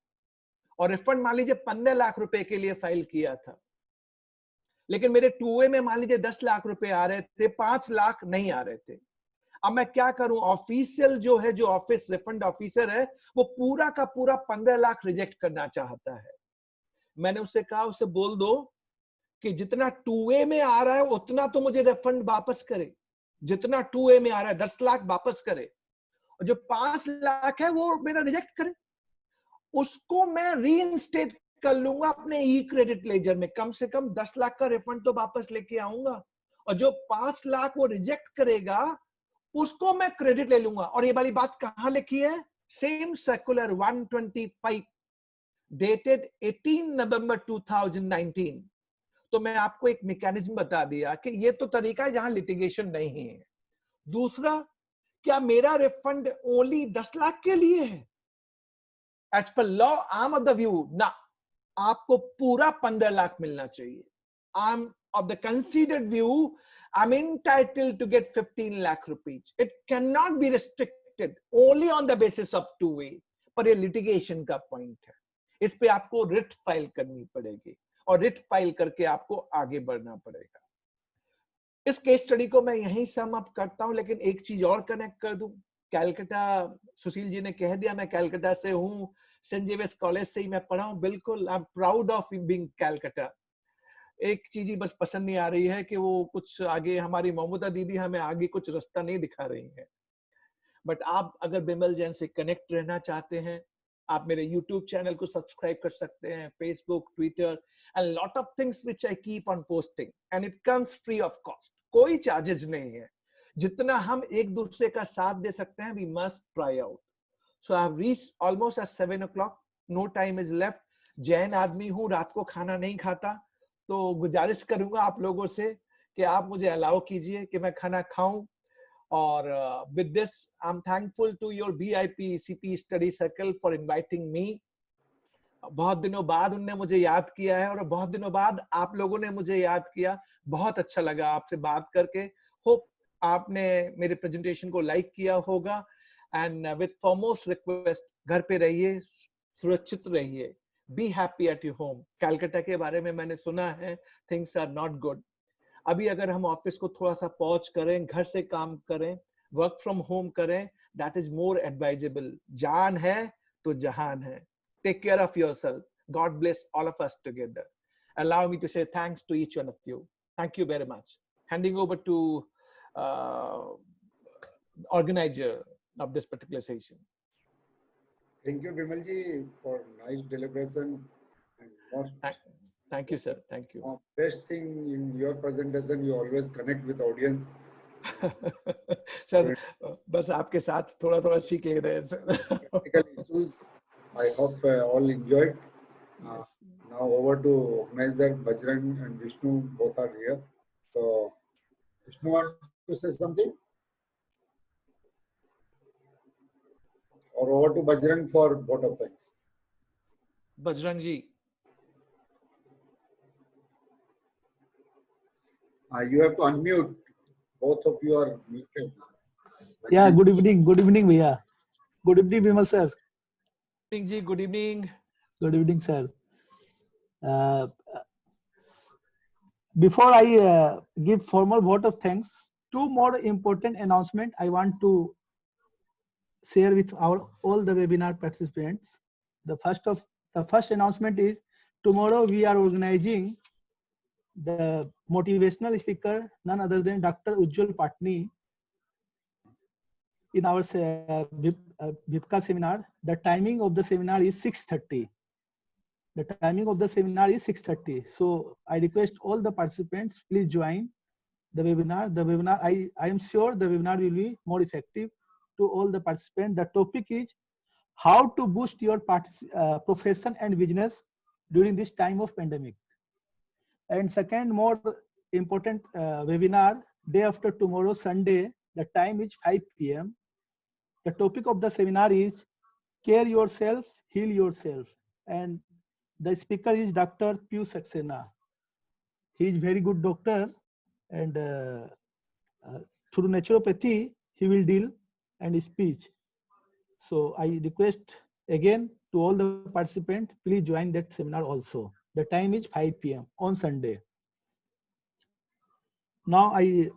और रिफंड मान लीजिए 15 लाख रुपए के लिए फाइल किया था, लेकिन मेरे 2A में मान लीजिए 10 लाख रुपए आ रहे थे, 5 लाख नहीं आ रहे थे। अब मैं क्या करूं, ऑफिशियल जो है, जो ऑफिस रिफंड ऑफिसर है, वो पूरा का पूरा 15 लाख रिजेक्ट करना चाहता है। मैंने उससे कहा, उसे बोल दो कि जितना 2A में आ रहा है उतना तो मुझे रिफंड वापस करे, जितना 2A में आ रहा है 10 लाख वापस करे, और जो 5 लाख है वो मेरा रिजेक्ट करे, उसको मैं रीइंस्टेट कर लूंगा अपने ई क्रेडिट लेजर में, कम से कम 10 लाख का रिफंड तो वापस लेके आऊंगा, और जो 5 लाख वो रिजेक्ट करेगा उसको मैं क्रेडिट ले लूंगा। और ये वाली बात कहां लिखी है, सेम सर्कुलर 125 डेटेड 18 नवंबर 2019। तो मैं आपको एक मैकेनिज्म बता दिया कि ये तो तरीका है जहां लिटिगेशन नहीं है। दूसरा, क्या मेरा रिफंड ओनली 10 लाख के लिए है? As per law I am of the view ना, आपको पूरा 15 लाख मिलना चाहिए। I am of the considered view, I'm entitled to get 15 lakh rupees. It cannot be restricted only on the basis of 2A. पर ये litigation का point है, इस पे आपको रिट फाइल करनी पड़ेगी, और रिट फाइल करके आपको आगे बढ़ना पड़ेगा। इस केस स्टडी को मैं यहीं सम अप करता हूं, लेकिन एक चीज और कनेक्ट कर दूं। कैलकाटा, सुशील जी ने कह दिया मैं कैलकाटा से हूं, सेंट जेवियर्स कॉलेज से ही मैं पढ़ा हूं, बिल्कुल I am proud of being Calcutta. एक चीज ही बस पसंद नहीं आ रही है कि वो कुछ आगे, हमारी ममता दीदी हमें आगे कुछ रास्ता नहीं दिखा रही है। बट आप अगर बिमल जैन से कनेक्ट रहना चाहते हैं, आप मेरे YouTube चैनल को सब्सक्राइब कर सकते हैं, Facebook, Twitter and lot of things which I keep on posting, and it comes free of cost, कोई चार्जेस नहीं है। जितना हम एक दूसरे का साथ दे सकते हैं, we must try out. So I have reached almost at 7 o'clock, no time is left. Jain आदमी हूं, रात को खाना नहीं खाता, तो गुजारिश करूंगा आप लोगों से कि आप मुझे अलाउ कीजिए कि मैं खाना खाऊं। और with this I am thankful to your BIP CP study circle for inviting me. बहुत दिनों बाद उनने मुझे याद किया है, और बहुत दिनों बाद आप लोगों ने मुझे याद किया। बहुत अच्छा लगा आपसे बात करके। होप आपने मेरे प्रेजेंटेशन को लाइक किया होगा, एंड विद फॉरमोस्ट रिक्वेस्ट, घर पे रहिए, सुरक्षित रहिए, be happy at your home. Calcutta के बारे में मैंने सुना है, थिंग्स आर नॉट गुड। अभी अगर हम ऑफिस को थोड़ा सा पॉज करें, घर से काम करें, वर्क फ्रॉम होम करें, दैट इज मोर एडवाइजेबल। जान है तो जहान है। Take care of yourself. God bless all of us together. Allow me to say thanks to each one of you. Thank you very much. Handing over to organizer of this particular session. Thank you, Bimalji, for nice deliberation and most. Thank you, sir. Thank you. Best thing in your presentation, you always connect with audience. Sir बस आपके साथ थोड़ा थोड़ा सीख ले रहे हैं sir. Technical issues, I hope all enjoyed. Now over to organizer Bajrang and Vishnu, both are here. So Vishnu want to say something? Or over to Bajrang for both of things. Bajrang ji. You have to unmute. Both of you are muted. Yeah, good evening, Bhaiya. Good evening, Bimal sir. Good evening ji, good evening. Good evening, sir. Before I give formal vote of thanks, two more important announcements I want to share with all the webinar participants. The first announcement is tomorrow we are organizing the motivational speaker, none other than Dr. Ujjwal Patni, in our VIPCA seminar. The timing of the seminar is 6:30. The timing of the seminar is 6:30. So I request all the participants, please join the webinar. The webinar, I am sure the webinar will be more effective to all the participants. The topic is how to boost your profession and business during this time of pandemic. And second, more important webinar, day after tomorrow, Sunday, the time is 5 p.m. The topic of the seminar is care yourself, heal yourself. And the speaker is Dr. Piyush Saxena. He is very good doctor, and through naturopathy, he will deal and speech. So I request again to all the participants, please join that seminar also. The time is 5 p.m. on Sunday. Now I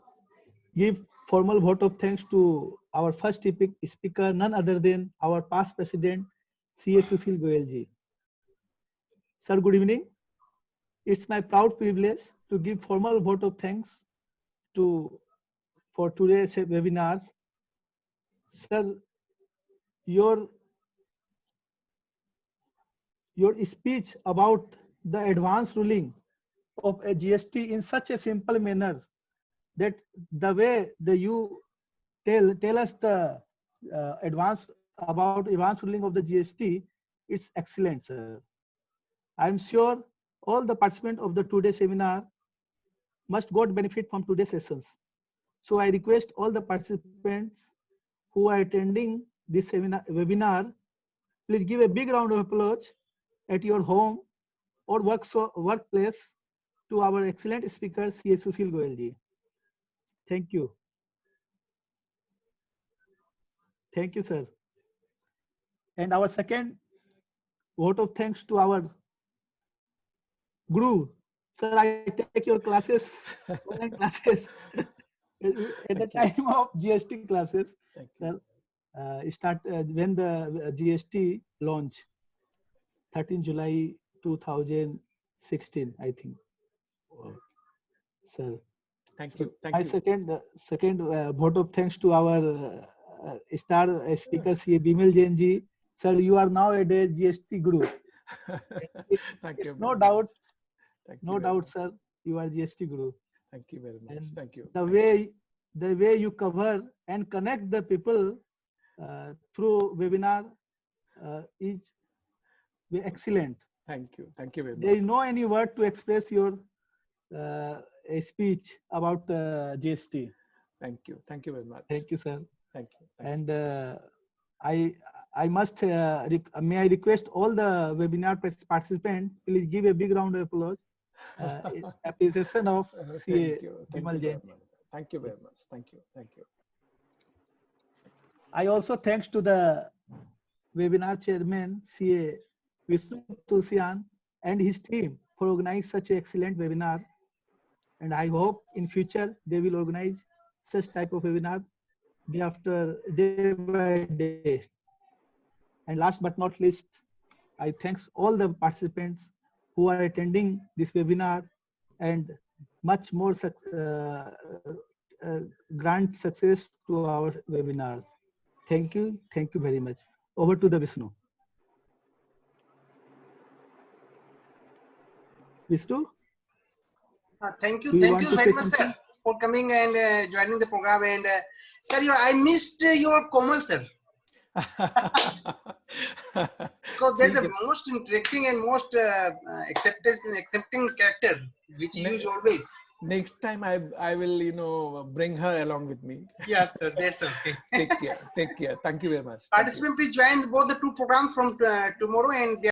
give formal vote of thanks to our first speaker, none other than our past president, C.A. Sushil Goyal ji. Sir, good evening. It's my proud privilege to give formal vote of thanks for today's webinars. Sir, your speech about the advance ruling of a GST in such a simple manner, that the way that you tell us the advance ruling of the GST, it's excellent, sir. I'm sure all the participants of the today's seminar must got benefit from today's sessions. So I request all the participants who are attending this webinar, please give a big round of applause at your home or workplace to our excellent speaker, C.A. Sushil Goyal ji. Thank you. Thank you, sir. And our second vote of thanks to our Guru. Sir, I take your classes, online classes, at the time of GST classes. Sir, when the GST launch, 13 July 2016, I think. Sir. Thank you. My second vote of thanks to our star speaker, C.A. Bimal Jain ji. Sir, you are nowadays GST guru. Thank you. No doubt, sir, you are GST guru. Thank you very much. And thank you. The way you cover and connect the people through webinar is excellent. Thank you very much. There is no any word to express your a speech about GST. Thank you very much. Thank you, sir. Thank you. And I must may I request all the webinar participants, please give a big round of applause. Appreciation of C.A. Bimal Jain. Thank you very much. Thank you. I also thanks to the webinar chairman, C.A. Vishnu Tulsian, and his team for organizing such an excellent webinar. And I hope in future they will organize such type of webinar day by day. And last but not least, I thanks all the participants who are attending this webinar, and much more grand success to our webinar. Thank you very much. Over to the Vishnu. Vishnu? Thank you very much, sir, for coming and joining the program. And sir, I missed your Komal, sir. Because there's the most interacting and most accepting character which you use always. Next time I will bring her along with me. Yes, sir, that's okay. Take care. Thank you very much. Participants, please join both the two programs from tomorrow and